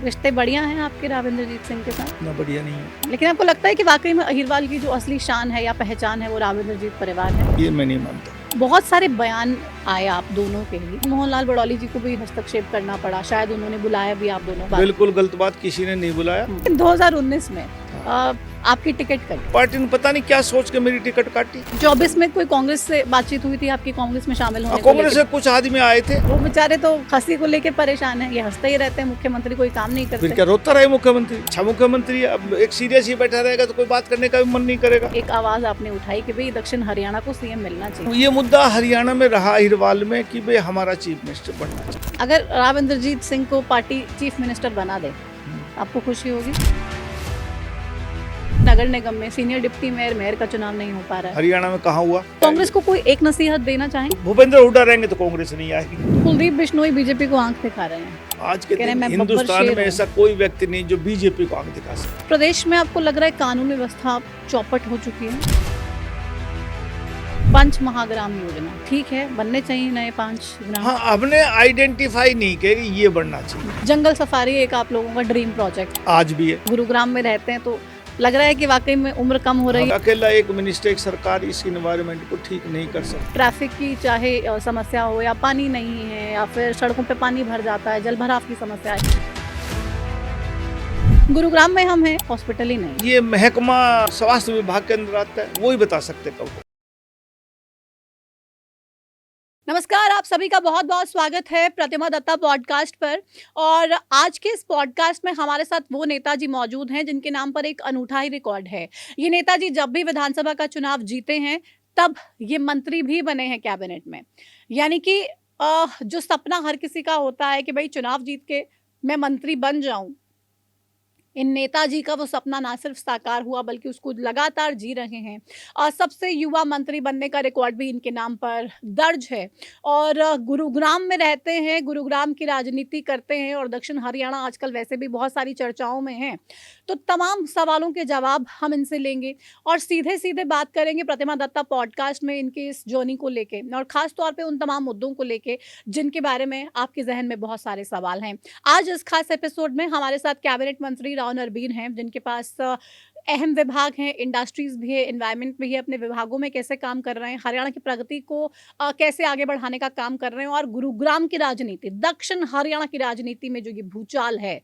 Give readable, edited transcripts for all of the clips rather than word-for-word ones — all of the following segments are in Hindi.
रिश्ते बढ़िया हैं आपके राविंद्रजीत सिंह के साथ? इतना बढ़िया नहीं है, लेकिन आपको लगता है कि वाकई में अहिरवाल की जो असली शान है या पहचान है वो राविंद्रजीत परिवार है? ये मैं नहीं मानता। बहुत सारे बयान आए आप दोनों के ही। मोहनलाल बड़ौली जी को भी हस्तक्षेप करना पड़ा, शायद उन्होंने बुलाया भी आप दोनों बात। बिल्कुल गलत बात, किसी ने नहीं बुलाया। 2019 में आपकी टिकट कटी, पार्टी ने पता नहीं क्या सोच के मेरी टिकट काटी। 24 में कोई कांग्रेस से बातचीत हुई थी आपकी कांग्रेस में शामिल होने को कांग्रेस से लेके? कुछ आदमी आए थे। वो बेचारे तो हंसी को लेके परेशान है, ये हंसते ही रहते हैं, मुख्यमंत्री कोई काम नहीं फिर करते। क्या रोता रहे मुख्यमंत्री? अच्छा मुख्यमंत्री है, अब एक सीरियस ही बैठा रहेगा तो कोई बात करने का भी मन नहीं करेगा। एक आवाज आपने उठाई कि भाई दक्षिण हरियाणा को सीएम मिलना चाहिए। ये मुद्दा हरियाणा में रहा अहिरवाल में कि भाई हमारा चीफ मिनिस्टर बनना चाहिए। अगर राविंद्रजीत सिंह को पार्टी चीफ मिनिस्टर बना दे, आपको खुशी होगी? नगर निगम में सीनियर डिप्टी मेयर मेयर का चुनाव नहीं हो पा रहा है। हरियाणा में कहाँ हुआ? कांग्रेस को कोई एक नसीहत देना चाहेंगे? भूपेंद्र हुड्डा रहेंगे तो कांग्रेस नहीं आएगी। कुलदीप बिश्नोई बीजेपी को आंख दिखा रहे हैं। आज के कह रहे दिन मैं बब्बर हिंदुस्तान शेर में हूं। ऐसा कोई व्यक्ति नहीं जो बीजेपी को आगे दिखा सके। प्रदेश में आपको लग रहा है कानून व्यवस्था चौपट हो चुकी है? पंच महाग्राम योजना ठीक है, बनने चाहिए नए 5 ग्राम। हाँ, हमने आइडेंटिफाई नहीं किया कि ये बनना चाहिए। जंगल सफारी एक आप लोगों का ड्रीम प्रोजेक्ट आज भी है। गुरुग्राम में रहते हैं तो लग रहा है कि वाकई में उम्र कम हो रही है। अकेला एक मिनिस्टर, एक सरकार इस इन्वायरमेंट को ठीक नहीं कर सकती। ट्रैफिक की चाहे समस्या हो या पानी नहीं है या फिर सड़कों पे पानी भर जाता है, जल भराव की समस्या है। गुरुग्राम में हम हैं, हॉस्पिटल ही नहीं। ये महकमा स्वास्थ्य विभाग के अंदर आता है, वो ही बता सकते कब। नमस्कार, आप सभी का बहुत बहुत स्वागत है प्रतिमा दत्ता पॉडकास्ट पर। और आज के इस पॉडकास्ट में हमारे साथ वो नेताजी मौजूद हैं जिनके नाम पर एक अनूठा ही रिकॉर्ड है। ये नेताजी जब भी विधानसभा का चुनाव जीते हैं तब ये मंत्री भी बने हैं कैबिनेट में। यानी कि जो सपना हर किसी का होता है कि भाई चुनाव जीत के मैं मंत्री बन जाऊं, इन नेताजी का वो सपना ना सिर्फ साकार हुआ बल्कि उसको लगातार जी रहे हैं। और सबसे युवा मंत्री बनने का रिकॉर्ड भी इनके नाम पर दर्ज है। और गुरुग्राम में रहते हैं, गुरुग्राम की राजनीति करते हैं और दक्षिण हरियाणा आजकल वैसे भी बहुत सारी चर्चाओं में है। तो तमाम सवालों के जवाब हम इनसे लेंगे और सीधे सीधे बात करेंगे प्रतिमा दत्ता पॉडकास्ट में इनके इस जर्नी को लेके और खास तौर पे उन तमाम मुद्दों को लेके जिनके बारे में आपके जहन में बहुत सारे सवाल हैं। आज इस खास एपिसोड में हमारे साथ कैबिनेट मंत्री राव नरबीर हैं जिनके पास अहम विभाग हैं, इंडस्ट्रीज भी है, एनवायरनमेंट भी है, अपने विभागों में कैसे काम कर रहे हैं, हरियाणा की प्रगति को कैसे आगे बढ़ाने का काम कर रहे हैं और गुरुग्राम की राजनीति, दक्षिण हरियाणा की राजनीति में जो ये भूचाल है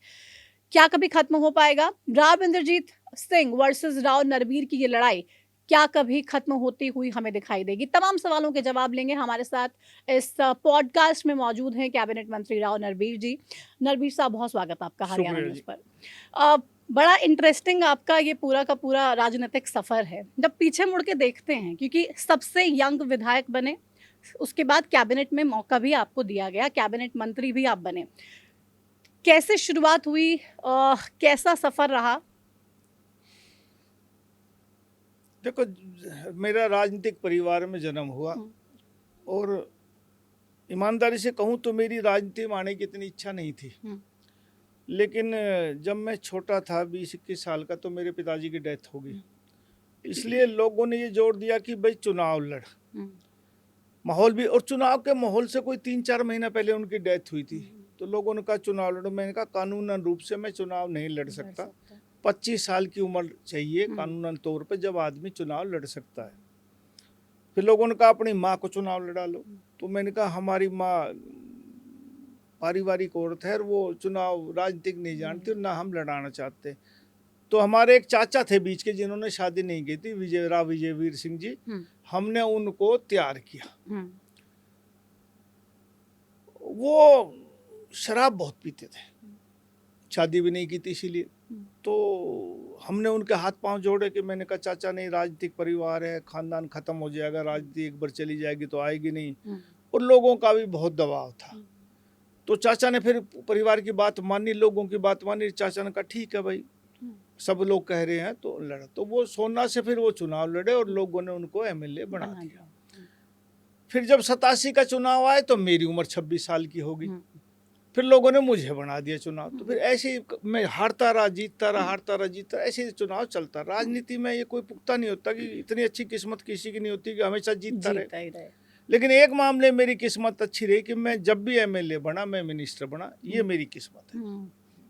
क्या कभी खत्म हो पाएगा? राविंद्रजीत सिंह वर्सेस राव नरबीर की ये लड़ाई क्या कभी खत्म होती हुई हमें दिखाई देगी? तमाम सवालों के जवाब लेंगे। हमारे साथ इस पॉडकास्ट में मौजूद हैं कैबिनेट मंत्री राव नरबीर जी। नरबीर साहब, बहुत स्वागत आपका हरियाणा न्यूज़ पर। बड़ा इंटरेस्टिंग आपका ये पूरा का पूरा राजनीतिक सफर है। जब पीछे मुड़ के देखते हैं, क्योंकि सबसे यंग विधायक बने, उसके बाद कैबिनेट में मौका भी आपको दिया गया, कैबिनेट मंत्री भी आप बने। कैसे शुरुआत हुई, कैसा सफर रहा? देखो, मेरा राजनीतिक परिवार में जन्म हुआ और ईमानदारी से कहूँ तो मेरी राजनीति में आने की इतनी इच्छा नहीं थी। लेकिन जब मैं छोटा था 20-21 साल का तो मेरे पिताजी की डेथ हो गई। इसलिए लोगों ने ये जोर दिया कि भाई चुनाव लड़। माहौल भी, और चुनाव के माहौल से कोई 3-4 महीना पहले उनकी डेथ हुई थी तो लोगों ने कहा चुनाव लड़ो। मैंने कहा कानूनन रूप से मैं चुनाव नहीं लड़ सकता। 25 साल की उम्र चाहिए कानूनन तौर पे जब आदमी चुनाव लड़ सकता है। फिर लोगों ने कहा अपनी माँ को चुनाव लड़ा लो। तो मैंने कहा हमारी माँ पारिवारिक औरत है और वो चुनाव राजनीतिक नहीं जानती और ना हम लड़ाना चाहते। तो हमारे एक चाचा थे बीच के जिन्होंने शादी नहीं की थी, विजयवीर सिंह जी। हमने उनको तैयार किया। वो शराब बहुत पीते थे, शादी भी नहीं की थी, इसीलिए तो हमने उनके हाथ पांव जोड़े कि मैंने कहा चाचा नहीं, राजनीतिक परिवार है, खानदान खत्म हो जाएगा, राजनीति एक बार चली जाएगी तो आएगी नहीं। और लोगों का भी बहुत दबाव था। तो चाचा ने फिर परिवार की बात मानी, लोगों की बात मानी। चाचा ने कहा ठीक है भाई, सब लोग कह रहे हैं तो लड़ा। तो वो सोना से फिर वो चुनाव लड़े और लोगों ने उनको एमएलए बना दिया। फिर जब 87 का चुनाव आए तो मेरी उम्र 26 साल की होगी। फिर लोगों ने मुझे बना दिया चुनाव। तो फिर ऐसे ही मैं हारता रहा, जीतता रहा, हारता रहा, जीतता रहा, ऐसे ही चुनाव चलता। राजनीति में ये कोई पुख्ता नहीं होता कि इतनी अच्छी किस्मत किसी की नहीं होती कि हमेशा जीतता रहे। लेकिन एक मामले में मेरी किस्मत अच्छी रही कि मैं जब भी एमएलए बना, मैं मिनिस्टर बना। ये मेरी किस्मत है।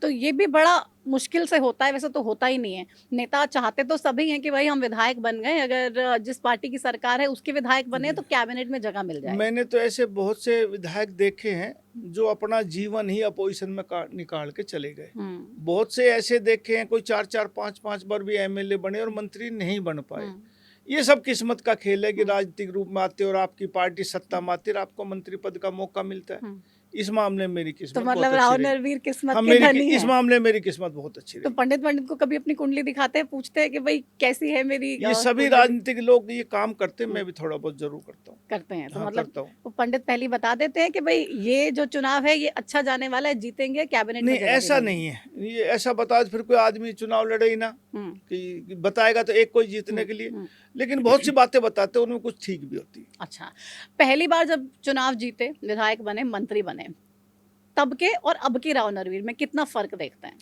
तो ये भी बड़ा मुश्किल से होता है, वैसे तो होता ही नहीं है। नेता चाहते तो सभी हैं कि भाई हम विधायक बन गए, अगर जिस पार्टी की सरकार है उसके विधायक बने जी। तो कैबिनेट में जगह मिल जाए। मैंने तो ऐसे बहुत से विधायक देखे हैं जो अपना जीवन ही अपोजिशन में निकाल के चले गए। बहुत से ऐसे देखे हैं, कोई 4-4 5-5 बार भी एमएलए बने और मंत्री नहीं बन पाए। ये सब किस्मत का खेल है कि राजनीतिक रूप में आते और आपकी पार्टी सत्ता में आती और आपको मंत्री पद का मौका मिलता है। इस मामले में मेरी किस्मत तो मतलब बहुत राव अच्छी रही। नरवीर किस्मत हाँ, के धनी इस हैं। मामले में मेरी किस्मत बहुत अच्छी तो रही। पंडित को कभी अपनी कुंडली दिखाते हैं, पूछते हैं कि भाई कैसी है मेरी ये सभी कुंडली? राजनीतिक लोग ये काम करते हैं, मैं भी थोड़ा बहुत जरूर करता हूँ। करते हैं तो हाँ, मतलब करता हूँ। वो पंडित पहले ही बता देते हैं कि भाई ये जो चुनाव है ये अच्छा जाने वाला है, जीतेंगे, कैबिनेट में नहीं, जगह ऐसा मिलेगी। नहीं है। ये ऐसा बता फिर कोई आदमी चुनाव लड़े ही ना, कि बताएगा तो एक कोई जीतने के लिए। लेकिन बहुत सी बातें बताते हैं, उनमें कुछ ठीक भी होती है। अच्छा, पहली बार जब चुनाव जीते, विधायक बने, मंत्री बने, तब के और अब के राव नरवीर में कितना फर्क देखते हैं?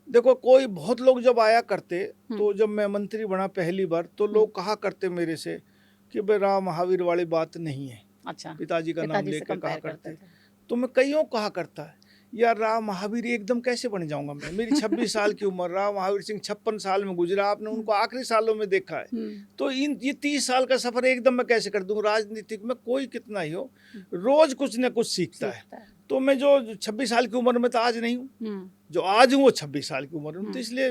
देखो, कोई बहुत लोग जब आया करते तो जब मैं मंत्री बना पहली बार तो लोग कहा करते मेरे से कि भाई राव महावीर वाली बात नहीं है। अच्छा, पिताजी का नाम पिताजी से लेकर कहा कंपेयर करते करते। थे। तो मैं कईयों कहा करता है, यार राव महावीर एकदम कैसे बन जाऊंगा मैं? मेरी 26 साल की उम्र, राव महावीर सिंह 56 साल में गुजरा, आपने उनको आखिरी सालों में देखा है। तो ये 30 साल का सफर एकदम मैं कैसे कर दूं? राजनीतिक में कोई कितना ही हो, रोज कुछ न कुछ सीखता है। तो मैं जो 26 साल की उम्र में तो आज नहीं हूँ, जो आज हूँ वो 26 साल की उम्र में। तो इसलिए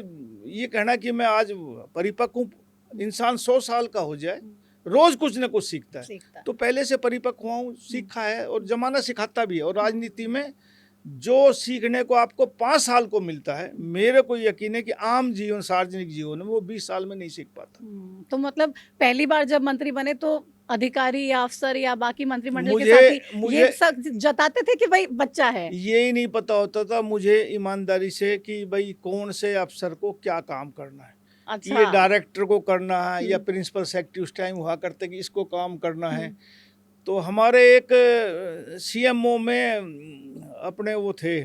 ये कहना कि मैं आज परिपक्व हूँ, इंसान 100 साल का हो जाए, रोज कुछ न कुछ सीखता है। तो पहले से परिपक्व हुआ हूँ, सीखा है और जमाना सिखाता भी है। और राजनीति में जो सीखने को आपको 5 साल को मिलता है, मेरे को यकीन है कि आम जीवन, सार्वजनिक जीवन में वो 20 साल में नहीं सीख पाता। तो मतलब पहली बार जब मंत्री बने तो अधिकारी या अफसर या बाकी मंत्रिमंडल के साथी ये सब जताते थे कि भाई बच्चा है? ये ही नहीं पता होता था मुझे ईमानदारी से कि भाई कौन से अफसर को क्या काम करना है। अच्छा। ये डायरेक्टर को करना है या प्रिंसिपल सेक्रेटरी उस टाइम हुआ करते कि इसको काम करना है। तो हमारे एक सीएमओ में अपने वो थे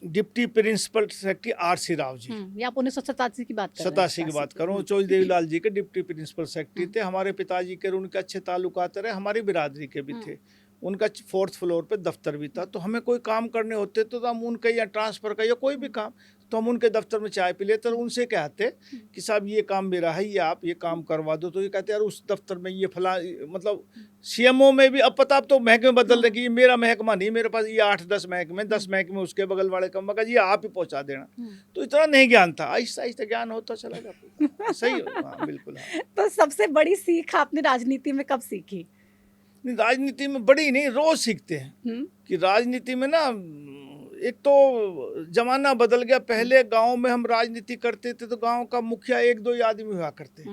deputy principal secretary R C. Rao ji. ये आप 1987 की बात कर रहे हैं? 87 की बात करूँ। चौधरी देवीलाल जी के डिप्टी प्रिंसिपल सेक्रेटरी थे। हमारे पिताजी के उनके अच्छे ताल्लुकात रहे, हमारी बिरादरी के भी थे। उनका 4th फ्लोर पे दफ्तर भी था। तो हमें कोई काम करने होते तो हम उनके या ट्रांसफ़र का या कोई भी काम, तो हम उनके दफ्तर में चाय पी लेते और उनसे कहते कि साहब ये काम मेरा है, ये आप ये काम करवा दो। तो ये कहते यार उस दफ्तर में ये फला, मतलब सीएमओ में भी अब पता, अब तो महकमे बदल रहे कि ये मेरा महकमा नहीं, मेरे पास ये 8-10 महकमे, 10 महकमे उसके बगल वाले का, मगर ये आप ही पहुँचा देना। तो इतना नहीं ज्ञान था, आहिस्ता आहिस्ता ज्ञान होता चला जाता। सही, हाँ बिल्कुल। तो सबसे बड़ी सीख आपने राजनीति में कब सीखी? राजनीति में बड़ी नहीं, रोज सीखते हैं कि राजनीति में ना, एक तो जमाना बदल गया। पहले गांव में हम राजनीति करते थे तो गांव का मुखिया 1-2 ही आदमी हुआ करते।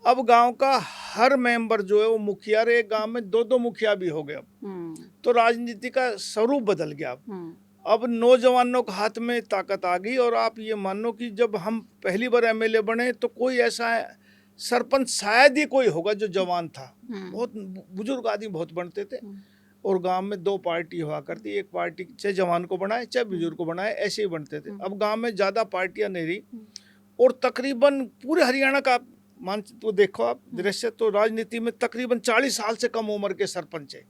अब गांव का हर मेंबर जो है वो मुखिया, एक गांव में 2-2 मुखिया भी हो गए। तो राजनीति का स्वरूप बदल गया। अब नौजवानों के हाथ में ताकत आ गई। और आप ये मानो कि जब हम पहली बार एमएलए बने तो कोई ऐसा सरपंच शायद ही कोई होगा जो जवान था। बहुत बुजुर्ग आदमी बहुत बनते थे। और गांव में 2 पार्टी हुआ करती, एक पार्टी चाहे जवान को बनाए चाहे बुजुर्ग को बनाए, ऐसे ही बनते थे। अब गांव में ज़्यादा पार्टियां नहीं रही। और तकरीबन पूरे हरियाणा का मानचित्र देखो आप, दृश्य, तो राजनीति में तकरीबन 40 साल से कम उम्र के सरपंच है।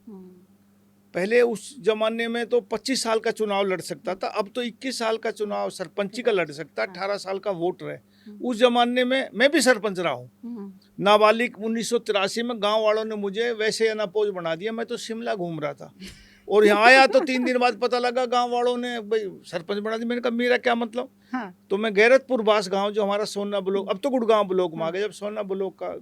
पहले उस जमाने में तो 25 साल का चुनाव लड़ सकता था, अब तो 21 साल का चुनाव सरपंची का लड़ सकता, 18 साल का वोटर है। उस जमाने में मैं भी सरपंच रहा हूँ। नाबालिग 1983 में गांव वालों ने मुझे वैसे अनापोज बना दिया। मैं तो शिमला घूम रहा था और यहाँ आया तो 3 दिन बाद पता लगा गांव वालों ने भाई सरपंच बना दिया। मैंने कहा मेरा क्या मतलब? हाँ। तो मैं गैरतपुर बास गांव, जो हमारा सोना ब्लॉक, अब तो गुड़गांव ब्लॉक में आ गया, जब सोना ब्लॉक का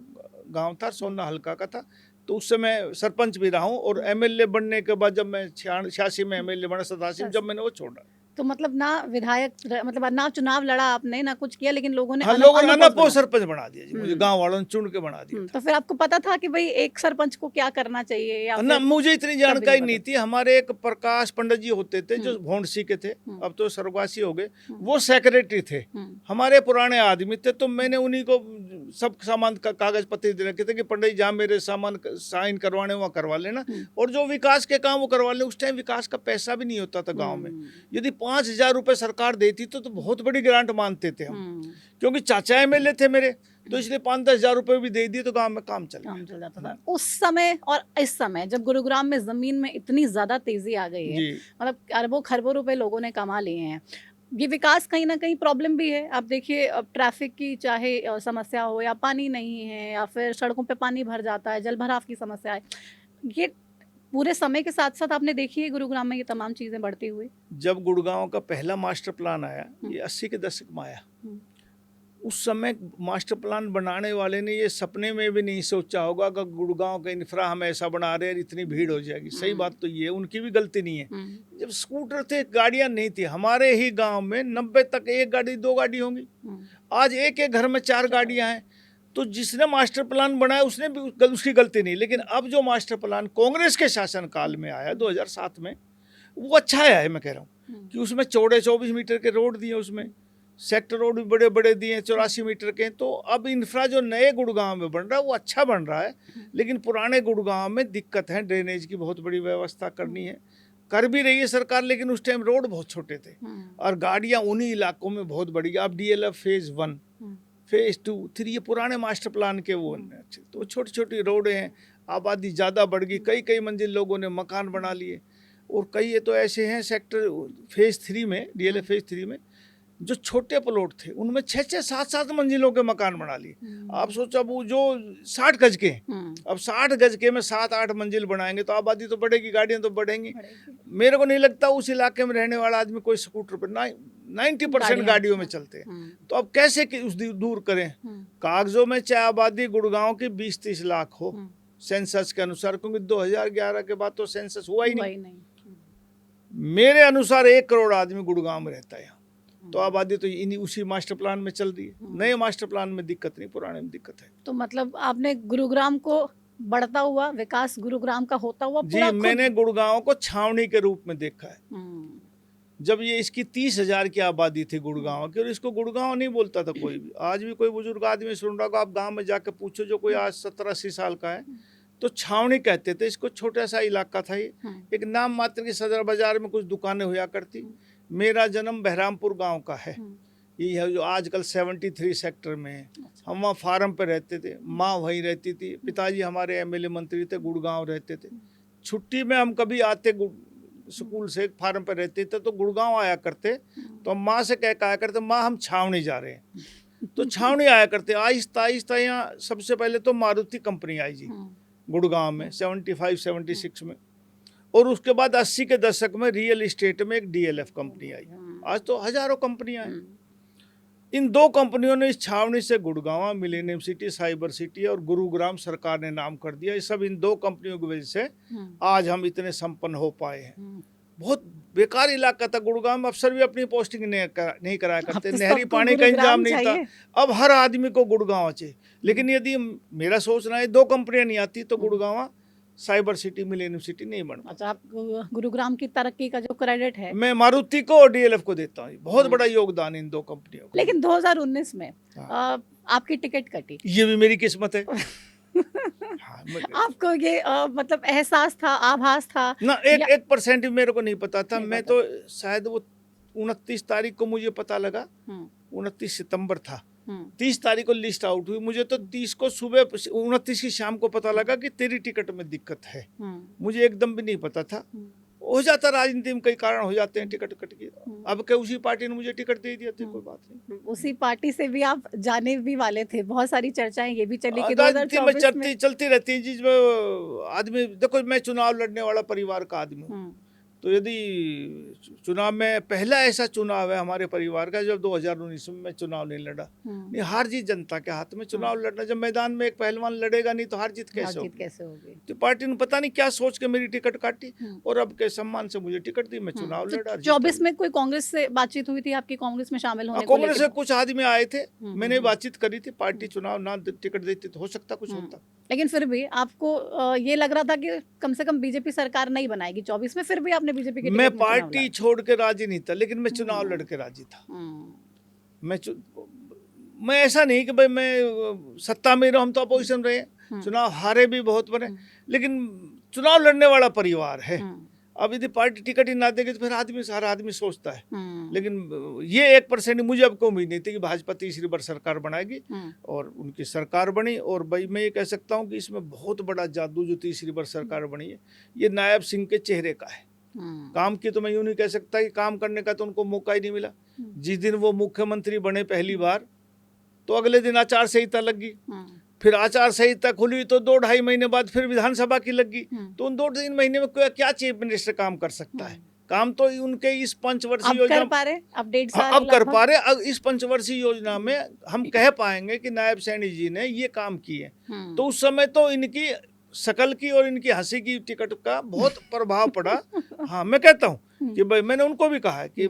गाँव था, सोना हल्का का था, तो उस समय सरपंच भी रहा हूँ। और एमएलए बनने के बाद जब मैं 86 में एमएलए बना, 87 में, जब मैंने वो छोड़ा। तो मतलब ना विधायक, मतलब ना चुनाव लड़ा आपने, ना कुछ किया, लेकिन लोगों ने अनपोज सरपंच बना दिया जी, मुझे गांव वालों ने चुन के बना दिया। तो फिर आपको पता था कि भाई एक सरपंच को क्या करना चाहिए या ना? मुझे इतनी जानकारी नहीं थी। हमारे एक प्रकाश पंडित जी होते थे जो भोंडसी के थे, अब तो स्वर्गवासी हो गए, वो सेक्रेटरी थे, हमारे पुराने आदमी थे। तो मैंने उन्हीं को सब सामान का कागज पत्र दे रखे थे कि पंडित जी जहाँ मेरे सामान साइन करवाने वहाँ करवा लेना, और जो विकास के काम वो करवा लें। उस टाइम विकास का पैसा भी नहीं होता था गाँव में। यदि 5,000 रुपए सरकार देती तो बहुत बड़ी ग्रांट मानते थे हम, क्योंकि चाचा एमएलए थे मेरे, तो इसलिए 5-10 हजार रुपए भी दे दिए तो गांव में काम चल जाता था। उस समय और इस समय जब गुरुग्राम में जमीन में इतनी ज्यादा तेजी आ गई है, मतलब अरबों खरबों रुपए लोगों ने कमा लिए हैं, ये विकास कहीं न कहीं प्रॉब्लम भी है। आप देखिए ट्रैफ़िक की चाहे समस्या हो या पानी नहीं है या फिर सड़कों पे पानी भर जाता है, जल-भराव की समस्या है। ये पूरे समय के साथ-साथ आपने देखी है गुरुग्राम में ये तमाम चीज़ें बढ़ती हुई? जब गुड़गांव का पहला मास्टर प्लान आया, हुँ। ये 80 के दशक में आया, हुँ, उस समय मास्टर प्लान बनाने वाले ने ये सपने में भी नहीं सोचा होगा कि गुड़गांव का इंफ्रा हम ऐसा बना रहे हैं, इतनी भीड़ हो जाएगी। सही बात तो ये है, उनकी भी गलती नहीं है। हुँ, जब स्कूटर थे, गाड़ियां नहीं थी, हमारे ही गांव में 90 तक एक गाड़ी 2 गाड़ी होंगी। हुँ, आज एक एक घर में 4 गाड़ियां हैं। तो जिसने मास्टर प्लान बनाया उसने भी उसकी गलती नहीं। लेकिन अब जो मास्टर प्लान कांग्रेस के शासनकाल में आया 2007 में, वो अच्छा आया है। मैं कह रहा हूँ कि उसमें चौड़े 24 मीटर के रोड दिए, उसमें सेक्टर रोड भी बड़े बड़े दिए 84 मीटर के। तो अब इंफ्रा जो नए गुड़गांव में बन रहा है वो अच्छा बन रहा है। लेकिन पुराने गुड़गांव में दिक्कत है, ड्रेनेज की बहुत बड़ी व्यवस्था करनी है, कर भी रही है सरकार। लेकिन उस टाइम रोड बहुत छोटे थे और गाड़ियां उन्हीं इलाकों में बहुत बड़ी। अब DLF फेज 1, फेज 2, 3, ये पुराने मास्टर प्लान के वो अच्छे। तो छोटी छोटी रोडें हैं, आबादी ज़्यादा बढ़ गई, कई कई मंजिल लोगों ने मकान बना लिए। और कई ये तो ऐसे हैं सेक्टर फेज 3 में, DLF फेज 3 में जो छोटे प्लॉट थे उनमें 6-6, 7-7 मंजिलों के मकान बना लिए। आप सोचो, अब वो जो 60 गज के, अब 60 गज के में 7-8 मंजिल बनाएंगे तो आबादी तो बढ़ेगी, गाड़ियां तो बढ़ेंगी। मेरे को नहीं लगता उस इलाके में रहने वाला आदमी कोई स्कूटर पर 90% गाड़ियों में चलते हैं। तो अब कैसे कि उस दूर करें? कागजों में चाहे आबादी गुड़गांव की 20-30 लाख हो सेंसस के अनुसार, क्योंकि 2011 के बाद तो सेंसस हुआ ही नहीं। मेरे अनुसार 1 करोड़ आदमी गुड़गांव में रहता है। तो आबादी तो इन्हीं उसी मास्टर प्लान में चल रही है। नए मास्टर प्लान में दिक्कत नहीं, पुराने में दिक्कत है। तो मतलब आपने गुरुग्राम को बढ़ता हुआ विकास, गुरुग्राम का होता हुआ जी, मैंने गुड़गांव को छावनी के रूप में देखा है। जब ये इसकी 30,000 की आबादी थी गुड़गांव की, और इसको गुड़गांव नहीं बोलता था कोई भी। आज भी कोई बुजुर्ग आदमी सुन रहा होगा, आप गांव में जाके पूछो, जो कोई आज 17-80 साल का है, तो छावनी कहते थे इसको। छोटा सा इलाका था ये, एक नाम मात्र की सदर बाजार में कुछ दुकानें हुआ करती। मेरा जन्म बहरामपुर गांव का है, ये है जो आजकल 73 सेक्टर में है। हम वहाँ फार्म पे रहते थे, माँ वहीं रहती थी, पिताजी हमारे MLA मंत्री थे, गुड़गांव रहते थे। छुट्टी में हम कभी आते स्कूल से, फार्म पे रहते थे तो गुड़गांव आया करते, तो हम माँ से कहा करते, माँ हम छावनी जा रहे हैं। तो छावनी आया करते। आहिस्ता आहिस्ता यहाँ सबसे पहले तो मारुति कंपनी आई जी गुड़गांव में 75-76 में, और उसके बाद 80 के दशक में रियल इस्टेट में एक DLF कंपनी आई। आज तो हजारों कंपनियां हैं। इन 2 कंपनियों ने इस छावनी से Gurgaon, millennium city, cyber city और गुरुग्राम सरकार ने नाम कर दिया। ये सब इन 2 कंपनियों की वजह से आज हम इतने संपन्न हो पाए हैं। बहुत बेकार इलाका था गुड़गांव में, अफसर भी अपनी पोस्टिंग नहीं कराया करते, नहरी पानी का इंतजाम नहीं था। अब हर आदमी को गुड़गांव चाहिए। लेकिन यदि मेरा सोचना है 2 कंपनियां नहीं आती तो Gurgaon cyber city, millennium city नहीं बन। अच्छा, आप गुरुग्राम की तरक्की का जो क्रेडिट है मैं मारुति को और DLF को देता हूँ। बहुत बड़ा योगदान इन 2 कंपनियों का। लेकिन 2019 में आपकी टिकट कटी, ये भी मेरी किस्मत है। हाँ, आपको ये मतलब एहसास था, आभास था ना? 1% भी मेरे को नहीं पता था। मैं तो शायद वो 29 तारीख को मुझे पता लगा, 29 सितंबर था, 30 तारीख को लिस्ट आउट हुई। मुझे तो 30 को सुबह, 29 की शाम को पता लगा कि तेरी टिकट में दिक्कत है। मुझे एकदम भी नहीं पता था। हो जाता, राजनीति में कई कारण हो जाते हैं टिकट कट के। अब क्या उसी पार्टी ने मुझे टिकट दे दिया था, कोई बात नहीं। उसी पार्टी से भी आप जाने भी वाले थे, बहुत सारी चर्चाएं ये भी चली कि राजनीति में 2024 चलती रहती है। जिसमें आदमी, देखो मैं चुनाव लड़ने वाला परिवार का आदमी हूँ, तो यदि चुनाव में पहला ऐसा चुनाव है हमारे परिवार का जब 2019 में मैं चुनाव नहीं लड़ा। नहीं, हार जीत जनता के हाथ में, चुनाव लड़ना। जब मैदान में एक पहलवान लड़ेगा नहीं तो हार जीत कैसे होगी? तो पार्टी ने पता नहीं क्या सोच के मेरी टिकट काटी और अब के सम्मान से मुझे टिकट दी, मैं चुनाव लड़ा। 24 में कोई कांग्रेस से बातचीत हुई थी आपकी, कांग्रेस में शामिल होने को? कांग्रेस से कुछ आदमी आए थे, मैंने बातचीत करी थी। पार्टी चुनाव ना टिकट देती तो हो सकता कुछ होता, लेकिन फिर भी आपको ये लग रहा था कि कम से कम बीजेपी सरकार नहीं बनाएगी 24 में, फिर भी आपने बीजेपी की मैं पार्टी छोड़ के राजी नहीं था, लेकिन मैं चुनाव लड़ के राजी था। मैं ऐसा नहीं कि भाई मैं सत्ता में रहूं, हम तो अपोजिशन रहे, चुनाव हारे भी बहुत बने, लेकिन चुनाव लड़ने वाला परिवार है। अब यदि पार्टी टिकट ही ना देगी तो फिर सारा आदमी सोचता है। लेकिन ये 1% मुझे अब को उम्मीद नहीं थी कि भाजपा तीसरी बार सरकार बनाएगी, और उनकी सरकार बनी। और भाई मैं ये कह सकता हूँ कि इसमें बहुत बड़ा जादू जो तीसरी बार सरकार बनी है, ये नायब सिंह के चेहरे का है। काम की तो मैं यूं नहीं कह सकता कि काम करने का तो उनको मौका ही नहीं मिला। जिस दिन वो मुख्यमंत्री बने पहली बार तो अगले दिन आचार संहिता लगी, फिर आचार संहिता खुली तो 2-2.5 महीने बाद फिर विधानसभा की लगी। तो उन 2-3 महीने में क्या चीफ मिनिस्टर काम कर सकता है? काम तो उनके इस पंचवर्षीय योजना कर पा रहे, अब 1.5 साल अब कर पा रहे। अब इस पंचवर्षीय योजना में हम कह पाएंगे कि नायब सैनी जी ने ये काम किए। तो उस समय तो इनकी शकल की और इनकी हंसी की टिकट का बहुत प्रभाव पड़ा। हाँ, मैं कहता हूँ कि भाई मैंने उनको भी कहा है कि,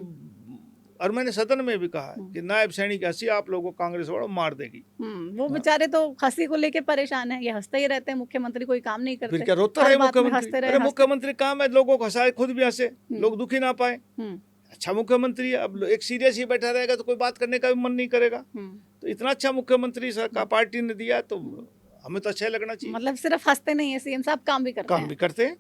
और मैंने सदन में भी कहा है कि नायब सैनी की हंसी आप लोगों को कांग्रेस वालों मार देगी। वो बेचारे तो हंसी को लेके परेशान है, ये हंसते ही रहते हैं, मुख्यमंत्री कोई काम नहीं करते। फिर क्या रोता रहे मुख्यमंत्री? अरे मुख्यमंत्री काम है लोगों को हंसाए, खुद भी हंसे, लोग दुखी ना पाए। अच्छा मुख्यमंत्री है, अब एक सीरियस ही बैठा रहेगा तो कोई बात करने का भी मन नहीं करेगा। तो इतना अच्छा मुख्यमंत्री सरकार पार्टी ने दिया तो हमें तो अच्छा लगना चाहिए। मतलब सिर्फ हंसते नहीं है सीएम साहब, काम भी करते हैं। काम भी करते हैं।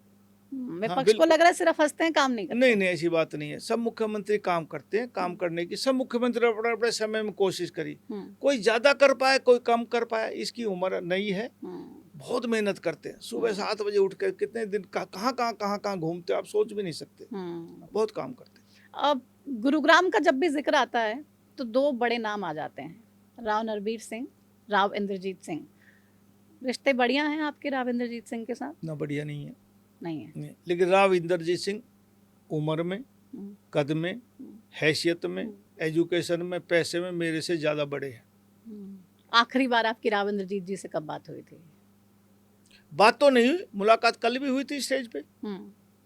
विपक्ष को लग रहा है सिर्फ हंसते हैं, काम नहीं करते। नहीं, ऐसी बात नहीं है। सब मुख्यमंत्री काम करते हैं। काम करने की सब मुख्यमंत्री अपने अपने समय में कोशिश करी। कोई ज्यादा कर पाए, कोई कम कर पाए, इसकी उम्र नहीं है। बहुत मेहनत करते हैं। सुबह 7 बजे उठ कर कितने दिन कहाँ घूमते आप सोच भी नहीं सकते। बहुत काम करते हैं। अब गुरुग्राम का जब भी जिक्र आता है तो 2 बड़े नाम आ जाते हैं, राव नरबीर सिंह, राव इंद्रजीत सिंह। रिश्ते बढ़िया हैं आपके राव इंद्रजीत सिंह के साथ? ना बढ़िया नहीं है। नहीं। लेकिन राव इंद्रजीत सिंह उम्र में, कद में, हैसियत में, एजुकेशन में, पैसे में मेरे से ज्यादा बड़े हैं। आखिरी बार आपकी राव इंद्रजीत जी से कब बात हुई थी? बात तो नहीं हुई, मुलाकात कल भी हुई थी स्टेज पे।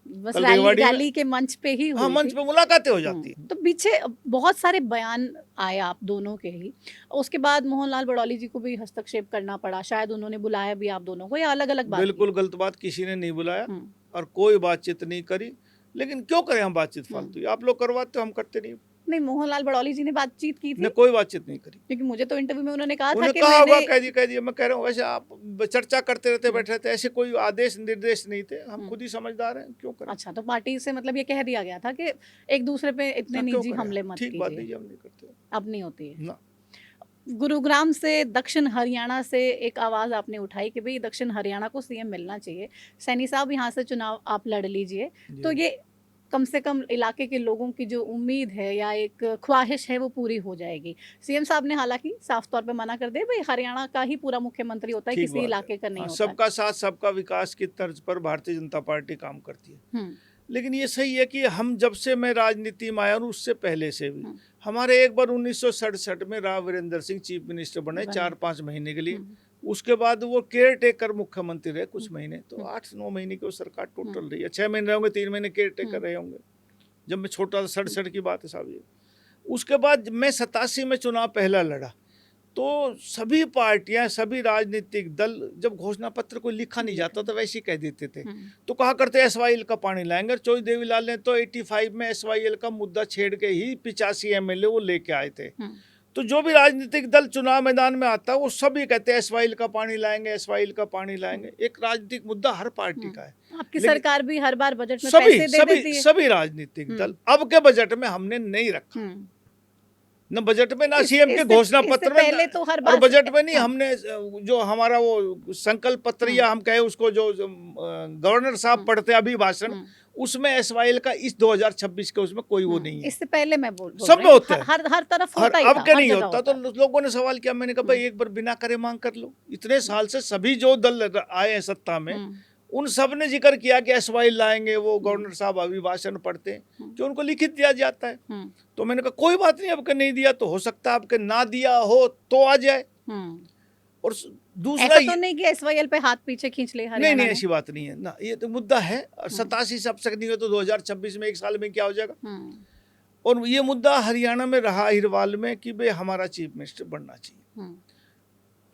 बस रैली के मंच पे ही हुई। हाँ, मंच पे मुलाकातें हो जाती है। तो पीछे बहुत सारे बयान आए आप दोनों के ही, उसके बाद मोहनलाल बड़ौली जी को भी हस्तक्षेप करना पड़ा। शायद उन्होंने बुलाया भी आप दोनों को या अलग अलग बात? बिल्कुल गलत बात, किसी ने नहीं बुलाया और कोई बातचीत नहीं करी। लेकिन क्यों करें हम बातचीत फालतू? आप लोग करवाते हो, हम करते नहीं। नहीं, मोहनलाल बड़ौली जी ने बातचीत की थी? ने कोई बातचीत नहीं करी। क्योंकि मुझे तो इंटरव्यू में उन्होंने कहा था कि कह दिया। मैं कह रहा हूँ वैसे आप चर्चा करते रहते बैठे रहते, ऐसे कोई आदेश निर्देश नहीं थे। हम खुद ही समझदार हैं, क्यों करें? अच्छा, तो पार्टी से मतलब ये कह दिया गया था कि एक दूसरे पे इतने निजी हमले मत कीजिए। ठीक बात नहीं, हम नहीं करते। अब नहीं होती है ना। गुरुग्राम से दक्षिण हरियाणा से एक आवाज़ आपने उठाई कि भाई दक्षिण हरियाणा को सीएम मिलना चाहिए, सैनी साहब यहाँ से चुनाव आप लड़ लीजिए। तो ये कम से कम इलाके के लोगों की जो उम्मीद है या एक ख्वाहिश है वो पूरी हो जाएगी। सीएम साहब ने हालांकि साफ तौर पे मना कर दिया, भाई हरियाणा का ही पूरा मुख्यमंत्री होता है, किसी इलाके का नहीं होता। सबका साथ सबका विकास की तर्ज पर भारतीय जनता पार्टी काम करती है। लेकिन ये सही है कि हम जब से मैं राजनीति में आया हूँ उससे पहले से भी हमारे एक बार 1967 में राव वीरेंद्र सिंह चीफ मिनिस्टर बने 4-5 महीने के लिए। उसके बाद वो केयर टेकर मुख्यमंत्री रहे कुछ महीने, तो 8-9 महीने की वो सरकार टोटल रही है। 6 महीने होंगे, 3 महीने केयर टेकर रहे होंगे जब मैं छोटा था। 67 की बात है साहब ये। उसके बाद मैं 87 में चुनाव पहला लड़ा, तो सभी पार्टियां, सभी राजनीतिक दल जब घोषणा पत्र को लिखा नहीं जाता तो वैसे ही कह देते थे। तो कहा करते SYL का पानी लाएंगे। चौधरी देवीलाल ने तो 85 में SYL का मुद्दा छेड़ के ही 85 MLA वो लेके आए थे। तो जो भी राजनीतिक दल चुनाव मैदान में आता है वो सभी कहते हैं SYL का पानी लाएंगे, SYL का पानी लाएंगे। एक राजनीतिक मुद्दा हर पार्टी का है। आपकी सरकार भी हर बार बजट में पैसे दे देती है। सभी राजनीतिक दल। अब के बजट में हमने नहीं रखा, न बजट में ना सीएम के घोषणा पत्र में, पहले तो हर बार और बजट में नहीं। हमने जो हमारा वो संकल्प पत्र या हम कहे उसको जो गवर्नर साहब पढ़ते अभिभाषण, उसमें SYL का इस 2026 के उसमें कोई वो नहीं है। इससे पहले मैं बोल सब में होता है, हर तरफ होता ही था, अब क्या नहीं होता। तो लोगों ने सवाल किया, मैंने कहा भाई एक बार बिना करे मांग कर लो। इतने साल से सभी जो दल आए हैं सत्ता में उन सब ने जिक्र किया कि SYL लाएंगे। वो गवर्नर साहब अभिभाषण पढ़ते हैं जो उनको लिखित दिया जाता है। तो मैंने कहा कोई बात नहीं, आपके नहीं दिया तो हो सकता है आपके ना दिया हो तो आ जाए। और दूसरा ऐसा तो नहीं कि SYL पे हाथ पीछे खींच ले हरियाणा। नहीं, ऐसी बात नहीं है ना, ये तो मुद्दा है। और 87 से अब तक नहीं हो तो 2026 में एक साल में क्या हो जाएगा। और ये मुद्दा हरियाणा में रहा अहिरवाल में कि भाई हमारा चीफ मिनिस्टर बनना चाहिए।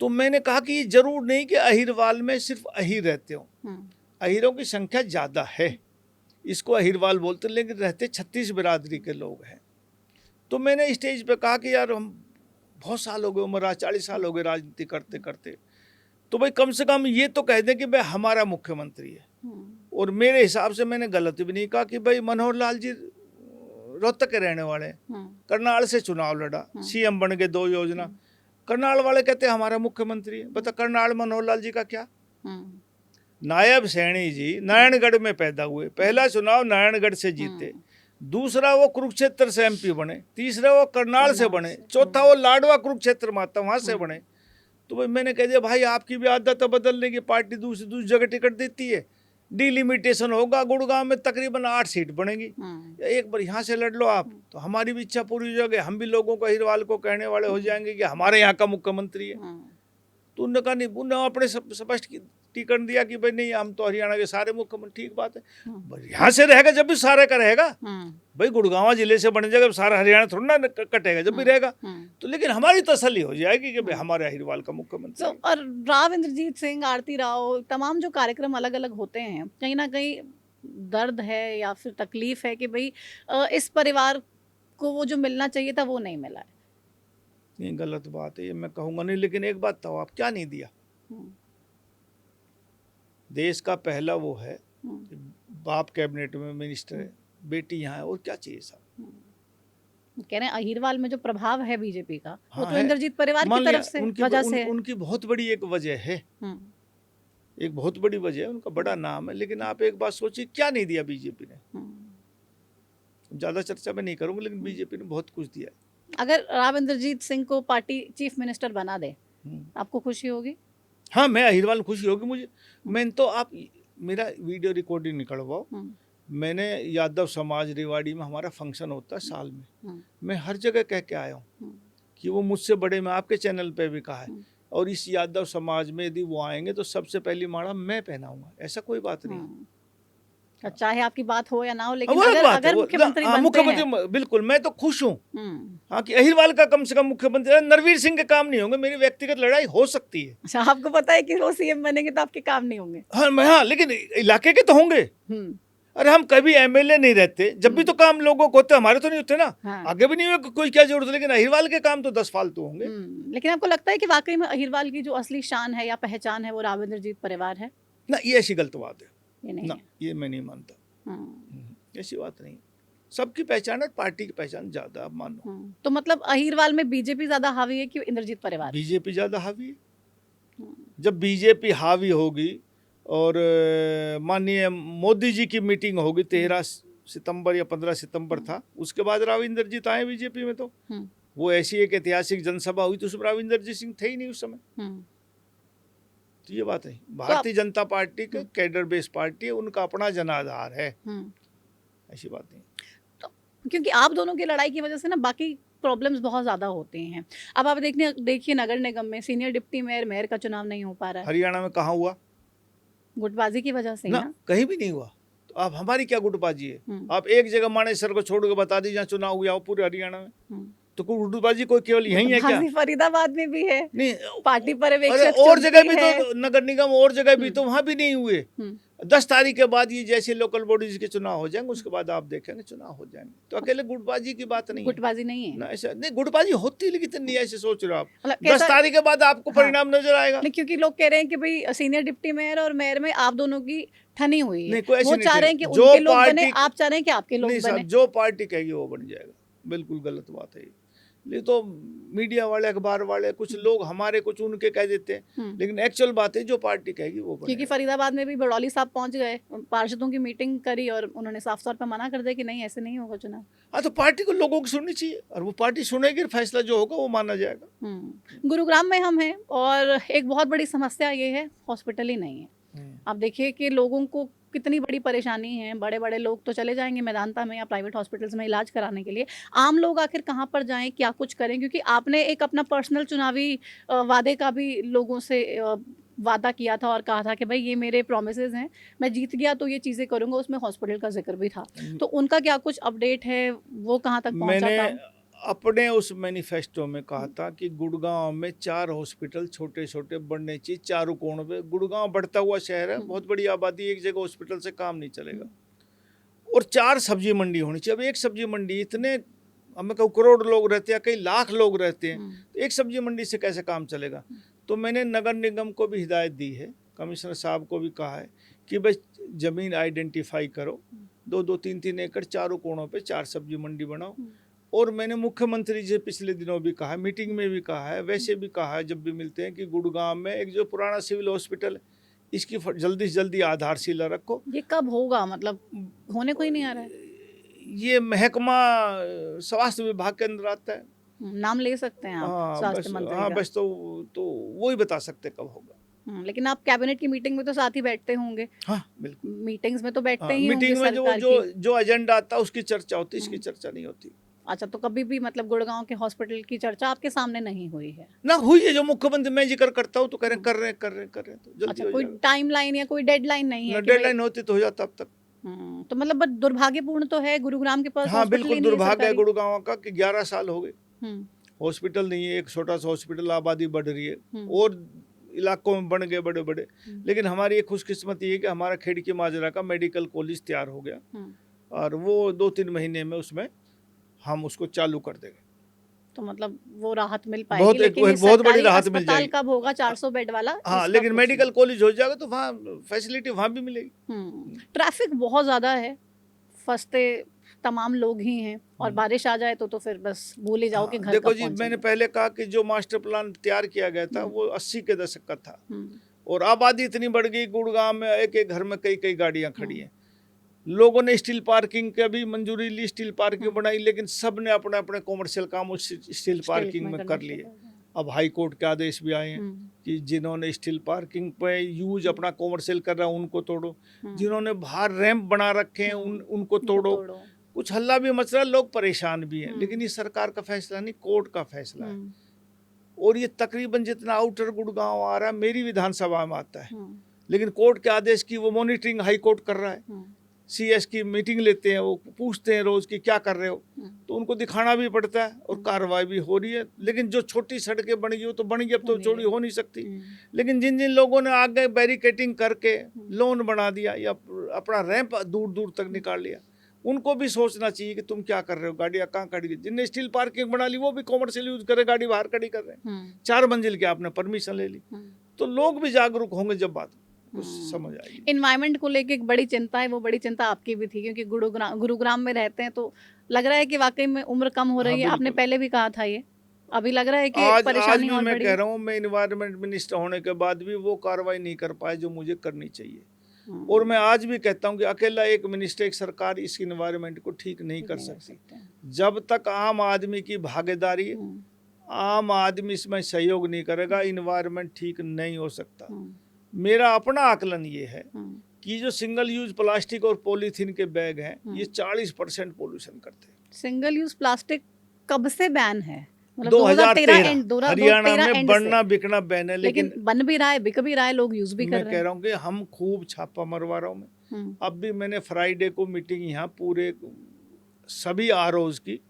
तो मैंने कहा कि ये जरूर नहीं कि अहिरवाल में सिर्फ अहिर रहते हो, अहिरों की संख्या ज्यादा है, इसको अहिरवाल बोलते, लेकिन रहते 36 बिरादरी के लोग हैं। तो मैंने स्टेज पे कहा कि यार हम बहुत साल हो गए, उम्र 40 साल हो गए राजनीति करते करते, तो भाई कम से कम ये तो कह दें कि भाई हमारा मुख्यमंत्री है। और मेरे हिसाब से मैंने गलत भी नहीं कहा कि भाई मनोहर लाल जी रोहतक के रहने वाले, करनाल से चुनाव लड़ा, सीएम बन गए, 2 योजना। करनाल वाले कहते हैं हमारा मुख्यमंत्री है। बता करनाल मनोहर लाल जी का क्या? नायब सैनी जी नारायणगढ़ में पैदा हुए, पहला चुनाव नारायणगढ़ से जीते, दूसरा वो कुरुक्षेत्र से एमपी बने, तीसरा वो करनाल से बने, चौथा वो लाडवा कुरुक्षेत्र माता वहां से बने। तो भाई मैंने कह दिया भाई आपकी भी आदत है बदलने की, पार्टी दूसरी दूसरी जगह टिकट देती है, डिलिमिटेशन होगा, गुड़गांव में तकरीबन 8 सीट बनेगी, एक बार यहाँ से लड़ लो आप, तो हमारी भी इच्छा पूरी हो जाएगी, हम भी लोगों को अहिरवाल को कहने वाले हो जाएंगे कि हमारे यहाँ का मुख्यमंत्री है। तो उन्होंने कहा नहीं, उन्होंने अपने स्पष्ट टिकट दिया कि भाई नहीं हम तो हरियाणा के सारे मुख्यमंत्री, ठीक बात है, यहाँ से रहेगा जब भी सारे का रहेगा, भाई गुड़गांव जिले से बन जाएगा, सारा हरियाणा थोड़ा ना कटेगा जब भी रहेगा, तो लेकिन हमारी तसल्ली हो जाएगी कि भाई हमारे अहिरवाल का मुख्यमंत्री। और राव इंद्रजीत सिंह, आरती राव, तमाम जो कार्यक्रम अलग अलग होते हैं, कहीं ना कहीं दर्द है या फिर तकलीफ है कि भाई इस परिवार को वो जो मिलना चाहिए था वो नहीं मिला है। नहीं, गलत बात है ये, मैं कहूँगा नहीं, लेकिन एक बात तो आप क्या नहीं दिया, देश का पहला वो है, बाप कैबिनेट में मिनिस्टर है, बेटी यहाँ है, और क्या चाहिए साहब। कह रहे हैं अहिरवाल में जो प्रभाव है बीजेपी का, हाँ वो तो इंद्रजीत परिवार की तरफ से वजह से है। उनकी बहुत बड़ी एक वजह है, एक बहुत बड़ी वजह है, उनका बड़ा नाम है, लेकिन आप एक बात सोचिए क्या नहीं दिया बीजेपी ने। ज्यादा चर्चा में नहीं करूंगा, लेकिन बीजेपी ने बहुत कुछ दिया है। अगर राव इंद्रजीत सिंह को पार्टी चीफ मिनिस्टर बना दे, आपको खुशी होगी? हाँ, मैं अहिरवाल खुशी होगी मुझे। मैं तो आप मेरा वीडियो रिकॉर्डिंग निकलवाओ, मैंने यादव समाज रेवाड़ी में हमारा फंक्शन होता है साल में, मैं हर जगह कह के आया हूँ कि वो मुझसे बड़े, मैं आपके चैनल पे भी कहा है, और इस यादव समाज में यदि वो आएंगे तो सबसे पहली माला मैं पहनाऊंगा, ऐसा कोई बात नहीं। चाहे आपकी बात हो या ना हो, लेकिन अगर मुख्यमंत्री बनते हैं, बिल्कुल मैं तो खुश हूँ हाँ कि अहिरवाल का कम से कम मुख्यमंत्री। नरवीर सिंह के काम नहीं होंगे, मेरी व्यक्तिगत लड़ाई हो सकती है। अच्छा, आपको पता है कि वो सीएम बनेंगे तो आपके काम नहीं होंगे? हाँ, लेकिन इलाके के तो होंगे। अरे हम कभी एमएलए नहीं रहते, जब भी तो काम लोगों को होते, हमारे तो नहीं होते ना। हाँ। आगे भी नहीं हुए, कोई क्या जरूरत है, लेकिन अहिरवाल के काम तो 10 फालतू होंगे। लेकिन आपको लगता है कि वाकई में अहिरवाल की जो असली शान है या पहचान है वो राव इंद्रजीत परिवार है? ना, ये ऐसी गलत बात है, ये नहीं, ये मैं नहीं मानता, ऐसी बात नहीं। सबकी पहचान है, पार्टी की पहचान ज्यादा, आप मानो। तो मतलब अहिरवाल में बीजेपी ज्यादा हावी है कि इंद्रजीत परिवार? बीजेपी ज्यादा हावी है। जब बीजेपी हावी होगी और माननीय मोदी जी की मीटिंग होगी 13 सितंबर या 15 सितंबर था, उसके बाद राव इंद्रजीत आए बीजेपी में, तो वो ऐसी एक ऐतिहासिक जनसभा हुई तो उसमें राव इंद्रजीत सिंह थे ही नहीं उस समय। तो ये बात है, भारतीय जनता पार्टी के कैडर बेस पार्टी है, उनका अपना जनाधार है, ऐसी बात नहीं। तो क्योंकि आप दोनों की लड़ाई की वजह से ना बाकी प्रॉब्लम्स बहुत ज्यादा होते हैं। अब आप देखिए नगर निगम में सीनियर डिप्टी मेयर का चुनाव नहीं हो पा रहा है। हरियाणा में कहाँ हुआ? गुटबाजी की वजह से ना, कहीं भी नहीं हुआ। तो आप हमारी क्या गुटबाजी है? आप एक जगह मानेसर को छोड़ के बता दीजिए जहाँ चुनाव हुआ हो पूरे हरियाणा में, तो गुटबाजी कोई केवल यही है क्या? फरीदाबाद में भी है, नहीं पार्टी पर्यवेक्षक और जगह भी तो नगर निगम और जगह भी तो वहां भी नहीं हुए। 10 तारीख के बाद ये जैसे लोकल बॉडीज के चुनाव हो जाएंगे उसके बाद आप देखेंगे चुनाव हो जाएंगे। तो अकेले गुटबाजी की बात नहीं, गुटबाजी नहीं है ना, ऐसा नहीं, गुटबाजी होती लेकिन नहीं ऐसे सोच रहे हो आप। 10 तारीख के बाद आपको परिणाम नजर आएगा। क्योंकि लोग कह रहे हैं कि भाई सीनियर डिप्टी मेयर और मेयर में आप दोनों की ठनी हुई है, वो चाह रहे हैं कि उनके लोग बने, आप चाह रहे हैं कि आपके लोग बने। जो पार्टी कहेगी वो बन जाएगा, बिल्कुल गलत बात है। ये तो मीडिया वाले, अखबार वाले, कुछ लोग हमारे कुछ उनके कह देते हैं, लेकिन एक्चुअल बात है जो पार्टी कहेगी वो बनेगा। क्योंकि फरीदाबाद में भी बड़ौली साहब पहुंच गए, पार्षदों की मीटिंग करी और उन्होंने साफ तौर पर मना कर दिया कि नहीं ऐसे नहीं होगा चुनाव। हाँ, तो पार्टी को लोगों की सुननी चाहिए और वो पार्टी सुनेगी, फैसला जो होगा वो माना जाएगा। गुरुग्राम में हम हैं और एक बहुत बड़ी समस्या ये है, हॉस्पिटल ही नहीं है। आप देखिए कि लोगों को कितनी बड़ी परेशानी है। बड़े बड़े लोग तो चले जाएंगे मैदानता में या प्राइवेट हॉस्पिटल्स में इलाज कराने के लिए, आम लोग आखिर कहाँ पर जाएं, क्या कुछ करें? क्योंकि आपने एक अपना पर्सनल चुनावी वादे का भी लोगों से वादा किया था और कहा था कि भाई ये मेरे प्रोमिसेस हैं, मैं जीत गया तो ये चीज़ें करूँगा, उसमें हॉस्पिटल का जिक्र भी था। तो उनका क्या कुछ अपडेट है, वो कहाँ तक पहुँचा था? अपने उस मैनिफेस्टो में कहा था कि गुड़गांव में 4 हॉस्पिटल छोटे छोटे बनने चाहिए, चारों कोणों पे। गुड़गांव बढ़ता हुआ शहर है, बहुत बड़ी आबादी, एक जगह हॉस्पिटल से काम नहीं चलेगा। और 4 सब्जी मंडी होनी चाहिए। अब एक सब्जी मंडी, इतने हमें कहूँ करोड़ लोग रहते हैं, कई लाख लोग रहते हैं, तो एक सब्जी मंडी से कैसे काम चलेगा? तो मैंने नगर निगम को भी हिदायत दी है, कमिश्नर साहब को भी कहा है कि भाई ज़मीन आइडेंटिफाई करो, 2-2, 3-3 एकड़ चारों कोणों पे 4 सब्जी मंडी बनाओ। और मैंने मुख्यमंत्री जी पिछले दिनों भी कहा, मीटिंग में भी कहा है, वैसे भी कहा है जब भी मिलते हैं, कि गुड़गांव में एक जो पुराना सिविल हॉस्पिटल इसकी जल्दी से जल्दी आधारशिला रखो। ये कब होगा, मतलब होने को ही नहीं आ रहा है? ये महकमा स्वास्थ्य विभाग के अंदर आता है। नाम ले सकते हैं आप हाँ स्वास्थ्य बस, मंत्री हाँ का? बस, तो वो ही बता सकते कब होगा। लेकिन आप कैबिनेट की मीटिंग में तो साथ ही बैठते होंगे, हाँ बिल्कुल। मीटिंग्स में तो बैठते हाँ, ही होंगे मीटिंग में जो सरकार जो की। जो एजेंडा आता है उसकी चर्चा होती है, इसकी हम्म, चर्चा नहीं होती। अच्छा, तो कभी भी मतलब गुड़गांव के हॉस्पिटल की चर्चा आपके सामने नहीं हुई है? ना हुई है, जो मुख्यमंत्री मैं जिक्र करता हूँ तो कह रहे हम्म, कर रहे हैं, कर रहे हैं, कर रहे हैं, तो जल्दी अच्छा, हो कोई जाएगा। टाइमलाइन या कोई डेडलाइन नहीं ना है कि भाई? डेडलाइन होती तो हो जाता अब तक। तो मतलब बट दुर्भाग्यपूर्ण तो है, गुरुग्राम के पास हाँ हॉस्पिटल बिल्कुल ही नहीं है दुर्भाग्य है सरकारी। गुड़गांव का कि 11 साल हो गए हम्म हॉस्पिटल नहीं है। एक छोटा सा हॉस्पिटल, आबादी बढ़ रही है हम्म और इलाकों में बन गए बड़े बड़े। हम्म, लेकिन हमारी एक खुशकिस्मती है कि हमारा खेड़की माजरा का मेडिकल कॉलेज तैयार हो गया हम्म। और वो 2-3 महीने में उसमें हम उसको चालू कर देंगे। तो मतलब वो राहत मिल बहुत पाएगी, लेकिन ये एक बहुत बड़ी सरकारी राहत मिल अस्पताल जाएगी। कब होगा 400 बेड वाला, हाँ, इसका लेकिन कुछ मेडिकल कॉलेज हो जाएगा तो वहाँ फैसिलिटी वहाँ भी मिलेगी। ट्रैफिक बहुत ज़्यादा है, फंसते तमाम लोग ही हैं, और बारिश आ जाए तो फिर बस भूल ही जाओ कि हाँ, घर देखो कब जी, मैंने पहुंचेंगे। पहले कहा कि जो मास्टर प्लान तैयार किया गया था वो 80 के दशक का था हम्म, और आबादी इतनी बढ़ गई, गुड़गांव में एक एक घर में कई कई गाड़ियां खड़ी हम्म, हैं। लोगों ने स्टील पार्किंग का भी मंजूरी ली, स्टील पार्किंग हम्म। बनाई, लेकिन सब ने अपने अपने कॉमर्शियल काम उस स्टील स्टील पार्किंग में में करना कर शुरू लिए। कर दिया। अब हाई कोर्ट के आदेश भी आए हैं हम्म, कि जिन्होंने स्टील पार्किंग पे यूज अपना कॉमर्शियल कर रहा है उनको तोड़ो, हम्म, जिन्होंने बाहर रैंप बना रखे हैं उनको उनको तोड़ो। तोड़ो। कुछ हल्ला भी मच रहा है, लोग परेशान भी हैं, हम्म, लेकिन ये सरकार का फैसला नहीं, कोर्ट का फैसला है। हम्म, और ये तकरीबन जितना आउटर गुड़गांव आ रहा है मेरी विधानसभा में आता है, हम्म, लेकिन कोर्ट के आदेश की वो मॉनिटरिंग हाई कोर्ट कर रहा है। हम्म, सीएस की मीटिंग लेते हैं, वो पूछते हैं रोज कि क्या कर रहे हो, हम्म, तो उनको दिखाना भी पड़ता है और कार्रवाई भी हो रही है। लेकिन जो छोटी सड़कें बन गई वो तो बन गई, अब तो होगी चौड़ी है। हो नहीं सकती। हम्म, लेकिन जिन जिन लोगों ने आगे बैरिकेटिंग करके लोन बना दिया या अपना रैंप दूर दूर तक निकाल लिया, उनको भी सोचना चाहिए कि तुम क्या कर रहे हो, गाड़ियाँ कहाँ खड़ी है। जिनने स्टील पार्किंग बना ली वो भी कॉमर्शियल यूज करे, गाड़ी बाहर खड़ी कर रहे हैं, 4 मंजिल की आपने परमिशन ले ली, तो लोग भी जागरूक होंगे जब बात कुछ समझ आएगी। इन्वायरमेंट को लेके एक बड़ी चिंता है, वो बड़ी चिंता आपकी भी थी, क्योंकि गुरुग्राम में रहते हैं, तो लग रहा है कि वाकई में उम्र कम हो रही हाँ है। आपने बिल्कुल। पहले भी कहा था ये, अभी लग रहा है कि आज परेशानी भी और मैं बड़ी कह है। रहा हूँ, मैं इन्वायरमेंट मिनिस्टर होने के बाद भी वो कार्रवाई नहीं कर पाए जो मुझे करनी चाहिए। और मैं आज भी कहता हूँ कि अकेला एक मिनिस्टर, एक सरकार इस इन्वायरमेंट को ठीक नहीं कर सकती। जब तक आम आदमी की भागीदारी, आम आदमी इसमें सहयोग नहीं करेगा, इन्वायरमेंट ठीक नहीं हो सकता। मेरा अपना आकलन ये है कि जो सिंगल यूज प्लास्टिक और पॉलीथीन के बैग हैं, ये 40% पोल्यूशन करते हैं। सिंगल यूज प्लास्टिक कब से बैन है? मतलब 2013 एंड हरियाणा में एंड बनना से। बिकना बैन है, लेकिन बन भी रहा है, बिक भी रहा है, लोग यूज भी कर मैं रहे कह हैं। रहा हूँ कि हम खूब छापा मरवा रहा हूँ मैं। अब भी मैंने फ्राइडे को मीटिंग यहाँ पूरे सभी आरओज की,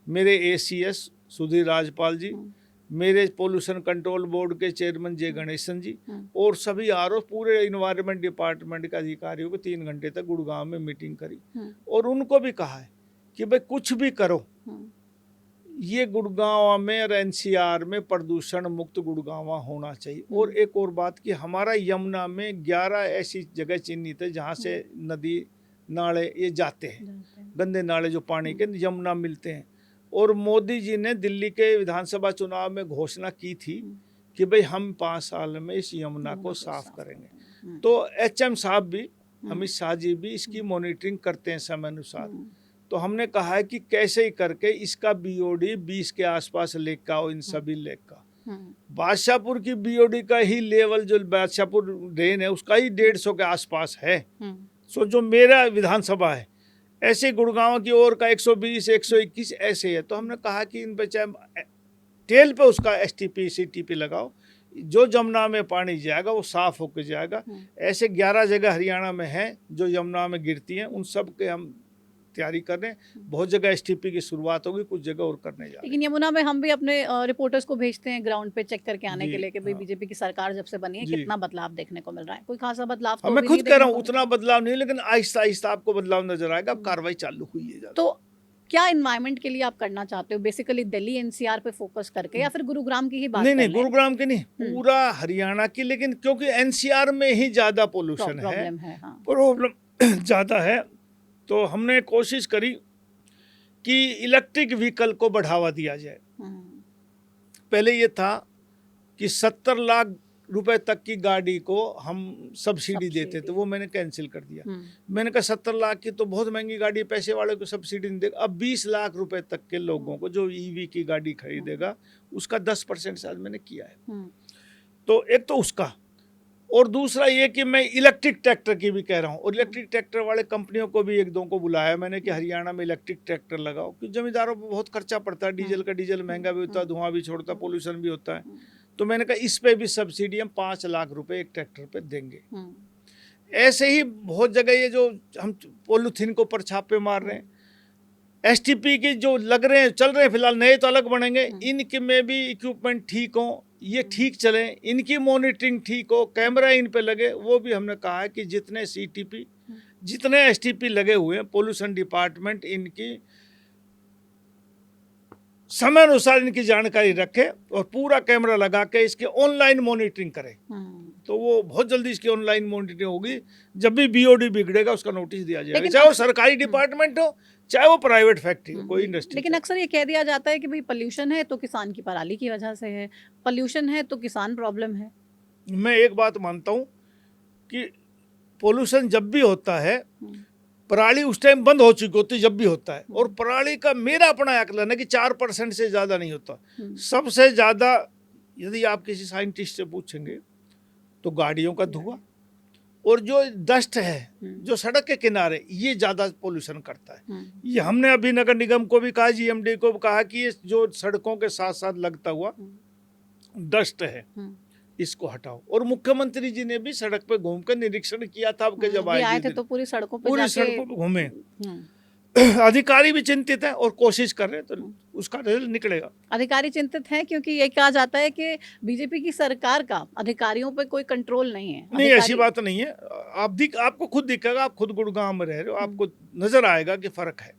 मेरे एसीएस सुधीर राजपाल जी, मेरे पोल्यूशन कंट्रोल बोर्ड के चेयरमैन जय गणेशन जी और सभी आरओ, पूरे इन्वायरमेंट डिपार्टमेंट के अधिकारियों को 3 घंटे तक गुड़गांव में मीटिंग करी और उनको भी कहा है कि भाई कुछ भी करो, ये गुड़गांव में और एनसीआर में प्रदूषण मुक्त गुड़गांव होना चाहिए। और एक और बात कि हमारा यमुना में 11 ऐसी जगह चिन्हित है जहाँ से नदी नाले ये जाते हैं, गंदे नाले जो पानी के यमुना मिलते हैं। और मोदी जी ने दिल्ली के विधानसभा चुनाव में घोषणा की थी कि भाई हम 5 साल में इस यमुना को साफ करेंगे। तो एचएम साहब भी, अमित शाह जी भी इसकी मॉनिटरिंग करते हैं समय अनुसार। तो हमने कहा है कि कैसे ही करके इसका बीओडी 20 के आसपास लेक का हो, इन सभी लेक का। बादशाहपुर की बीओडी का ही लेवल जो बादशाहपुर ड्रेन है उसका ही 150 के आसपास है। सो जो मेरा विधानसभा है, ऐसे गुड़गांव की ओर का 120 121 ऐसे है। तो हमने कहा कि इन पे चाहे टेल पे उसका एसटीपी सीटीपी लगाओ, जो यमुना में पानी जाएगा वो साफ होकर जाएगा। ऐसे 11 जगह हरियाणा में हैं जो यमुना में गिरती हैं, उन सब के हम तैयारी कर रहे हैं। बहुत जगह एसटीपी की शुरुआत होगी, कुछ जगह और करने जा रहे हैं। लेकिन यमुना में हम भी अपने रिपोर्टर्स को भेजते हैं ग्राउंड पे चेक करके आने के लिए कि भाई बीजेपी की सरकार जब से बनी है कितना बदलाव देखने को मिल रहा है। कोई खासा बदलाव तो मैं अभी खुद नहीं कह रहा देखने हूँ को उतना बदलाव नहीं, लेकिन आहिस्ता आहिस्ता आपको बदलाव नजर आएगा। अब कार्रवाई चालू हुई है। तो क्या इन्वायरमेंट के लिए आप करना चाहते हो? बेसिकली दिल्ली एनसीआर पे फोकस करके, या फिर गुरुग्राम की ही बात? नहीं, गुरुग्राम की नहीं, पूरा हरियाणा की। लेकिन क्योंकि एनसीआर में ही ज्यादा पोल्यूशन है, प्रॉब्लम ज्यादा है, तो हमने कोशिश करी कि इलेक्ट्रिक व्हीकल को बढ़ावा दिया जाए। पहले ये था कि 70 लाख रुपए तक की गाड़ी को हम सब्सिडी देते थे, वो मैंने कैंसिल कर दिया। मैंने कहा 70 लाख की तो बहुत महंगी गाड़ी है, पैसे वाले को सब्सिडी नहीं देगा। अब 20 लाख रुपए तक के लोगों को जो ईवी की गाड़ी खरीदेगा उसका 10% शायद मैंने किया है। तो एक तो उसका, और दूसरा ये कि मैं इलेक्ट्रिक ट्रैक्टर की भी कह रहा हूँ, और इलेक्ट्रिक ट्रैक्टर वाले कंपनियों को भी एक दो को बुलाया मैंने कि हरियाणा में इलेक्ट्रिक ट्रैक्टर लगाओ, क्योंकि जमींदारों पर बहुत खर्चा पड़ता है, डीजल महंगा भी होता है, धुआं भी छोड़ता है, पोल्यूशन भी होता है। तो मैंने कहा इस पे भी सब्सिडी हम 5 लाख रुपए एक ट्रैक्टर पे देंगे। ऐसे ही बहुत जगह ये जो हम पॉलीथीन के ऊपर छापे मार रहे हैं, एसटीपी की जो लग रहे हैं चल रहे हैं फिलहाल, नए तो अलग बनेंगे, इनके में भी इक्विपमेंट ठीक हो, ये ठीक चले, इनकी मॉनिटरिंग ठीक हो, कैमरा इन पे लगे। वो भी हमने कहा है कि जितने सीटीपी जितने एसटीपी लगे हुए हैं, पोल्यूशन डिपार्टमेंट इनकी समय अनुसार इनकी जानकारी रखे और पूरा कैमरा लगा के इसके ऑनलाइन मॉनिटरिंग करे। तो वो बहुत जल्दी इसकी ऑनलाइन मॉनिटरिंग होगी। जब भी बीओडी बिगड़ेगा उसका नोटिस दिया जाएगा, चाहे वो सरकारी डिपार्टमेंट हो चाहे वो प्राइवेट फैक्ट्री हो, कोई इंडस्ट्री। लेकिन अक्सर ये कह दिया जाता है कि भाई पोल्यूशन है तो किसान की पराली की वजह से है, पोल्यूशन है तो किसान प्रॉब्लम है। मैं एक बात मानता हूँ कि पोल्यूशन जब भी होता है, पराली उस टाइम बंद हो चुकी होती जब भी होता है, और पराली का मेरा अपना आकलन है कि 4% से ज़्यादा नहीं होता। सबसे ज़्यादा यदि आप किसी साइंटिस्ट से पूछेंगे तो गाड़ियों का धुआं और जो डस्ट है जो सड़क के किनारे, ये ज़्यादा पोल्यूशन करता है। ये हमने अभी नगर निगम को भी कहा, जीएमडी को भी कहा कि ये जो सड़कों के साथ साथ लगता हुआ डस्ट है इसको हटाओ। और मुख्यमंत्री जी ने भी सड़क पे घूम कर निरीक्षण किया था, आपके जब आए थे तो पूरी सड़कों पे घूमे। अधिकारी भी चिंतित हैं और कोशिश कर रहे हैं, तो उसका रिजल्ट निकलेगा। अधिकारी चिंतित हैं क्योंकि ये कहा जाता है कि बीजेपी की सरकार का अधिकारियों पे कोई कंट्रोल नहीं है। नहीं, ऐसी बात नहीं है। आपको खुद दिखेगा, आप खुद गुड़गांव में रह रहे हो, आपको नजर आएगा कि फर्क है।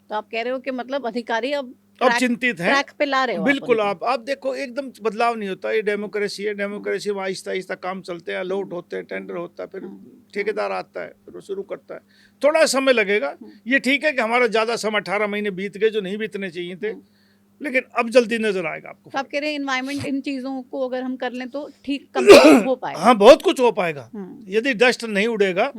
तो आप कह रहे हो कि मतलब अधिकारी अब चिंतित है, ट्रैक पे ला रहे हो। बिल्कुल। आप देखो एकदम बदलाव नहीं होता, ये डेमोक्रेसी है। डेमोक्रेसी में आहिस्ता आहिस्ता काम चलते हैं, अलॉट होते हैं, टेंडर होता है, फिर ठेकेदार आता है, फिर वो शुरू करता है। थोड़ा समय लगेगा। ये ठीक है कि हमारा ज़्यादा समय 18 महीने बीत गए जो नहीं बीतने चाहिए थे, लेकिन अब जल्दी नजर आएगा आपको। तो आप कह रहे हैं एनवायरमेंट इन चीज़ों को अगर हम कर लें तो ठीक कम हो पाएगा। हाँ, बहुत कुछ हो पाएगा। यदि डस्ट नहीं उड़ेगा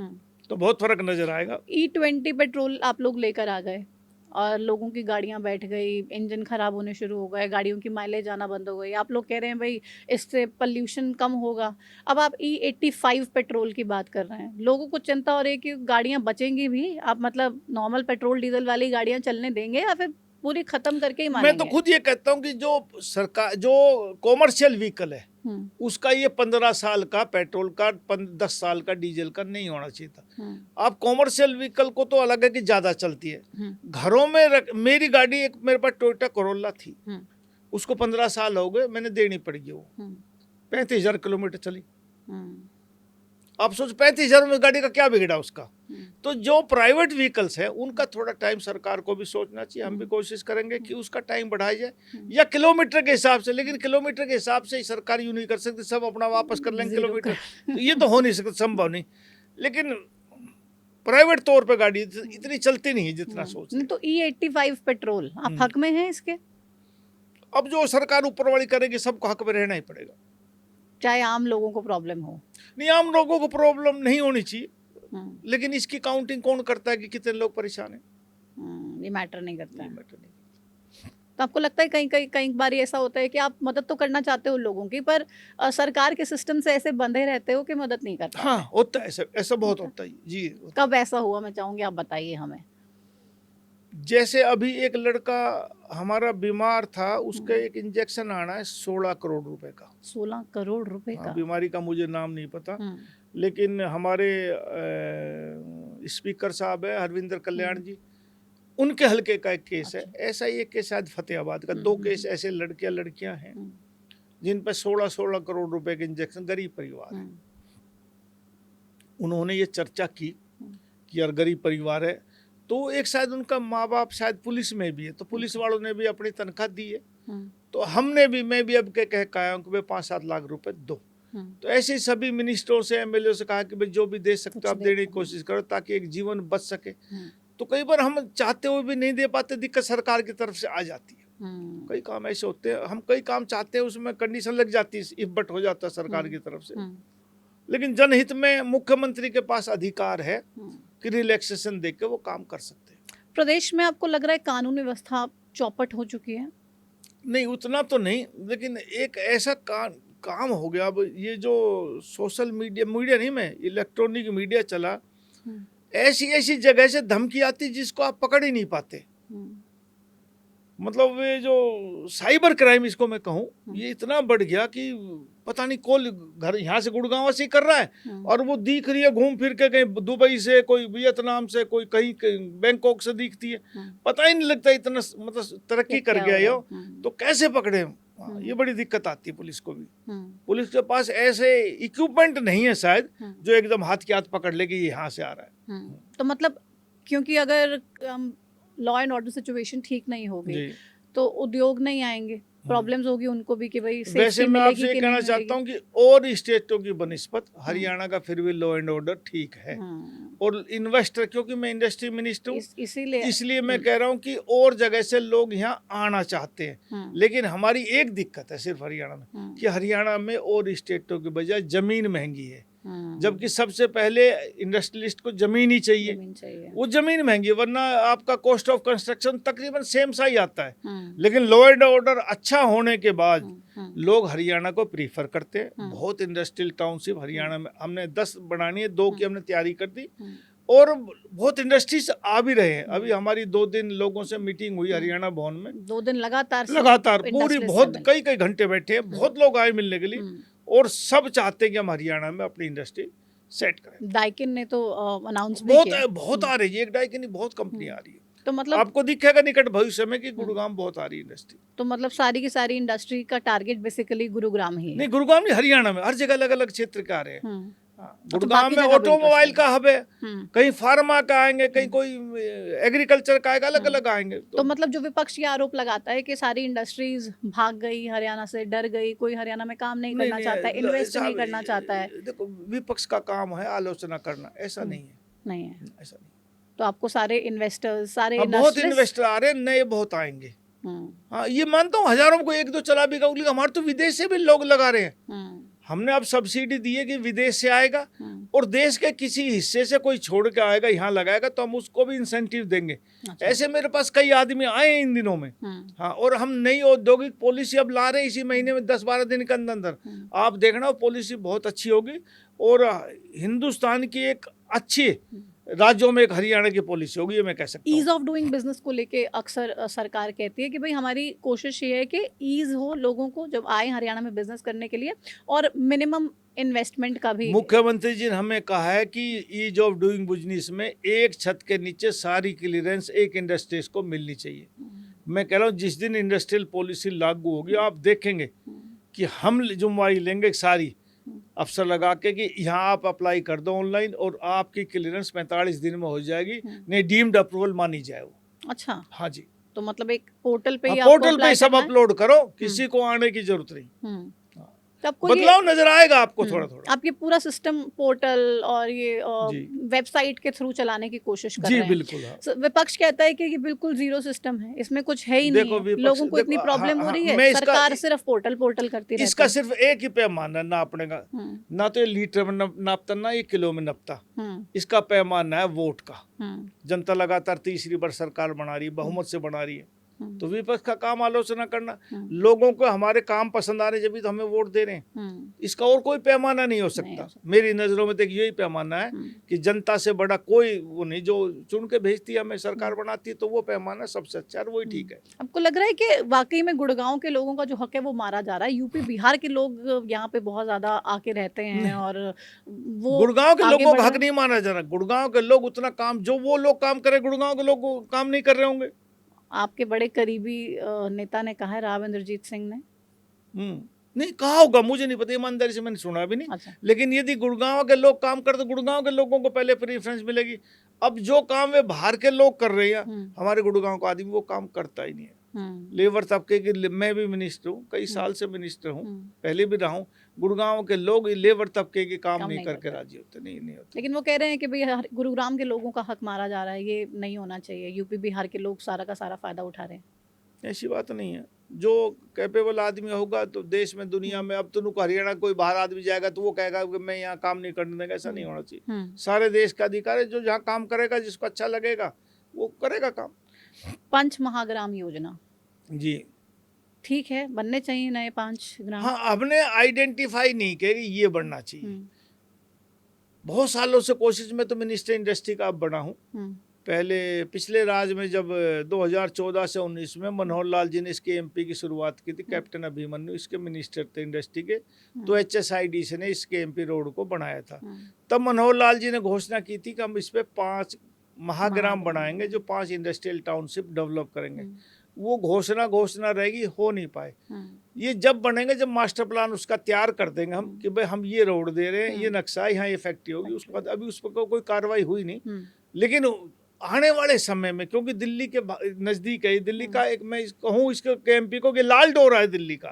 तो बहुत फर्क नजर आएगा। E20 पेट्रोल आप लोग लेकर आ गए और लोगों की गाड़ियां बैठ गई, इंजन खराब होने शुरू हो गए, गाड़ियों की माइलेज आना बंद हो गई। आप लोग कह रहे हैं भाई इससे पोल्यूशन कम होगा। अब आप E85 पेट्रोल की बात कर रहे हैं, लोगों को चिंता हो रही है कि गाड़ियां बचेंगी भी। आप मतलब नॉर्मल पेट्रोल डीजल वाली गाड़ियां चलने देंगे या फिर पूरी खत्म करके ही मानेंगे? मैं तो खुद ये कहता हूँ कि जो कॉमर्शियल व्हीकल है उसका ये 15 साल का पेट्रोल का 10 साल का डीजल का नहीं होना चाहिए था। आप कॉमर्शियल व्हीकल को तो अलग है कि ज्यादा चलती है, घरों में मेरी गाड़ी एक मेरे पास टोयोटा कोरोला थी, उसको 15 साल हो गए, मैंने देनी पड़ेगी। वो 35,000 किलोमीटर चली। आप सोच 35,000 में गाड़ी का क्या बिगड़ा उसका। तो जो प्राइवेट व्हीकल्स है उनका थोड़ा टाइम सरकार को भी सोचना चाहिए। हम भी कोशिश करेंगे कि उसका टाइम बढ़ाया जाए या किलोमीटर के हिसाब से, लेकिन किलोमीटर के हिसाब से सरकार यूं नहीं कर सकती सब अपना वापस कर लेंगे किलोमीटर, तो ये तो हो नहीं सकता, संभव नहीं। लेकिन प्राइवेट तौर पे गाड़ी इतनी चलती नहीं है जितना सोच। तो E85 पेट्रोल आप हक में हैं इसके? अब जो सरकार ऊपर वाली करेगी सबको हक में रहना ही पड़ेगा, चाहे आम लोगों को प्रॉब्लम हो। नहीं, आम लोगों को प्रॉब्लम नहीं होनी चाहिए, लेकिन इसकी काउंटिंग कौन करता है कि कितने लोग परेशान हैं? ये मैटर नहीं करता है। तो आपको लगता है कई बार ऐसा होता है कि आप मदद तो करना चाहते हो लोगों की, पर सरकार के सिस्टम से ऐसे बंधे रहते हो कि मदद नहीं करते? हाँ, होता है, ऐसा बहुत होता है जी। कब ऐसा हुआ, मैं चाहूंगी आप बताइए हमें। जैसे अभी एक लड़का हमारा बीमार था, उसका एक इंजेक्शन आना है 16 करोड़ रुपए का। 16 करोड़ रुपए का? बीमारी का मुझे नाम नहीं पता, लेकिन हमारे स्पीकर साहब है हरविंदर कल्याण जी, उनके हल्के का एक केस है। ऐसा ही एक केस शायद फतेहाबाद का। 2 केस ऐसे लड़कियां हैं जिन पर 16 करोड़ रुपए के इंजेक्शन, गरीब परिवार है। उन्होंने ये चर्चा की कि यार गरीब परिवार है, तो एक शायद उनका माँ बाप शायद पुलिस में भी है, तो पुलिस वालों ने भी अपनी तनख्वाह दी है, तो मैं भी अब कह आया हूँ कि भाई 5-7 लाख रुपए दो। तो ऐसे ही सभी मिनिस्टरों से, एमएलए से कहा कि भाई जो भी दे सकते हो आप देने की कोशिश करो ताकि एक जीवन बच सके। तो कई बार हम चाहते हुए भी नहीं दे पाते, दिक्कत सरकार की तरफ से आ जाती है। कई काम ऐसे होते हैं, हम कई काम चाहते हैं, उसमें कंडीशन लग जाती है, इफ बट हो जाता है सरकार की तरफ से। लेकिन जनहित में मुख्यमंत्री के पास अधिकार है कि रिलैक्सेशन देके वो काम कर सकते हैं। प्रदेश में आपको लग रहा है कानून व्यवस्था चौपट हो चुकी है? नहीं, उतना तो नहीं, लेकिन एक ऐसा काम हो गया, अब ये जो सोशल मीडिया नहीं, मैं इलेक्ट्रॉनिक मीडिया चला, ऐसी ऐसी जगह से धमकी आती जिसको आप पकड़ ही नहीं पाते। मतलब ये जो साइबर क्राइम इसको मैं कहूँ, ये इतना बढ़ गया कि पता नहीं कौन घर यहाँ से गुड़गांव से ही कर रहा है, और वो दिख रही है घूम फिर के, कहीं दुबई से, कोई वियतनाम से, कोई कहीं बैंकॉक से दिखती है, पता ही नहीं लगता, इतना मतलब तरक्की कर गया ये, तो कैसे पकड़े? ये बड़ी दिक्कत आती है पुलिस को भी। पुलिस के पास ऐसे इक्विपमेंट नहीं है शायद जो एकदम हाथ के हाथ पकड़ ले कि ये यहाँ से आ रहा है। तो मतलब क्योंकि अगर लॉ एंड ऑर्डर सिचुएशन ठीक नहीं होगी तो उद्योग नहीं आएंगे, प्रॉब्लम्स होगी उनको भी कि भाई वैसे मैं आपसे ये कहना चाहता हूँ कि और स्टेटों की बनिस्बत हरियाणा का फिर भी लॉ एंड ऑर्डर ठीक है, और इन्वेस्टर, क्योंकि मैं इंडस्ट्री मिनिस्टर हूँ, इसलिए मैं कह रहा हूँ कि और जगह से लोग यहाँ आना चाहते हैं। लेकिन हमारी एक दिक्कत है सिर्फ हरियाणा में, कि हरियाणा में और स्टेटों की बजाय जमीन महंगी है, जबकि सबसे पहले इंडस्ट्रियलिस्ट को जमीन ही चाहिए। वो जमीन महंगी है, वरना आपका कॉस्ट ऑफ कंस्ट्रक्शन तकरीबन सेम सा ही आता है। लेकिन लॉ एंड ऑर्डर अच्छा होने के बाद लोग हरियाणा को प्रीफर करते हैं। बहुत इंडस्ट्रियल टाउनशिप हरियाणा में हमने 10 बनानी है, 2 की हमने तैयारी कर दी, और बहुत इंडस्ट्रीज आ भी रहे हैं। अभी हमारी 2 दिन लोगों से मीटिंग हुई हरियाणा भवन में, 2 दिन लगातार पूरी, बहुत कई घंटे बैठे हैं, बहुत लोग आए मिलने के लिए, और सब चाहते हैं कि हम हरियाणा में अपनी इंडस्ट्री सेट करें। डाइकिन ने तो अनाउंस भी किया, बहुत आ रही है, एक डाइकिन नहीं, बहुत कंपनी आ रही है। तो मतलब आपको दिखेगा निकट भविष्य में कि गुरुग्राम बहुत आ रही है इंडस्ट्री। तो मतलब सारी की सारी इंडस्ट्री का टारगेट बेसिकली गुरुग्राम ही है? नहीं, गुरुग्राम नहीं, हरियाणा में हर जगह अलग अलग क्षेत्र का आ रहे हैं। गुड़गांव में ऑटोमोबाइल का हब है, कहीं फार्मा का आएंगे, कहीं कोई एग्रीकल्चर का आएगा, अलग अलग आएंगे। तो मतलब जो विपक्ष ये आरोप लगाता है कि सारी इंडस्ट्रीज भाग गई हरियाणा से, डर गई, कोई हरियाणा में काम नहीं करना चाहता है, इन्वेस्ट नहीं करना चाहता है। देखो, विपक्ष का काम है आलोचना करना, ऐसा नहीं है, नहीं है ऐसा नहीं। तो आपको सारे इन्वेस्टर्स, सारे बहुत इन्वेस्टर आ रहे हैं, नए बहुत आएंगे। हाँ, ये मानता हूँ, हजारों को 1-2 चला भी गया, हमारे तो विदेश से भी लोग लगा रहे हैं। हमने अब सब्सिडी दी है कि विदेश से आएगा, और देश के किसी हिस्से से कोई छोड़ के आएगा, यहाँ लगाएगा, तो हम उसको भी इंसेंटिव देंगे। अच्छा। ऐसे मेरे पास कई आदमी आए हैं इन दिनों में। हाँ, और हम नई औद्योगिक पॉलिसी अब ला रहे हैं इसी महीने में, 10-12 दिन के अंदर आप देखना, पॉलिसी बहुत अच्छी होगी, और हिंदुस्तान की एक अच्छी राज्यों में एक हरियाणा की पॉलिसी होगी, ये मैं कह सकता हूँ। ईज ऑफ डूइंग बिजनेस को लेके अक्सर सरकार कहती है कि भाई हमारी कोशिश ये है कि ईज हो लोगों को जब आए हरियाणा में बिजनेस करने के लिए, और मिनिमम इन्वेस्टमेंट का भी। मुख्यमंत्री जी ने हमें कहा है कि ईज ऑफ डूइंग बिजनेस में एक छत के नीचे सारी क्लियरेंस एक इंडस्ट्रीज को मिलनी चाहिए। मैं कह रहा हूँ जिस दिन इंडस्ट्रियल पॉलिसी लागू होगी, आप देखेंगे कि हम जिम्मेवारी लेंगे सारी अफसर लगा के कि यहाँ आप अप्लाई कर दो ऑनलाइन, और आपकी क्लियरेंस 45 दिन में हो जाएगी, नहीं डीम्ड अप्रूवल मानी जाए वो। अच्छा, हाँ जी, तो मतलब एक पोर्टल पे ही पोर्टल पे सब अपलोड करो, किसी को आने की जरूरत नहीं। बदलाव नजर आएगा आपको थोड़ा थोड़ा। आप ये पूरा सिस्टम पोर्टल और ये वेबसाइट के थ्रू चलाने की कोशिश कर रहे हैं। बिल्कुल। हाँ। विपक्ष कहता है कि ये बिल्कुल जीरो सिस्टम है, इसमें कुछ है ही नहीं, लोगों को इतनी प्रॉब्लम हो रही है, सरकार सिर्फ पोर्टल करती रहती है। इसका सिर्फ एक ही पैमाना नापने का, ना तो ये लीटर में नापता, ना ये किलो में नापता, इसका पैमाना है वोट का। जनता लगातार तीसरी बार सरकार बना रही है, बहुमत से बना रही है, तो विपक्ष का काम आलोचना करना। लोगों को हमारे काम पसंद आ रहे जब भी तो हमें वोट दे रहे हैं। इसका और कोई पैमाना नहीं हो सकता। मेरी नजरों में तो यही पैमाना है कि जनता से बड़ा कोई वो नहीं, जो चुन के भेजती है हमें सरकार बनाती है, तो वो पैमाना सबसे अच्छा है, वही ठीक है। आपको लग रहा है कि वाकई में गुड़गांव के लोगों का जो हक है वो मारा जा रहा है? यूपी बिहार के लोग यहाँ पे बहुत ज्यादा आके रहते हैं, और वो गुड़गांव के लोगों का हक नहीं माना जा रहा। गुड़गांव के लोग उतना काम, जो वो लोग काम करे, गुड़गांव के लोग काम नहीं कर रहे होंगे। आपके बड़े करीबी नेता ने कहा है, राव इंद्रजीत सिंह ने। नहीं कहा होगा, मुझे नहीं पता, ईमानदारी से मैंने सुना भी नहीं। अच्छा। लेकिन यदि गुड़गांव के लोग काम करते, गुड़गांव के लोगों को पहले प्रेफरेंस मिलेगी। अब जो काम वे बाहर के लोग कर रहे हैं, हमारे गुड़गांव का आदमी वो काम करता ही नहीं है। लेबर तबके की, मैं भी मिनिस्टर हूँ, कई साल से मिनिस्टर हूँ, पहले भी रहा हूँ। गुड़गांव के लोग लेबर तबके के काम नहीं करके राजी होते, नहीं होते। लेकिन वो कह रहे हैं कि भाई गुरुग्राम के लोगों का हक मारा जा रहा है, ये नहीं होना चाहिए, यूपी बिहार के लोग सारा का सारा फायदा उठा रहे हैं। ऐसी बात नहीं है। जो कैपेबल आदमी होगा तो देश में दुनिया में, अब तो हरियाणा कोई बाहर आदमी जाएगा तो वो कहेगा कि मैं यहाँ काम नहीं करने देगा, ऐसा नहीं होना चाहिए। सारे देश का अधिकार है, जो जहाँ काम करेगा, जिसको अच्छा लगेगा वो करेगा काम। पंच महाग्राम योजना जी ठीक है, बनने चाहिए नए 5 ग्राम। हाँ, हमने आइडेंटिफाई नहीं किया कि ये बनना चाहिए। बहुत सालों से कोशिश में तो मिनिस्टर इंडस्ट्री का अब बना हूँ। पहले पिछले राज में जब 2014 से 19 में मनोहर लाल जी ने इसके एमपी की शुरुआत की थी, कैप्टन अभिमन्यु इसके मिनिस्टर थे इंडस्ट्री के, तो HSIDC ने इसके एमपी रोड को बनाया था। तब मनोहर लाल जी ने घोषणा की थी कि हम इस पे 5 महाग्राम बनाएंगे, जो 5 इंडस्ट्रियल टाउनशिप डेवलप करेंगे। वो घोषणा रहेगी, हो नहीं पाए। ये जब बनेंगे, जब मास्टर प्लान उसका तैयार कर देंगे हम कि भाई हम ये रोड दे रहे हैं, ये नक्शा यहाँ ये फैक्ट्री होगी, उसके बाद अभी उस पर कोई कार्रवाई हुई नहीं। लेकिन आने वाले समय में, क्योंकि दिल्ली के नजदीक है, दिल्ली का एक मैं कहूँ इसके एमपी को कि लाल डोरा है दिल्ली का,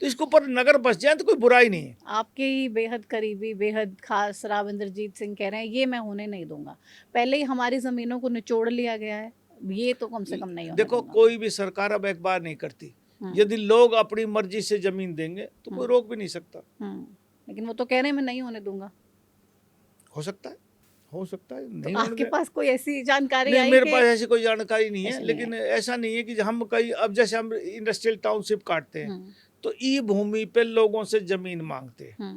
तो इसके ऊपर नगर बस जाए तो कोई बुराई नहीं है। आपके ही बेहद करीबी, बेहद खास राव इंद्रजीत सिंह कह रहे हैं ये मैं होने नहीं दूंगा। पहले ही हमारी जमीनों को निचोड़ लिया गया है, ये तो कम से कम नहीं होने देखो दूंगा। कोई भी सरकार अब एक बार नहीं करती। यदि लोग अपनी मर्जी से जमीन देंगे तो कोई रोक भी नहीं सकता। लेकिन वो तो कह रहे हैं मैं नहीं होने दूंगा। हो सकता है नहीं। तो आपके पास कोई ऐसी जानकारी नहीं, आई? मेरे पास ऐसी कोई जानकारी नहीं है। लेकिन ऐसा नहीं है कि हम कहीं, अब जैसे हम इंडस्ट्रियल टाउनशिप काटते हैं तो ई भूमि पे लोगों से जमीन मांगते हैं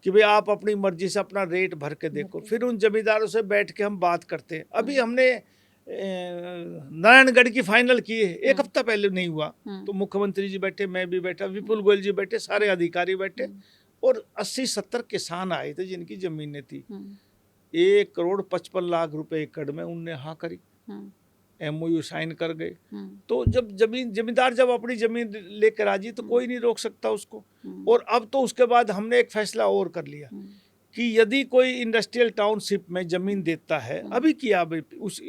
कि भाई आप अपनी मर्जी से अपना रेट भर के देखो। फिर उन जमींदारों से बैठ के हम बात करते हैं। अभी हमने नारायणगढ़ की फाइनल की है, 1 हफ्ता पहले नहीं हुआ, तो मुख्यमंत्री जी बैठे, मैं भी बैठा, विपुल गोयल जी बैठे, सारे अधिकारी बैठे और 80-70 किसान आए थे जिनकी जमीनें थी। 1,55,00,000 रुपए एकड़ में उनने हाँ करी, MOU साइन कर गए। तो जब जमींदार जब अपनी जमीन लेकर आ जी तो कोई नहीं रोक सकता उसको। और अब तो उसके बाद हमने एक फैसला और कर लिया कि यदि कोई इंडस्ट्रियल टाउनशिप में जमीन देता है, अभी किया उस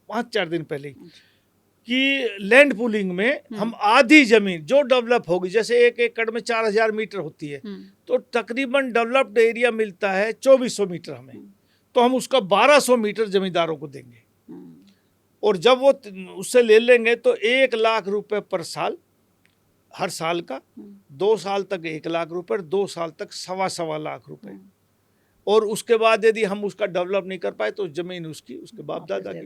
5-4 दिन पहले, कि लैंड पूलिंग में हम आधी जमीन जो डेवलप होगी, जैसे 1 एकड़ में 4,000 मीटर होती है, तो तकरीबन डेवलप्ड एरिया मिलता है 2400 मीटर हमें, तो हम उसका 1200 मीटर जमींदारों को देंगे। और जब वो उससे ले लेंगे तो 1 लाख रुपए पर साल, हर साल का 2 साल तक 1 लाख रुपए, 2 साल तक 1.25 लाख रुपए। और उसके बाद यदि हम उसका डेवलप नहीं कर पाए तो जमीन उसके बाप दादा की,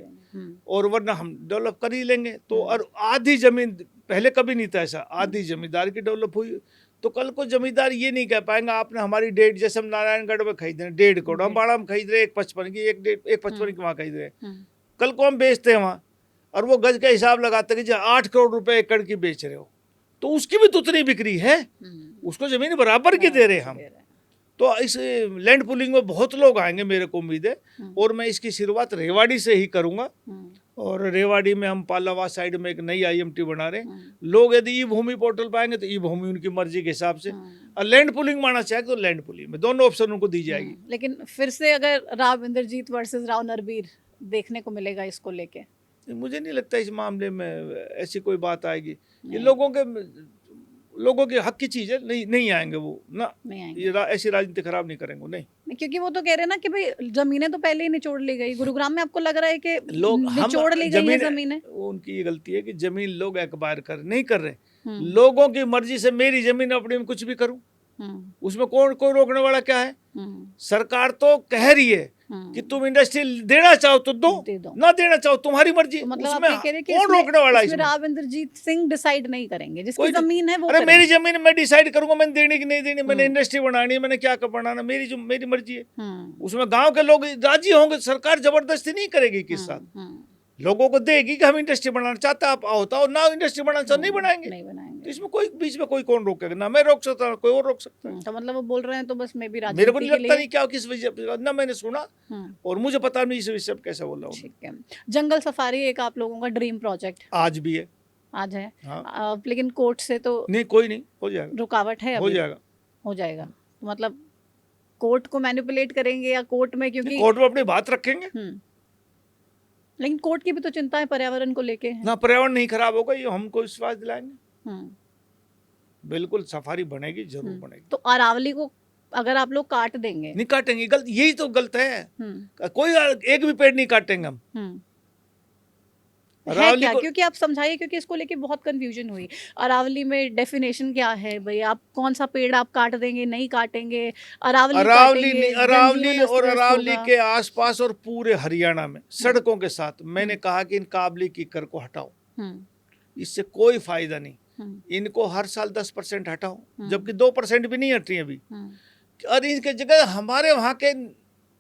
और वरना हम डेवलप कर ही लेंगे। तो और आधी जमीन, पहले कभी नहीं था ऐसा, आधी जमींदार की डेवलप हुई तो कल को जमींदार ये नहीं कह पाएंगे आपने हमारी डेट, जैसे हम नारायणगढ़ में खरीद रहे 1.5 करोड़, हम बाड़ा में खरीद रहे 1.55 की, 1.55 की वहाँ खरीद रहे, कल को हम बेचते हैं वहाँ और वो गज का हिसाब लगाते हैं कि 8 करोड़ रुपए एकड़ की बेच रहे हो, तो उसकी भी तो उतनी बिक्री है, उसको जमीन बराबर की दे रहे हम। तो इस लैंड पुलिंग में बहुत लोग आएंगे, मेरे को उम्मीद है। और मैं इसकी शुरुआत रेवाड़ी से ही करूंगा। और रेवाड़ी में हम पालावा साइड में एक नई IMT बना रहे हैं। लोग यदि ई भूमि पोर्टल पाएंगे तो ई भूमि उनकी मर्जी के हिसाब से, और लैंड पुलिंग माना चाहे तो लैंड पुलिंग में, दोनों ऑप्शन उनको दी जाएगी। लेकिन फिर से अगर राव इंद्रजीत वर्सेस राव नरबीर देखने को मिलेगा इसको लेके, मुझे नहीं लगता इस मामले में ऐसी कोई बात आएगी। ये लोगों के हक की चीज है, नहीं आएंगे वो ना, नहीं आएंगे। ये ऐसी राजनीति खराब नहीं करेंगे, नहीं। क्योंकि वो तो कह रहे हैं ना कि भाई जमीनें तो पहले ही निचोड़ ली गई। गुरुग्राम में आपको लग रहा है कि लोग निचोड़ ली गई है जमीनें? उनकी ये गलती है कि जमीन लोग एक्वायर नहीं कर रहे। लोगों की मर्जी से मेरी जमीन अपनी में कुछ भी करूं, उसमें कोई रोकने वाला क्या है? सरकार तो कह रही है कि तुम इंडस्ट्री देना चाहो तो दो, ना देना चाहो तुम्हारी मर्जी। तो मतलब उसमें आप कह रहे कि कौन रोकने वाला है? राव इंद्रजीत सिंह डिसाइड नहीं करेंगे, जिसकी जमीन है वो। अरे मेरी जमीन मैं डिसाइड करूंगा मैंने देनी कि नहीं देनी, मैंने इंडस्ट्री बनानी है, मैंने क्या बनाना, मेरी मर्जी है। उसमें गाँव के लोग राजी होंगे, सरकार जबरदस्ती नहीं करेगी किस साथ, लोगों को देगी कि हम इंडस्ट्री बनाना चाहते हैं, आप आओ तो, ना इंडस्ट्री बनाना चाहते नहीं बनाएंगे। तो इसमें कोई बीच में कोई कौन रोकेगा? ना मैं रोक सकता, कोई और रोक सकता है। तो मतलब वो बोल रहे हैं तो बस मैं भी राजनीति मेरे को नहीं लगता नहीं क्या किस वजह, ना मैंने सुना और मुझे पता नहीं इस विषय में कैसे बोल रहा हूँ। ठीक है। जंगल सफारी एक आप लोगों का ड्रीम प्रोजेक्ट आज भी है, आज है। हाँ। लेकिन कोर्ट से तो नहीं, कोई नहीं, हो जाएगा, रुकावट है, हो जाएगा। तो मतलब कोर्ट को मैनिपुलेट करेंगे या कोर्ट में, क्योंकि कोर्ट में अपनी बात रखेंगे। लेकिन कोर्ट की भी तो चिंता है पर्यावरण को लेके। ना पर्यावरण नहीं खराब होगा, ये हमको विश्वास दिलाएंगे। बिल्कुल सफारी बनेगी, जरूर बनेगी। तो अरावली को अगर आप लोग काट देंगे? नहीं काटेंगे, गलत, यही तो गलत है। कोई एक भी पेड़ नहीं काटेंगे हम। है अरावली क्या? को क्योंकि आप समझाइए, क्योंकि इसको लेके बहुत कंफ्यूजन हुई। अरावली में डेफिनेशन क्या है भई? आप कौन सा पेड़ आप काट देंगे, नहीं काटेंगे, अरावली अरावली नहीं, काटेंगे, अरावली जनजीवन और अस्त-व्यस्त अरावली होगा। के आसपास और पूरे हरियाणा में हुँ, सड़कों के साथ मैंने हुँ, कहा कि इन काबली कीकर को हटाओ, हुँ, इससे कोई फायदा नहीं। हुँ, इनको हर साल 10% हटाओ, हुँ, जबकि 2% भी नहीं हट रही अभी। हुँ, और इसके जगह हमारे वहाँ के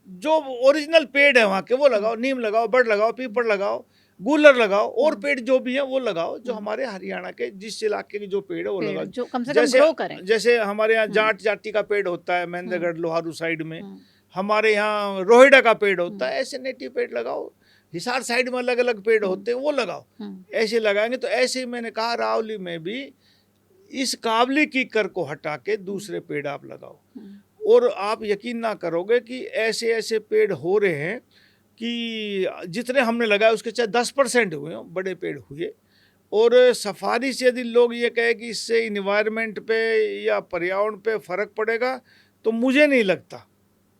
जो ओरिजिनल पेड़ है वहाँ के वो हुँ, लगाओ, नीम लगाओ, बड़ लगाओ, पीपल लगाओ, गूलर लगाओ, और हुँ, पेड़ जो भी है वो लगाओ, जो हुँ। हमारे हरियाणा के जिस इलाके के जो पेड़ है वो पेड़ लगाओ। जो कम से कम जैसे ग्रो करें। जैसे हमारे यहाँ हुँ, जाट जाति का पेड़ होता है हुँ, महेंद्रगढ़ लोहारू साइड में, हुँ, हमारे यहाँ रोहिड़ा का पेड़ होता हुँ, है, ऐसे नेटिव पेड़ लगाओ। हिसार साइड में अलग अलग पेड़ हुँ, होते हैं वो लगाओ। हुँ, ऐसे लगाएंगे तो ऐसे ही मैंने कहा रावली में भी इस काबली कीकर को हटा के हुँ, दूसरे पेड़ आप लगाओ। हुँ, और आप यकीन ना करोगे कि ऐसे ऐसे पेड़ हो रहे हैं कि जितने हमने लगाए उसके चाहे 10% हुए हों, बड़े पेड़ हुए। और सफारी से यदि लोग ये कहे कि इससे इन्वायरमेंट पे या पर्यावरण पे फर्क पड़ेगा, तो मुझे नहीं लगता।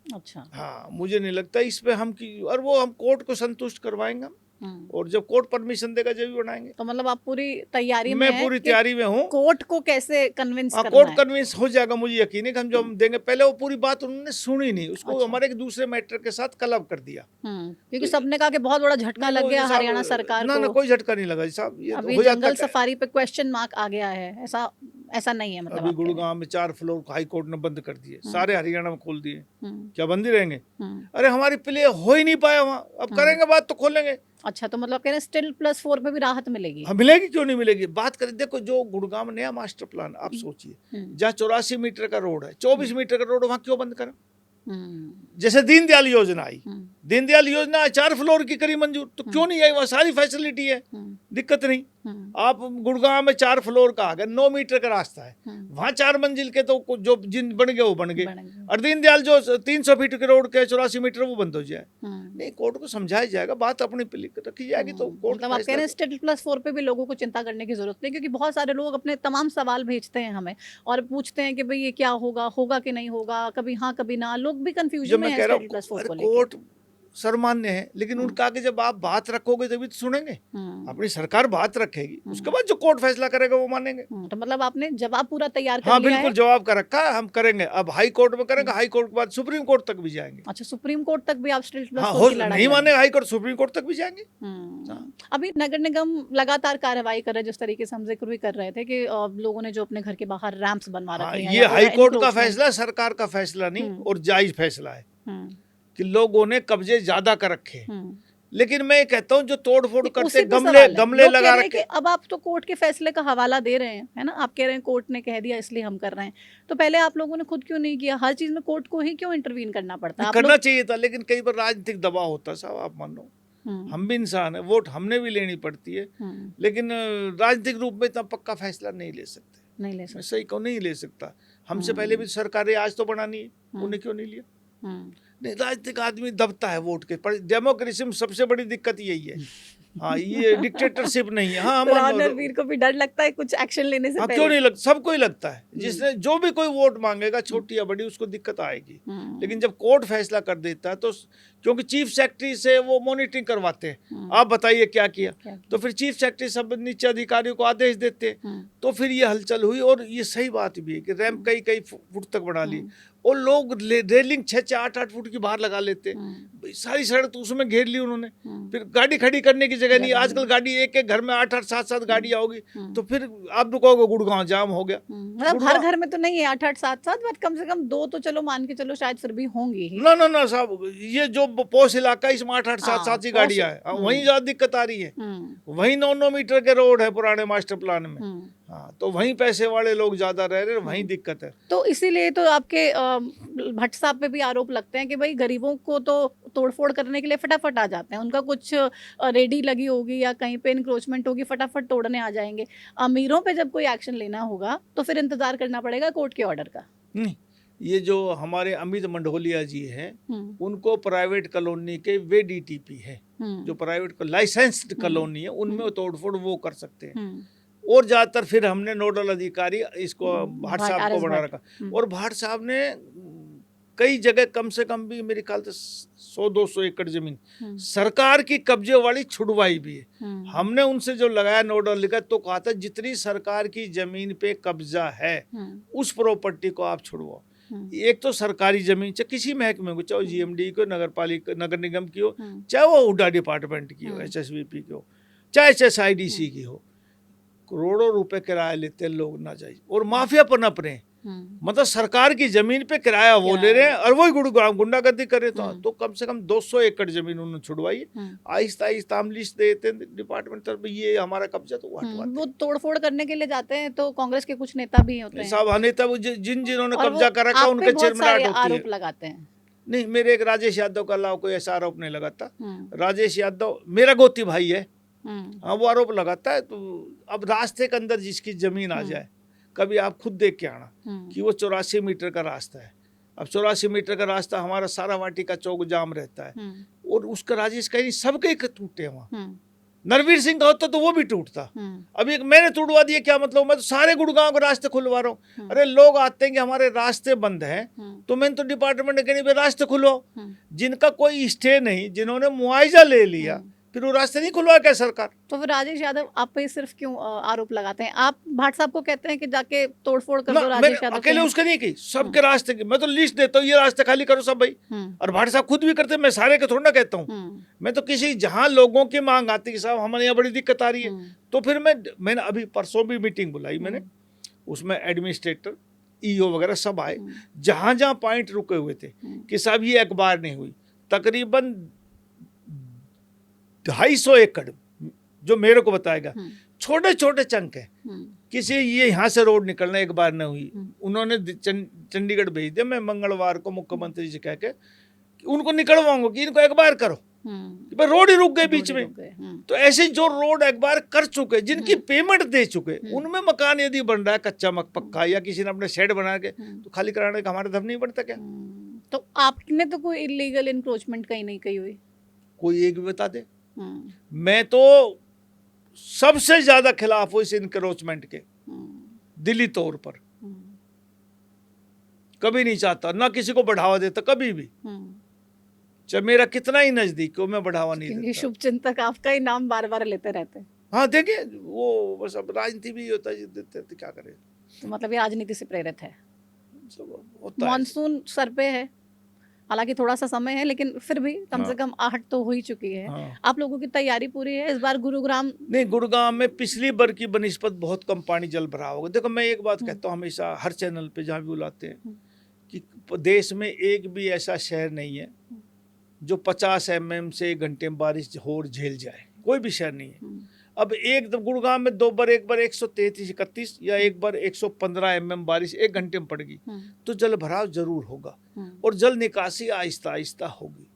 अच्छा। हाँ, मुझे नहीं लगता इस पे हम की, और वो हम कोर्ट को संतुष्ट करवाएंगे हम, हुँ, और जब कोर्ट परमिशन देगा जब भी बनाएंगे। तो मतलब आप पूरी तैयारी में मैं हैं पूरी कि तैयारी में हूँ। कोर्ट को कैसे कन्विंस हाँ, करना कोर्ट है? कन्विंस हो जाएगा, मुझे यकीन है कि हम जो हुँ, हम देंगे। पहले वो पूरी बात उन्होंने सुनी नहीं, उसको अच्छा। हमारे एक दूसरे मैटर के साथ क्लब कर दिया। क्योंकि तो सबने कहा कि बहुत बड़ा झटका नहीं लग वो जी गया साहब, हरियाणा सरकार ना को। ना कोई झटका नहीं लगा जी साहब, ये तो अभी हो जाता जंगल है। सफारी पे क्वेश्चन मार्क आ गया है, ऐसा ऐसा नहीं है मतलब अभी आप कह रहे हैं? गुड़गांव में 4 फ्लोर को हाई कोर्ट ने बंद कर दिए, हुँ, सारे हरियाणा में खोल दिए। हुँ, क्या बंद ही रहेंगे? हुँ, अरे हमारी प्ले हो ही नहीं पाया वहाँ, अब हुँ। करेंगे बात तो खोलेंगे। अच्छा, तो मतलब कह रहे हैं स्टिल +4 पे भी राहत मिलेगी? हाँ, मिलेगी क्यों नहीं मिलेगी? बात करें, देखो जो गुड़गांव में नया मास्टर प्लान आप हुँ, सोचिए, हुँ, जहाँ 84 मीटर का रोड है, हुँ, 24 मीटर का रोड वहाँ क्यों बंद करें? हुँ, जैसे दीनदयाल योजना आई, हुँ, दीनदयाल योजना 4 फ्लोर की करी मंजूर, तो हुँ, क्यों नहीं आई? वहाँ सारी फैसिलिटी है, हुँ, दिक्कत नहीं। हुँ, आप गुड़गांव में 4 फ्लोर का आ गया, 9 मीटर का रास्ता है, हुँ, वहाँ 4 मंजिल के तो जो जिन बन गए वो बन गए। बढ़ेंगे। और दीनदयाल जो 300 फीट के रोड के 84 मीटर वो बंद हो जाए। हुँ, नहीं, कोर्ट को समझाया जाएगा, बात अपनी पे लिख रखी जाएगी तो कोर्ट मतलब आप कह फैसला रहे हैं कर। स्टिल +4 पे भी लोगों को चिंता करने की ज़रूरत नहीं, क्योंकि बहुत सारे लोग अपने तमाम सवाल भेजते हैं हमें और पूछते हैं कि भई ये क्या होगा, होगा कि नहीं होगा, कभी हाँ, कभी ना, लोग भी जब कन्फ्यूज़न में मैं हैं कह रहा स्टिल हूँ, +4 अरे को लेके। कोर्ट सर्वमान्य है, लेकिन हुँ, उनका आगे जब आप बात रखोगे तभी तो सुनेंगे। हुँ, अपनी सरकार बात रखेगी, उसके हुँ, बाद जो कोर्ट फैसला करेगा वो मानेंगे। तो मतलब आपने जवाब पूरा तैयार कर हाँ, लिया बिल्कुल है? जवाब का रखा है, हम करेंगे। अब हाई कोर्ट में करेंगे, हुँ, हाई कोर्ट के बाद सुप्रीम कोर्ट तक भी जाएंगे। अच्छा, सुप्रीम कोर्ट तक भी आप स्टिल हाँ, +4 हो की लड़ाई नहीं मानेगा लड़ेंगे? हाई कोर्ट, सुप्रीम कोर्ट तक भी जाएंगे। हाँ, अभी नगर निगम लगातार कार्रवाई कर रहे हैं, जिस तरीके से हम ज़िक्र भी कर रहे थे कि लोगों ने जो अपने घर के बाहर रैंप्स बनवा हाँ, रखे हैं ये या हाई पूरा कोर्ट का एनक्रोचमेंट। फैसला, सरकार का फैसला नहीं, हुँ, और जायज फैसला है हुँ, कि लोगों ने कब्जे ज्यादा कर रखे हैं। हुँ। लेकिन मैं ये कहता हूँ जो तोड़ फोड़ नहीं, करते उसी पे गमले सवाल है। गमले लोग कह लगा रहे हैं कि रखे। अब आप तो कोर्ट के फैसले का हवाला दे रहे हैं, है ना? आप कह रहे हैं कोर्ट ने कह दिया इसलिए हम कर रहे हैं। तो पहले आप लोगों ने खुद क्यों नहीं किया? हर चीज़ में कोर्ट को ही क्यों इंटरवीन करना पड़ता नहीं, है? आप करना लोग। चाहिए था, लेकिन कई बार राजनीतिक दबाव होता है साहब, आप मान लो। हुँ, हम भी इंसान है, वोट हमने भी लेनी पड़ती है, हुँ, लेकिन राजनीतिक रूप में इतना पक्का फैसला नहीं ले सकते। नहीं ले मैं सकते। सही कहूँ, नहीं ले सकता। हमसे पहले भी हुँ, सरकारें आज तो बनानी है, हुँ, उन्हें क्यों नहीं लिया? हुँ। नहीं, राजनीतिक आदमी दबता है वोट के पर। डेमोक्रेसी में सबसे बड़ी दिक्कत यही है। हाँ, ये डिक्टेटरशिप नहीं है। हाँ, तो मान राव लो। नरवीर को भी डर लगता है कुछ एक्शन लेने से हाँ, क्यों पहले? नहीं लगता, सबको ही लगता है। हुँ, जिसने जो भी कोई वोट मांगेगा, हुँ, छोटी या बड़ी, उसको दिक्कत आएगी। हुँ, लेकिन जब कोर्ट फैसला कर देता है तो, क्योंकि चीफ सेक्रेटरी से वो मॉनिटरिंग करवाते हैं, हुँ। आप बताइए क्या किया। क्या तो किया? फिर चीफ सेक्रेटरी सब नीचे अधिकारियों को आदेश देते हैं। हुँ, तो फिर ये हलचल हुई, और ये सही बात भी है कि रैंप हुँ, कई कई फुट तक बढ़ा ली, हुँ, और लोग रेलिंग 6-6 8-8 फुट की बाहर लगा लेते। हुँ, सारी सड़क तो उसमें घेर ली उन्होंने। हुँ। फिर गाड़ी खड़ी करने की जगह नहीं, जगह आजकल नहीं। गाड़ी एक एक घर में 8-8 7-7 हुँ, गाड़ियाँ होगी। हुँ, तो फिर आप रुकोगे, गुड़गांव जाम हो गया। मतलब हर गुड़गांव, घर में तो नहीं है 8-8 7-7, बट कम से कम 2 तो चलो मान के चलो शायद फिर भी होंगी ही। ना ना ना साहब, ये जो पोश इलाका है, इसमें 8-8 हाँ, 7-7 ही पॉश। गाड़ियाँ हैं। हाँ, वहीं हुँ, ज्यादा दिक्कत आ रही है। हुँ, वहीं 9-9 मीटर के रोड है पुराने मास्टर प्लान में। हुँ, हाँ, तो वहीं पैसे वाले लोग ज्यादा रह रहे हैं, वहीं हुँ। दिक्कत है। तो इसीलिए तो आपके भट्ट साहब पे भी आरोप लगते हैं कि भई गरीबों को तो तोड़-फोड़ करने के लिए फटाफट आ जाते हैं। उनका कुछ रेडी लगी होगी या कहीं पे एनक्रोचमेंट होगी, फटाफट तोड़ने आ जाएँगे। अमीरों पे जब कोई एक्शन लेना होगा, तो फिर इंतज़ार करना पड़ेगा कोर्ट के ऑर्डर का। नहीं, ये जो हमारे अमित मंडोलिया जी हैं, हुँ, उनको प्राइवेट कॉलोनी के वे डीटीपी है, हुँ, जो प्राइवेट लाइसेंस्ड हुँ, कॉलोनी है, उनमें हुँ, वो तोड़फोड़ वो कर सकते हैं। हुँ, और ज़्यादातर फिर हमने नोडल अधिकारी इसको भाट भट्ट साहब को आर.एस. बना भट्ट। रखा। हुँ, और भाट साहब ने कई जगह कम से कम भी मेरे ख्याल से 100-200 एकड़ जमीन सरकार की कब्जे वाली छुड़वाई भी है। हमने उनसे जो लगाया नोडल लिखा तो कहा था जितनी सरकार की जमीन पे कब्जा है उस प्रॉपर्टी को आप छुड़वाओ। एक तो सरकारी जमीन चाहे किसी महकमे को, चाहे जीएमडी की हो, नगर पालिका नगर निगम की हो, चाहे वो हुडा डिपार्टमेंट की हो, एचएसवीपी की हो, चाहे एचएसआईडीसी की हो, करोड़ों रुपए किराया लेते हैं लोग नाजायज और माफिया पर नप रहे हैं। मतलब सरकार की जमीन पे किराया वो ले रहे हैं और वही गुंडागर्दी कर रहे तो कम से कम 200 एकड़ जमीन उन्होंने छुड़वाई। आहिस्ता आहिस्ता हम लिस्ट देते हैं डिपार्टमेंट तरफ, ये हमारा कब्जा, तो वो तोड़फोड़ करने के लिए जाते हैं तो कांग्रेस के कुछ नेता भी होते हैं साहब, नेता जिन्होंने कब्जा कर रखा उनके चेयरमैन आरोप लगाते हैं। नहीं, मेरे एक राजेश यादव का अलावा कोई ऐसा आरोप नहीं लगाता। राजेश यादव मेरा गोती भाई है, हाँ, वो आरोप लगाता है। तो अब रास्ते के अंदर जिसकी जमीन आ जाए, कभी आप खुद देख के आना कि वो 84 मीटर का रास्ता है। अब 84 मीटर का रास्ता, हमारा सारा वाटी का चौक जाम रहता है और उसका राजेश कहीं नहीं, सबके टूटे वहाँ। नरवीर सिंह का होता तो वो भी टूटता। अभी एक मैंने तोड़वा दिया, क्या मतलब? मैं तो सारे गुड़गांव के रास्ते खुलवा रहा हूँ। अरे लोग आते हैं कि हमारे रास्ते बंद हैं, तो मैंने तो डिपार्टमेंट ने कहीं रास्ते खुलवाओ। जिनका कोई स्टे नहीं, जिन्होंने मुआवजा ले लिया, फिर वो रास्ते नहीं खुलवा क्या सरकार? तो फिर राजेश यादव आप पे सिर्फ क्यों आरोप लगाते हैं? आप भाट साहब को कहते हैं कि जाके तोड़फोड़ कर दो। राजेश यादव अकेले उसके नहीं की, सबके रास्ते की मैं तो लिस्ट देता हूँ, ये रास्ते खाली करो सब भाई। और भाट साहब खुद भी करते हैं, मैं सारे के थोड़ा ना कहता हूँ। मैं तो किसी जहाँ लोगों की मांग आती है साहब हमारे यहाँ बड़ी दिक्कत आ रही है, तो फिर मैंने अभी परसों भी मीटिंग बुलाई मैंने, उसमें एडमिनिस्ट्रेटर, ईओ वगैरह सब आए। जहाँ जहाँ पॉइंट रुके हुए थे कि साहब ये अखबार नहीं हुई, तकरीबन 250 एकड़ जो मेरे को बताएगा, छोटे छोटे चंक है। किसी ये यहाँ से रोड निकलना एक बार न हुई, उन्होंने चंडीगढ़ भेज दिया। मैं मंगलवार को मुख्यमंत्री जी कह के उनको निकलवाऊंगा कि इनको एक बार करो, कि रोड ही रुक गए बीच में। तो ऐसे जो रोड एक बार कर चुके, जिनकी पेमेंट दे चुके, उनमें मकान यदि बन रहा है कच्चा पक्का, या किसी ने अपने शेड बना के, तो खाली कराने का हमारा दम नहीं बढ़ता क्या? तो आपने तो कोई इलीगल इंक्रोचमेंट कहीं नहीं कही हुई? कोई एक भी बता दे। मैं तो सबसे ज्यादा खिलाफ हूं इस इंक्रोचमेंट के, दिली तौर पर। कभी नहीं चाहता, ना किसी को बढ़ावा देता कभी भी, चाहे मेरा कितना ही नजदीक हो, मैं बढ़ावा नहीं देता। शुभ चिंतक आपका ही नाम बार बार लेते रहते हैं। हाँ देखिए, वो बस अब राजनीति भी होता है, देते तो क्या करे। तो मतलब ये राजनीति से प्रेरित है। मॉनसून सर पे है, हालांकि थोड़ा सा समय है, लेकिन फिर भी कम से कम आहट तो हो ही चुकी है। आप लोगों की तैयारी पूरी है? इस बार गुरुग्राम नहीं, गुरुग्राम में पिछली बार की बनिस्बत बहुत कम पानी जल भरा होगा। देखो, मैं एक बात कहता हूँ हमेशा हर चैनल पे जहाँ भी बुलाते हैं कि देश में एक भी ऐसा शहर नहीं है जो 50 mm से 1 घंटे में बारिश हो और झेल जाए, कोई भी शहर नहीं है। अब गुड़गांव में एक बार 133-31 या एक बार 115 mm बारिश 1 घंटे में पड़ेगी, तो जल भराव जरूर होगा और जल निकासी आहिस्ता आहिस्ता होगी।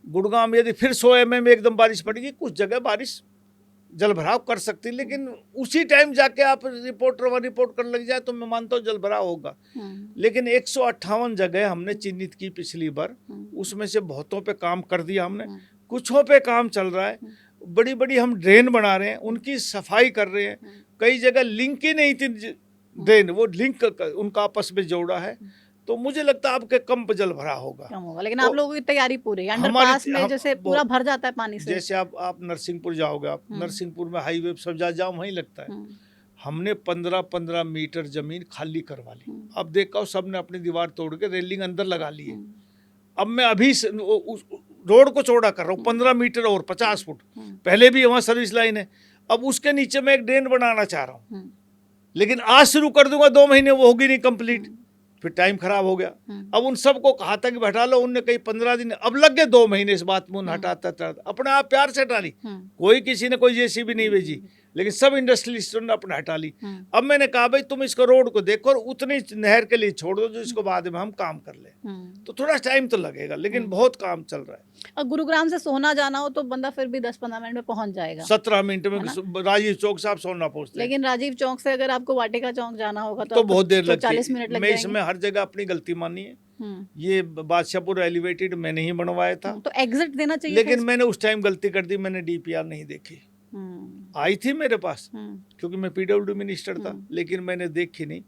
गुड़गांव में यदि फिर 100 mm एकदम बारिश पड़ेगी, कुछ जगह बारिश जल भराव कर सकती है, लेकिन उसी टाइम जाके आप रिपोर्ट करने लग जाए तो मैं मानता हूँ जल भराव होगा। लेकिन 158 जगह हमने चिन्हित की पिछली बार, उसमें से बहुतों पे काम कर दिया हमने, कुछों पे काम चल रहा है। बड़ी बड़ी हम ड्रेन बना रहे हैं, उनकी सफाई कर रहे हैं। कई जगह लिंक ही नहीं थी ड्रेन, वो लिंक उनका आपस में जोड़ा है, तो मुझे लगता है आपके कम जल भरा होगा। कम होगा, लेकिन आप लोगों की तैयारी पूरी है। अंडरपास में जैसे पूरा भर जाता है पानी से। जैसे आप नरसिंहपुर जाओगे, आप नरसिंहपुर में हाईवे सब जाम वहीं लगता है। हमने 15-15 मीटर जमीन खाली करवा ली। अब देखो, सबने अपनी दीवार तोड़ के रेलिंग अंदर लगा ली है। अब मैं अभी रोड को चौड़ा कर रहा हूँ 15 मीटर और 50 फुट। पहले भी वहाँ सर्विस लाइन है, अब उसके नीचे मैं एक ड्रेन बनाना चाह रहा हूँ, लेकिन आज शुरू कर दूंगा, 2 महीने वो होगी नहीं कंप्लीट, फिर टाइम खराब हो गया। अब उन सबको कहा था कि हटा लो, उनने कहीं 15 दिन, अब लग गए 2 महीने इस बात में। उन हटाता अपने आप प्यार से हटा ली, कोई किसी ने कोई जेसीबी नहीं भेजी, लेकिन सब इंडस्ट्रियलिस्टों ने अपने हटा ली। अब मैंने कहा भाई तुम इसको रोड को देखो और उतनी नहर के लिए छोड़ दो जो इसको बाद में हम काम कर लें। तो थोड़ा टाइम तो लगेगा, लेकिन बहुत काम चल रहा है। और गुरुग्राम से सोना जाना हो तो बंदा फिर भी 10-15 मिनट में पहुंच जाएगा। 17 मिनट में राजीव चौक से आप सोना पहुंचते हैं। लेकिन राजीव चौक से अगर आपको वाटिका चौक जाना होगा तो बहुत देर लगती है। 40 मिनट लग मैं इसमें हर जगह अपनी गलती मानी है। ये बादशाहपुर एलिवेटेड मैंने ही बनवाया था, तो एग्जिट देना चाहिए, लेकिन मैंने उस टाइम गलती कर दी, मैंने डीपीआर नहीं देखी। आई थी मेरे पास क्योंकि मैं पीडब्ल्यूडी मिनिस्टर था, लेकिन मैंने देखी नहीं।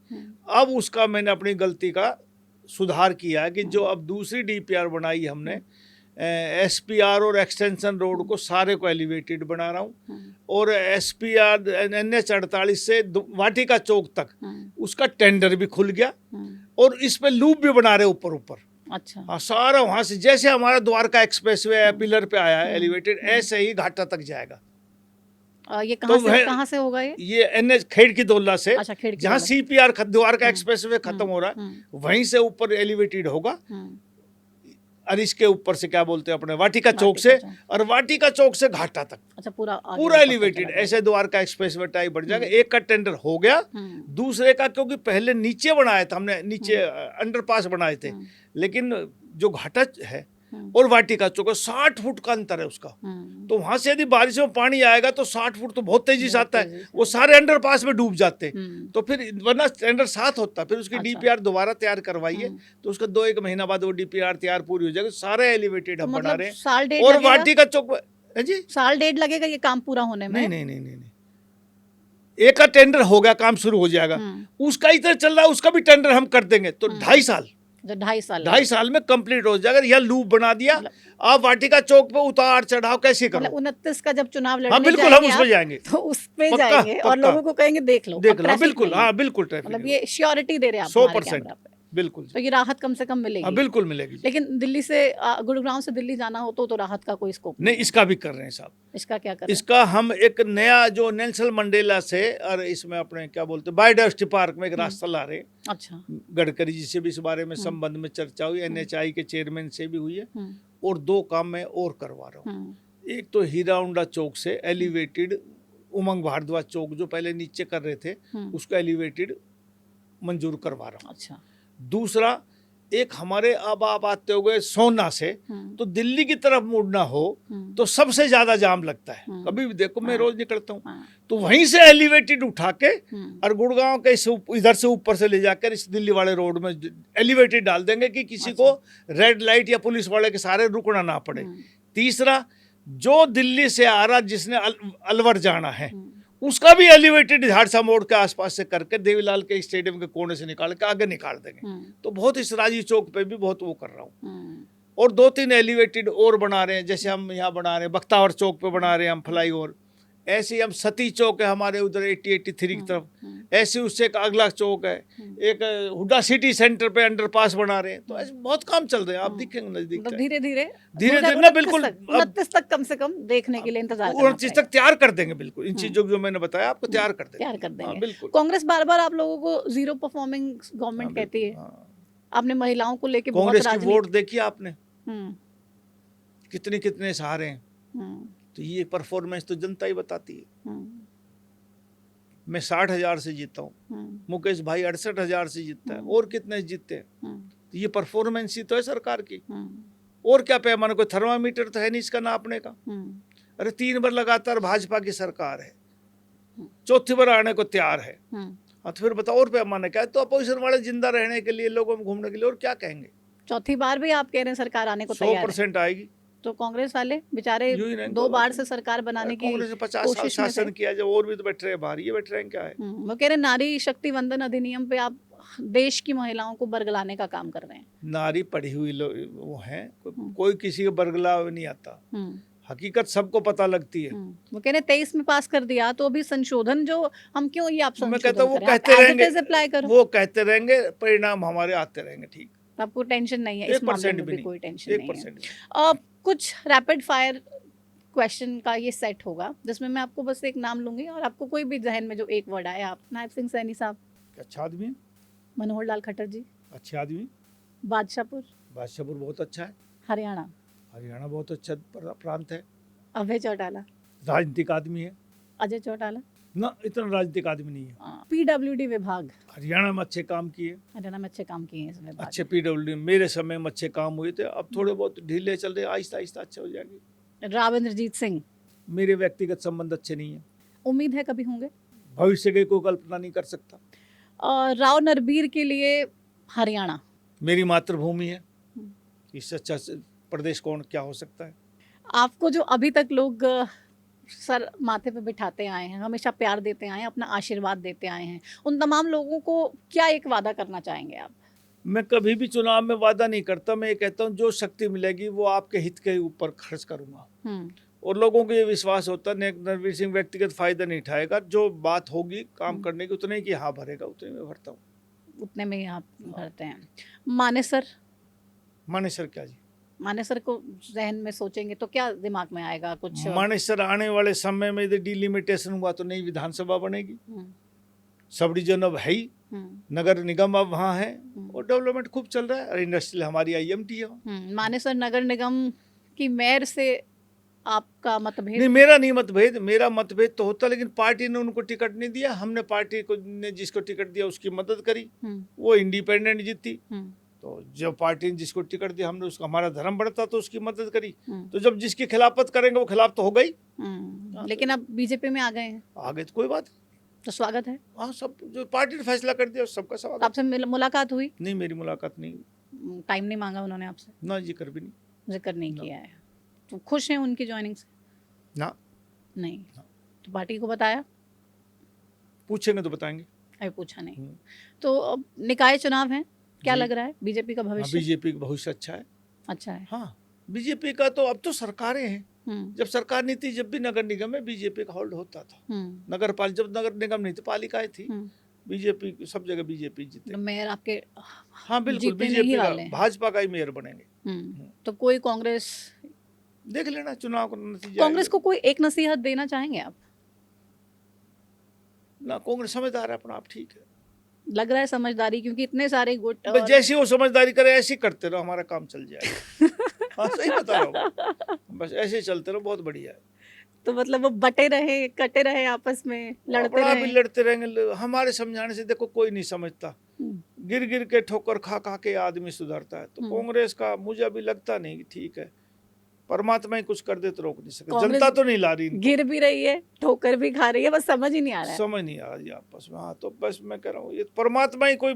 अब उसका मैंने अपनी गलती का सुधार किया है कि जो अब दूसरी डीपीआर बनाई हमने, एसपीआर और एक्सटेंशन रोड को सारे को एलिवेटेड बना रहा हूँ, और एसपीआर NH 48 से वाटिका चौक तक उसका टेंडर भी खुल गया, और इस पे लूप भी बना रहे ऊपर ऊपर। अच्छा। हाँ, सारा वहां से जैसे हमारा द्वारका एक्सप्रेसवे है, पिलर पे आया है एलिवेटेड, ऐसे ही घाटा तक जाएगा। ये तो कहाँ से होगा ये? NH खेड़की दोल्ला से, अच्छा, खेड़की जहाँ दोल्ला। CPR द्वारका एक्सप्रेसवे खत्म हो रहा है, वहीं से ऊपर एलिवेटेड होगा, और इसके ऊपर से क्या बोलते हैं अपने वाटिका चौक से, और वाटिका चौक से घाटा तक अच्छा पूरा पूरा एलिवेटेड, ऐसे द्वारका एक्सप्रेसवे टाइप बढ़ जाएगा। एक का टेंडर हो गया, दूसरे का, क्योंकि पहले नीचे बनाया था हमने, नीचे अंडरपास बनाए थे, लेकिन जो घाटा है और वाटिका चौक 60 फुट का अंतर है उसका, तो वहां से यदि बारिश में पानी आएगा तो 60 फुट तो बहुत तेजी से आता है, वो सारे अंडरपास में डूब जाते, तो फिर वरना टेंडर 7 होता, फिर उसकी डीपीआर दोबारा तैयार करवाइए, तो उसका 2-1 महीना बाद वो डीपीआर तैयार पूरी हो जाएगी। सारे एलिवेटेड हम बना रहे हैं, और वाटिका चौक जी साल डेढ़ लगेगा ये काम पूरा होने में? नहीं, एक का टेंडर हो गया, काम शुरू हो जाएगा, उसका इधर चल रहा है, उसका भी टेंडर हम कर देंगे, तो 2.5 साल, 2.5 साल में कंप्लीट हो जाएगा। यह लूप बना दिया, आप वाटिका चौक पे उतार चढ़ाव कैसे करो? 29 का जब चुनाव लड़ने हाँ बिल्कुल, हम उसमें जाएंगे, तो उस पे जाएंगे और लोगों को कहेंगे देख लो, बिल्कुल, हाँ बिल्कुल, मतलब ये श्योरिटी दे रहे हैं आप 100%, बिल्कुल, तो ये राहत कम से कम मिलेगी। हाँ बिल्कुल मिलेगी। लेकिन दिल्ली से गुड़गांव से दिल्ली जाना हो तो राहत का कोई स्कोप नहीं, इसका भी कर रहे हैं साहब। इसका क्या कर रहे हैं? इसका हम एक नया जो नेल्सन मंडेला से, और इसमें अपने क्या बोलते हैं बायोडाइवर्सिटी पार्क में एक रास्ता ला रहे हैं। अच्छा। गडकरी जी से भी इस बारे में संबंध में चर्चा हुई, NHI के चेयरमैन से भी हुई है, और 2 काम मैं और करवा रहा हूँ। एक तो हीराउंडा चौक से एलिवेटेड, उमंग भारद्वाज चौक जो पहले नीचे कर रहे थे उसको एलिवेटेड मंजूर करवा रहा हूँ। अच्छा। दूसरा, एक हमारे अब आप आते हो गए सोना से, तो दिल्ली की तरफ मुड़ना हो तो सबसे ज्यादा जाम लगता है, कभी भी देखो मैं रोज निकलता हूँ, तो वहीं से एलिवेटेड उठा के और गुड़गांव के इधर से ऊपर से ले जाकर इस दिल्ली वाले रोड में एलिवेटेड डाल देंगे कि किसी को रेड लाइट या पुलिस वाले के सारे रुकना ना पड़े। तीसरा, जो दिल्ली से आ रहा जिसने अलवर जाना है उसका भी एलिवेटेड झाड़सा मोड़ के आसपास से करके देवीलाल के स्टेडियम के कोने से निकाल के आगे निकाल देंगे। तो बहुत इस राजीव चौक पे भी बहुत वो कर रहा हूँ, और 2-3 एलिवेटेड और बना रहे हैं, जैसे हम यहाँ बना रहे हैं बख्तावर चौक पे बना रहे हैं हम फ्लाईओवर, ऐसे हम सती चौक है हमारे उधर 80-83 की तरफ, ऐसे उससे एक अगला चौक है, एक हुड्डा सिटी सेंटर पे अंडरपास बना रहे हैं, तो ऐसे बहुत काम चल रहे हैं, आप दिखेंगे नजदीक, धीरे धीरे ना बिल्कुल 29 तक कम से कम देखने के लिए इंतजार 29 तक तैयार कर देंगे, बिल्कुल इन चीजों जो मैंने बताया आपको तैयार कर देंगे। बिल्कुल। कांग्रेस बार बार आप लोगों को जीरो परफॉर्मिंग गवर्नमेंट कहती है, आपने महिलाओं को लेके कांग्रेस की वोट देखी आपने, कितने सहारे हैं, तो ये परफॉर्मेंस तो जनता ही बताती है। मैं 60,000 से जीता हूँ, मुकेश भाई 68,000 से जीतता है, और कितने जीतते हैं, तो ये परफॉर्मेंस ही तो है सरकार की। और क्या पैमाना, कोई थर्मामीटर तो है नहीं इसका नापने का। अरे 3 बार लगातार भाजपा की सरकार है, 4थी बार आने को तैयार है, तो फिर बताओ और पैमाना क्या है? तो अपोजिशन वाले जिंदा रहने के लिए, लोगों में घूमने के लिए, और क्या कहेंगे? 4थी बार भी आप कह रहे हैं सरकार आने को तैयार है, 100% आएगी। तो कांग्रेस वाले बेचारे 2 बार से सरकार बनाने की कांग्रेस ने 50 साल शासन किया, जब और भी तो बैठ रहे हैं बाहर, ये बैठ रहे हैं क्या है? वो कह रहे नारी शक्ति वंदन अधिनियम पे आप देश की महिलाओं को बरगलाने का काम कर रहे हैं। नारी पढ़ी हुई वो है, कोई किसी को बरगला नहीं आता, हकीकत सबको पता लगती है। वो कह रहे 23 में पास कर दिया, तो अभी संशोधन जो हम क्यों ये आप मैं कहता हूँ वो कहते रहेंगे, वो कहते रहेंगे, परिणाम हमारे आते रहेंगे। ठीक, आपको टेंशन नहीं है इस मामले में भी? कोई टेंशन नहीं है। कुछ रैपिड फायर क्वेश्चन का ये सेट होगा, जिसमें मैं आपको बस एक नाम लूंगी और आपको कोई भी जहन में जो एक वर्ड आए, आप नायब सिंह सैनी साहब अच्छा आदमी है, मनोहर लाल खट्टर जी अच्छे आदमी, बादशाहपुर बहुत अच्छा है, हरियाणा बहुत अच्छा प्रांत है, अभय चौटाला राजनीतिक आदमी है, अजय चौटाला ना इतना राजनीतिक आदमी नहीं है। PWD विभाग हरियाणा में अच्छे काम किए, इसमें अच्छे PWD मेरे समय में अच्छे काम हुए थे, अब थोड़े बहुत ढीले चल रहे, आहिस्ता आहिस्ता अच्छे हो जाएंगे। राव इंद्रजीत सिंह, मेरे व्यक्तिगत संबंध अच्छे नहीं है, उम्मीद है कभी होंगे, भविष्य की कोई कल्पना नहीं कर सकता। राव नरबीर के लिए हरियाणा मेरी मातृभूमि है, इससे अच्छा प्रदेश कौन क्या हो सकता है। आपको जो अभी तक लोग सर माथे पे बिठाते आए हैं, हमेशा प्यार देते आए हैं, अपना आशीर्वाद देते आए हैं, उन तमाम लोगों को क्या एक वादा करना चाहेंगे आप? मैं कभी भी चुनाव में वादा नहीं करता। मैं ये कहता हूँ जो शक्ति मिलेगी वो आपके हित के ऊपर खर्च करूंगा। और लोगों को ये विश्वास होता है नरवीर सिंह व्यक्तिगत फायदा नहीं उठाएगा, जो बात होगी काम करने की उतने की हाँ भरेगा, उतने में भरता हूँ, उतने में ही आप भरते हैं। मानेसर मानेसर क्या जी? मानेसर को जहन में सोचेंगे तो क्या दिमाग में आएगा कुछ? मानेसर आने वाले समय में यदि डिलिमिटेशन हुआ तो नई विधानसभा बनेगी। सब डिवीजन अब है ही, नगर निगम अब वहाँ है और डेवलपमेंट खूब चल रहा है। और इंडस्ट्रियल हमारी IMT है। मानेसर नगर निगम की मेयर से आपका मतभेद? नहीं, मेरा नहीं मतभेद, मेरा मतभेद तो होता, लेकिन पार्टी ने उनको टिकट नहीं दिया। हमने पार्टी को ने जिसको टिकट दिया उसकी मदद करी, वो इंडिपेंडेंट जीती। तो जब पार्टी ने जिसको टिकट दिया हमने उसका, हमारा धर्म बढ़ता तो उसकी मदद करी। तो जब जिसकी खिलाफत करेंगे वो खिलाफ तो हो गई। लेकिन अब बीजेपी में आ गए हैं, आगे तो कोई बात तो स्वागत है। हाँ, सब जो पार्टी ने फैसला कर दिया सबका तो स्वागत। आपसे मुलाकात हुई? नहीं, मेरी मुलाकात नहीं हुई। टाइम नहीं मांगा उन्होंने आपसे? ना, जिक्र भी नहीं, जिक्र नहीं किया है। तो खुश हैं उनकी ज्वाइनिंग से? ना, नहीं। तो पार्टी को बताया? पूछेंगे तो बताएंगे। अभी पूछा नहीं। तो अब निकाय चुनाव हैं, क्या जी। लग रहा है बीजेपी का भविष्य? बीजेपी का भविष्य अच्छा है। अच्छा है। हाँ, बीजेपी का तो अब तो सरकारें हैं। जब सरकार नहीं थी, जब भी नगर निगम में बीजेपी का होल्ड होता था। जब नगर निगम नहीं थी, पालिकाएं थी, बीजेपी सब जगह बीजेपी जीते। तो मेयर आपके? हाँ बिल्कुल, बीजेपी का, भाजपा का ही मेयर बनेंगे। तो कोई कांग्रेस? देख लेना चुनाव का नतीजा। कांग्रेस को कोई एक नसीहत देना चाहेंगे आप? ना, कांग्रेस समझदार है अपना आप, ठीक है, लग रहा है समझदारी, क्योंकि इतने सारे गुट जैसी वो समझदारी करे ऐसी करते रहो, हमारा काम चल जाएगा। हाँ, सही बता रहा हूँ, बस ऐसे ही चलते रहो, बहुत बढ़िया है। तो मतलब वो बटे रहे, कटे रहे, आपस में लड़ते रहे? भी लड़ते रहेंगे। हमारे समझाने से देखो कोई नहीं समझता। गिर गिर के ठोकर खा खा के आदमी सुधरता है। तो कांग्रेस का मुझे अभी लगता नहीं कि ठीक है, परमात्मा ही कुछ कर दे तो रोक नहीं सकते। जनता तो नहीं ला रही, गिर भी रही है, ठोकर भी खा रही है, बस समझ ही नहीं आ रहा है। समझ नहीं आ रही आपस में। हाँ, तो बस मैं कह रहा हूँ ये परमात्मा ही कोई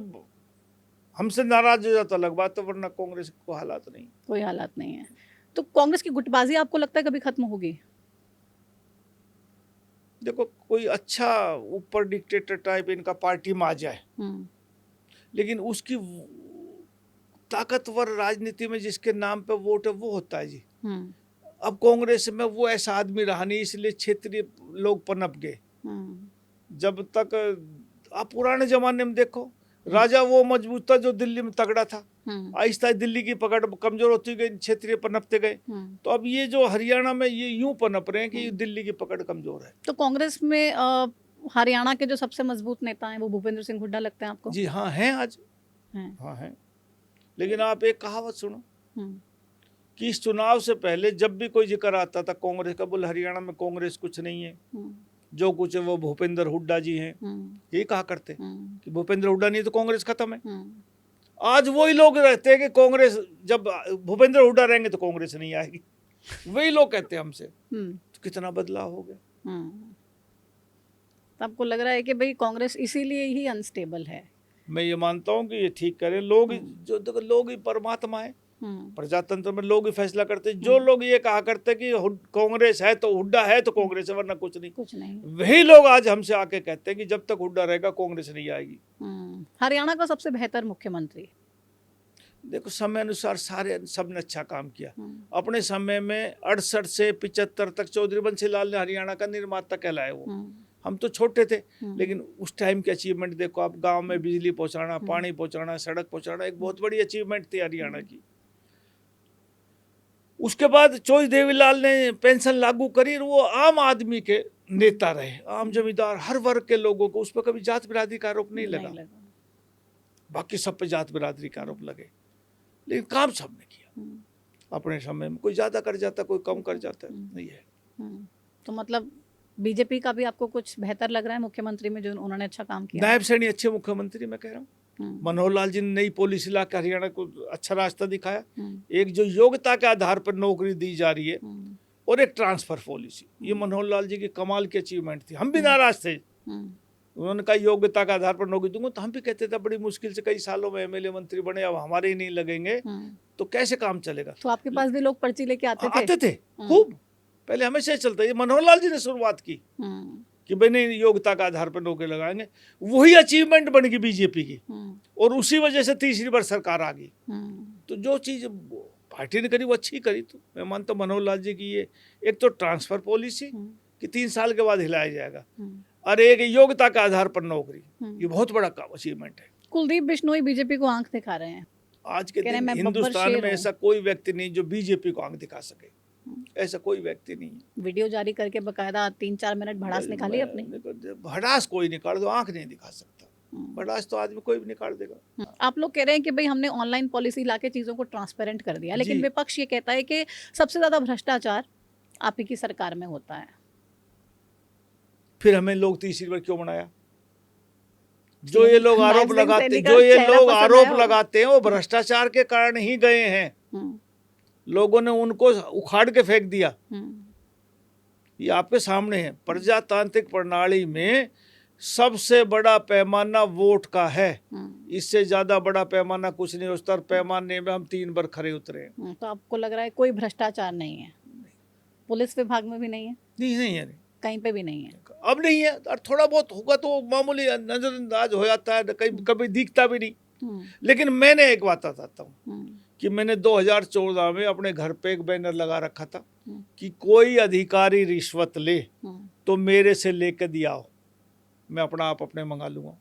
हमसे नाराज हो जाता अलग बात है, वरना कांग्रेस को हालात नहीं, कोई हालात नहीं है। तो कांग्रेस की गुटबाजी आपको लगता है कभी खत्म होगी? देखो, कोई अच्छा ऊपर डिक्टेटर टाइप इनका पार्टी में आ जाए, लेकिन उसकी ताकतवर राजनीति में जिसके नाम पे वोट है वो होता है जी। अब कांग्रेस में वो ऐसा आदमी रहा नहीं, इसलिए क्षेत्रीय लोग पनप गए। जब तक आप पुराने जमाने में देखो, राजा वो मजबूत था जो दिल्ली में तगड़ा था। आहिस्ता दिल्ली की पकड़ कमजोर होती गई, क्षेत्रीय पनपते गए। तो अब ये जो हरियाणा में ये यूं पनप रहे हैं कि दिल्ली की पकड़ कमजोर है। तो कांग्रेस में हरियाणा के जो सबसे मजबूत नेता हैं वो भूपेंद्र सिंह हुड्डा लगते हैं आपको? जी हाँ, हैं आज हैं। हाँ हैं, लेकिन आप एक कहावत सुनो कि इस चुनाव से पहले जब भी कोई जिक्र आता था कांग्रेस का, बोले हरियाणा में कांग्रेस कुछ नहीं है, जो कुछ है वो भूपेंद्र हुड्डा जी हैं, यही कहा करते कि भूपेंद्र हुड्डा नहीं तो कांग्रेस खत्म है। आज वही लोग रहते हैं कि कांग्रेस, जब भूपेंद्र हुड्डा रहेंगे तो कांग्रेस नहीं आएगी, वही लोग कहते हैं हमसे। तो कितना बदलाव हो गया। तो आपको लग रहा है कि भाई कांग्रेस इसीलिए ही अनस्टेबल है? मैं ये मानता हूँ कि ये ठीक करें लोग, जो देखो लोग ही परमात्मा है। प्रजातंत्र में लोग ही फैसला करते हैं। जो लोग ये कहा करते कि कांग्रेस है तो हुड्डा है तो कांग्रेस है, वरना कुछ नहीं, वही लोग आज हमसे आके कहते हैं कि जब तक हुड्डा रहेगा कांग्रेस नहीं आएगी। हरियाणा का सबसे बेहतर मुख्यमंत्री? देखो, समय अनुसार सारे सबने अच्छा काम किया। अपने समय में 68 से 75 तक चौधरी बंसीलाल ने हरियाणा का निर्माता कहलाया। वो हम तो छोटे थे, लेकिन उस टाइम की अचीवमेंट देखो आप, गांव में बिजली पहुंचाना, पानी पहुंचाना, सड़क पहुंचाना, एक बहुत बड़ी अचीवमेंट थी हरियाणा की। उसके बाद चौधरी देवीलाल ने पेंशन लागू करी, वो आम आदमी के नेता रहे, आम जमींदार, हर वर्ग के लोगों को। उस पर कभी जात बिरादरी का आरोप नहीं लगा। बाकी सब पे जात बिरादरी का आरोप लगे, लेकिन काम सबने किया अपने समय में। कोई ज्यादा कर जाता, कोई कम कर जाता, नहीं है। तो मतलब बीजेपी का भी आपको कुछ बेहतर लग रहा है मुख्यमंत्री में, जो उन्होंने अच्छा काम किया? नायब सैनी अच्छे मुख्यमंत्री मैं कह रहा हूँ। मनोहर लाल जी ने नई पॉलिसी ला के हरियाणा को अच्छा रास्ता दिखाया। एक जो योग्यता के आधार पर नौकरी दी जा रही है, और एक ट्रांसफर पॉलिसी, ये मनोहर लाल जी की कमाल की अचीवमेंट थी। हम भी नाराज थे, उन्होंने कहा योग्यता के आधार पर नौकरी दूंगा, तो हम भी कहते थे बड़ी मुश्किल से कई सालों में MLA मंत्री बने, अब हमारे ही नहीं लगेंगे तो कैसे काम चलेगा। तो आपके पास भी लोग पर्ची लेके आते थे? खूब, पहले हमेशा चलता है। ये मनोहर लाल जी ने शुरुआत की कि भाई नहीं, योग्यता का आधार पर नौकरी लगाएंगे। वही अचीवमेंट बन गई बीजेपी की। और उसी वजह से तीसरी बार सरकार आ गई। तो जो चीज़ पार्टी ने करी वो अच्छी करी। तो मैं मानता हूँ मनोहर लाल जी की ये एक तो ट्रांसफर पॉलिसी कि 3 साल के बाद हिलाया जाएगा, और एक योग्यता के आधार पर नौकरी, ये बहुत बड़ा अचीवमेंट है। कुलदीप बिश्नोई बीजेपी को आंख दिखा रहे हैं। आज के दिन हिंदुस्तान में ऐसा कोई व्यक्ति नहीं जो बीजेपी को आंख दिखा सके, ऐसा कोई व्यक्ति नहीं है। वीडियो जारी करके बकायदा 3-4 मिनट भड़ास निकाली अपनी। भड़ास कोई निकाल दो, आंख नहीं दिखा सकता। भड़ास तो आदमी कोई भी निकाल देगा। आप लोग कह रहे हैं कि भाई हमने ऑनलाइन पॉलिसी लाके चीजों को ट्रांसपेरेंट कर दिया, लेकिन विपक्ष ये कहता है कि सबसे ज्यादा भ्रष्टाचार आप ही की सरकार में होता है। फिर हमें लोग तीसरी बार क्यों बनाया? जो ये लोग आरोप लगाते हैं वो भ्रष्टाचार के कारण ही गए हैं। लोगों ने उनको उखाड़ के फेंक दिया। ये आपके सामने है। प्रजातांत्रिक प्रणाली में सबसे बड़ा पैमाना वोट का है, इससे ज्यादा बड़ा पैमाना कुछ नहीं। उस तरह पैमाने में हम 3 बार खरे उतरे हैं। तो आपको लग रहा है कोई भ्रष्टाचार नहीं है? पुलिस विभाग में भी नहीं है? नहीं है, कहीं पे भी नहीं है। अब नहीं है, और थोड़ा बहुत होगा तो मामूली नजरअंदाज हो जाता है, कभी दिखता भी नहीं। लेकिन मैंने एक बात बताता हूँ कि मैंने 2014 में अपने घर पे एक बैनर लगा रखा था कि कोई अधिकारी रिश्वत ले तो मेरे से लेके दिया हो, मैं अपना आप अपने मंगा लूंगा।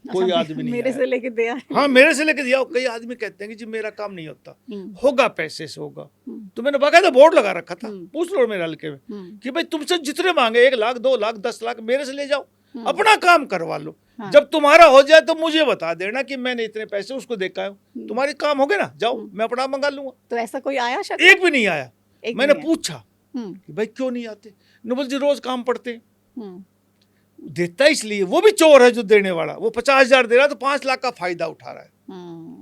कोई आदमी नहीं मेरे से लेके दिया। हाँ, मेरे से लेके दिया हो। कई आदमी कहते हैं कि जी मेरा काम नहीं होता, होगा पैसे से होगा। तो मैंने बाकायदा बोर्ड लगा रखा था, पूछ लो मेरे हल्के में, कि भाई तुमसे जितने मांगे 1 लाख 2 लाख 10 लाख मेरे से ले जाओ, अपना काम करवा लो। जब तुम्हारा हो जाए तो मुझे बता देना कि मैंने इतने पैसे उसको देखा हूँ, तुम्हारे काम हो गए ना, जाओ मैं अपना मंगा लूंगा। तो ऐसा कोई आया? एक भी नहीं आया। मैंने पूछा कि भाई क्यों नहीं आते? नवल जी रोज काम पड़ते। देता इसलिए, वो भी चोर है जो देने वाला। वो 50,000 दे रहा है तो 5 लाख का फायदा उठा रहा है।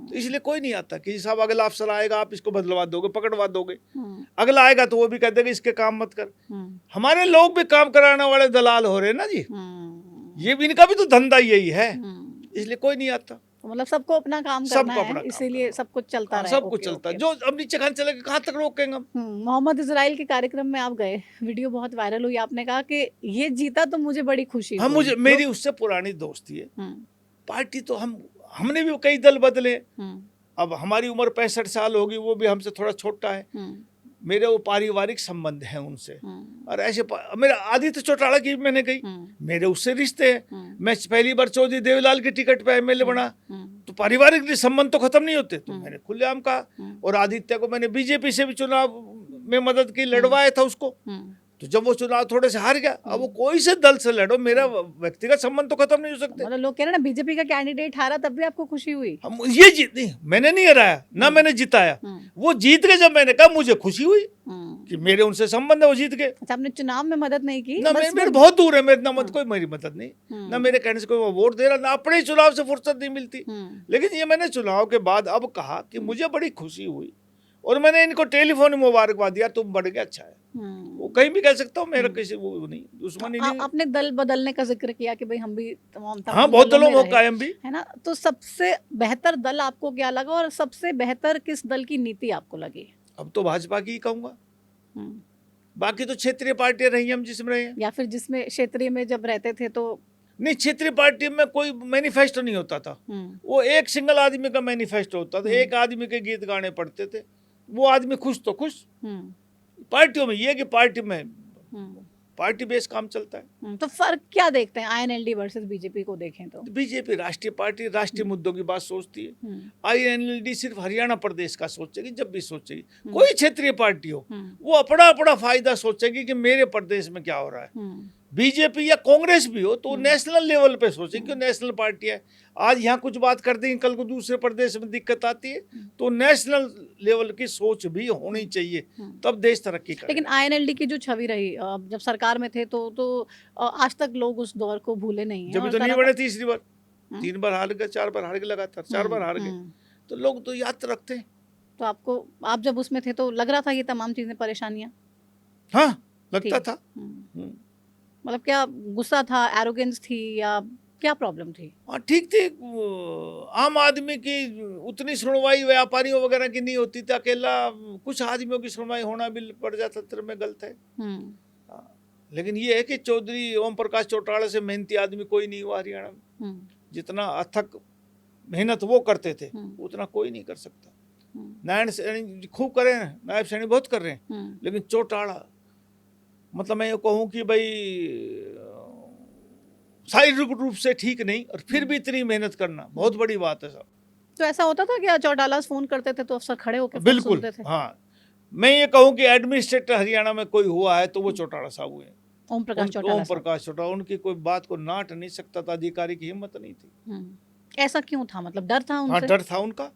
तो इसलिए कोई नहीं आता कि साहब अगला अफसर आएगा आप इसको बदलवा दोगे, पकड़वा दोगे। अगला आएगा तो वो भी कह देगा इसके काम मत कर। हमारे लोग भी काम कराने वाले दलाल हो रहे हैं ना जी। ये भी इनका भी तो धंधा यही है, इसलिए कोई नहीं आता। मतलब सबको अपना काम करना है, इसीलिए सब कुछ चलता रहा है। सब कुछ चलता है। जो अब नीचे खान चलेगा कहाँ तक रोकेंगे हम? मोहम्मद इजराइल के कार्यक्रम में आप गए, वीडियो बहुत वायरल हुई। आपने कहा कि ये जीता तो मुझे बड़ी खुशी हुई। मुझे मेरी उससे पुरानी दोस्ती है। पार्टी तो हमने भी कई दल बदले। अब हमारी उम्र 65 साल होगी, वो भी हमसे थोड़ा छोटा है। मेरे वो पारिवारिक संबंध हैं उनसे। और ऐसे मेरा आदित्य चौटाला की मैंने कही, मेरे उससे रिश्ते हैं। मैं पहली बार चौधरी देवीलाल की टिकट पे एमएलए बना, तो पारिवारिक संबंध तो खत्म नहीं होते। तो मैंने खुलेआम कहा। और आदित्य को मैंने बीजेपी से भी चुनाव में मदद की, लड़वाया था उसको। तो जब वो चुनाव थोड़े से हार गया, अब वो कोई से दल से लड़ो, मेरा व्यक्तिगत संबंध तो खत्म नहीं हो सकते। मतलब लोग कह रहे हैं ना बीजेपी का कैंडिडेट हारा तब भी आपको खुशी हुई? ये जीत नहीं, मैंने नहीं हराया ना मैंने जिताया। वो जीत गए, जब मैंने कहा मुझे खुशी हुई कि मेरे उनसे संबंध है, वो जीत गए। अच्छा, आपने चुनाव में मदद नहीं की? ना, मेरे बहुत दूर है, मेरे ना मत कोई मेरी मदद नहीं, ना मेरे कहने से कोई वोट दे रहा, ना अपने चुनाव से फुर्सत नहीं मिलती। लेकिन ये मैंने चुनाव के बाद अब कहा कि मुझे बड़ी खुशी हुई, और मैंने इनको टेलीफोन मुबारकबाद दिया, तुम बढ़ गया, अच्छा है। वो कहीं भी कह सकता हूँ, मेरा किसी वो नहीं, दुश्मनी नहीं। आपने दल बदलने का जिक्र किया कि भाई हम भी तमाम बहुत दलों में कायम भी है ना। तो सबसे बेहतर दल आपको क्या लगा, और सबसे बेहतर किस दल की नीति आपको लगी? अब तो भाजपा की ही कहूँगा। बाकी तो क्षेत्रीय पार्टियां रही हम जिसमें रहे, या फिर जिसमें क्षेत्रीय में जब रहते थे तो नहीं, क्षेत्रीय पार्टी में कोई मैनिफेस्टो नहीं होता था। वो एक सिंगल आदमी का मैनिफेस्टो होता था, एक आदमी के गीत गाने पड़ते थे, वो आदमी खुश तो खुश। पार्टियों में ये कि पार्टी में पार्टी बेस काम चलता है। तो फर्क क्या देखते हैं आईएनएलडी वर्सेस बीजेपी को देखें तो? बीजेपी राष्ट्रीय पार्टी राष्ट्रीय मुद्दों की बात सोचती है। आईएनएलडी सिर्फ हरियाणा प्रदेश का सोचेगी, जब भी सोचेगी। कोई क्षेत्रीय पार्टी हो, वो अपना अपना फायदा सोचेगी कि मेरे प्रदेश में क्या हो रहा है। बीजेपी या कांग्रेस भी हो तो नेशनल लेवल पे सोचे, क्यों नेशनल पार्टी है। आज यहाँ कुछ बात कर देंगे, कल को दूसरे प्रदेश में दिक्कत आती है, तो नेशनल लेवल की सोच भी होनी चाहिए, तब देश तरक्की करेगा। लेकिन आईएनएलडी की जो छवि रही जब सरकार में थे तो आज तक लोग उस दौर को भूले नहीं हैं। जब तो नहीं बने, तीसरी बार 3 बार हार गए, 4 बार हार गए, लगातार 4 बार हार गए, तो लोग तो याद रखते हैं। तो आप जब उसमें थे तो लग रहा था ये तमाम चीजें परेशानियां? हाँ, लगता था। मतलब क्या गुस्सा था, एरोगेंस थी, या क्या प्रॉब्लम थी? हाँ, ठीक थी। आम आदमी की उतनी सुनवाई व्यापारियों वगैरह की नहीं होती थी, अकेला कुछ आदमियों की सुनवाई होना भी प्रजातंत्र में गलत है। लेकिन ये है कि चौधरी ओम प्रकाश चौटाला से मेहनती आदमी कोई नहीं हुआ हरियाणा में। जितना अथक मेहनत वो करते थे उतना कोई नहीं कर सकता। नारायण सैनी खूब कर रहे हैं, नायब सैनी बहुत कर रहे हैं, लेकिन चौटाला मतलब मैं ये कहूँ कि भाई शारीरिक रूप से ठीक नहीं और फिर भी इतनी मेहनत करना बहुत बड़ी बात है साहब। तो ऐसा होता था कि चौटाला फोन करते थे तो अफसर खड़े होकर बिल्कुल सुनते थे? हाँ, मैं ये कहूँ कि एडमिनिस्ट्रेटर हरियाणा में कोई हुआ है तो वो चौटाला साहब हुए, ओम प्रकाश ओम चौटाला साहब। प्रकाश चौटाला। उनकी कोई बात को नाट नहीं सकता था, अधिकारी की हिम्मत नहीं थी। ऐसा क्यों था, मतलब डर था हाँ उनसे? डर था उनका,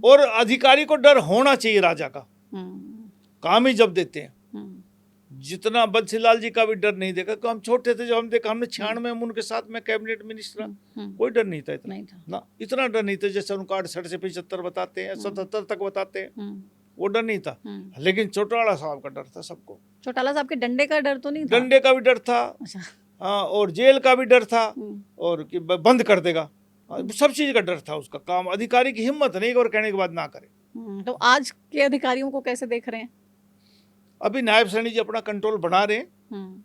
और अधिकारी को डर होना चाहिए राजा का, काम ही जब देते हैं। जितना बंसीलाल जी का भी डर नहीं देखा, क्योंकि हम छोटे थे जब हम देखा, हमने 96 में उनके साथ में कैबिनेट मिनिस्टर, कोई डर नहीं था इतना, नहीं था ना इतना डर नहीं था जैसे उनका 68 से 75 बताते हैं, 77 तक बताते हैं, वो डर नहीं था। लेकिन चौटाला साहब का डर था सबको। चौटाला साहब के डंडे का डर तो नहीं था? डंडे का भी डर था, अच्छा। हाँ, और जेल का भी डर था, और कि बंद कर देगा, सब चीज का डर था उसका। काम अधिकारी की हिम्मत नहीं और कहने के बाद ना करे। तो आज के अधिकारियों को कैसे देख रहे हैं? अभी नायब सैनी जी अपना कंट्रोल बढ़ा रहे हैं,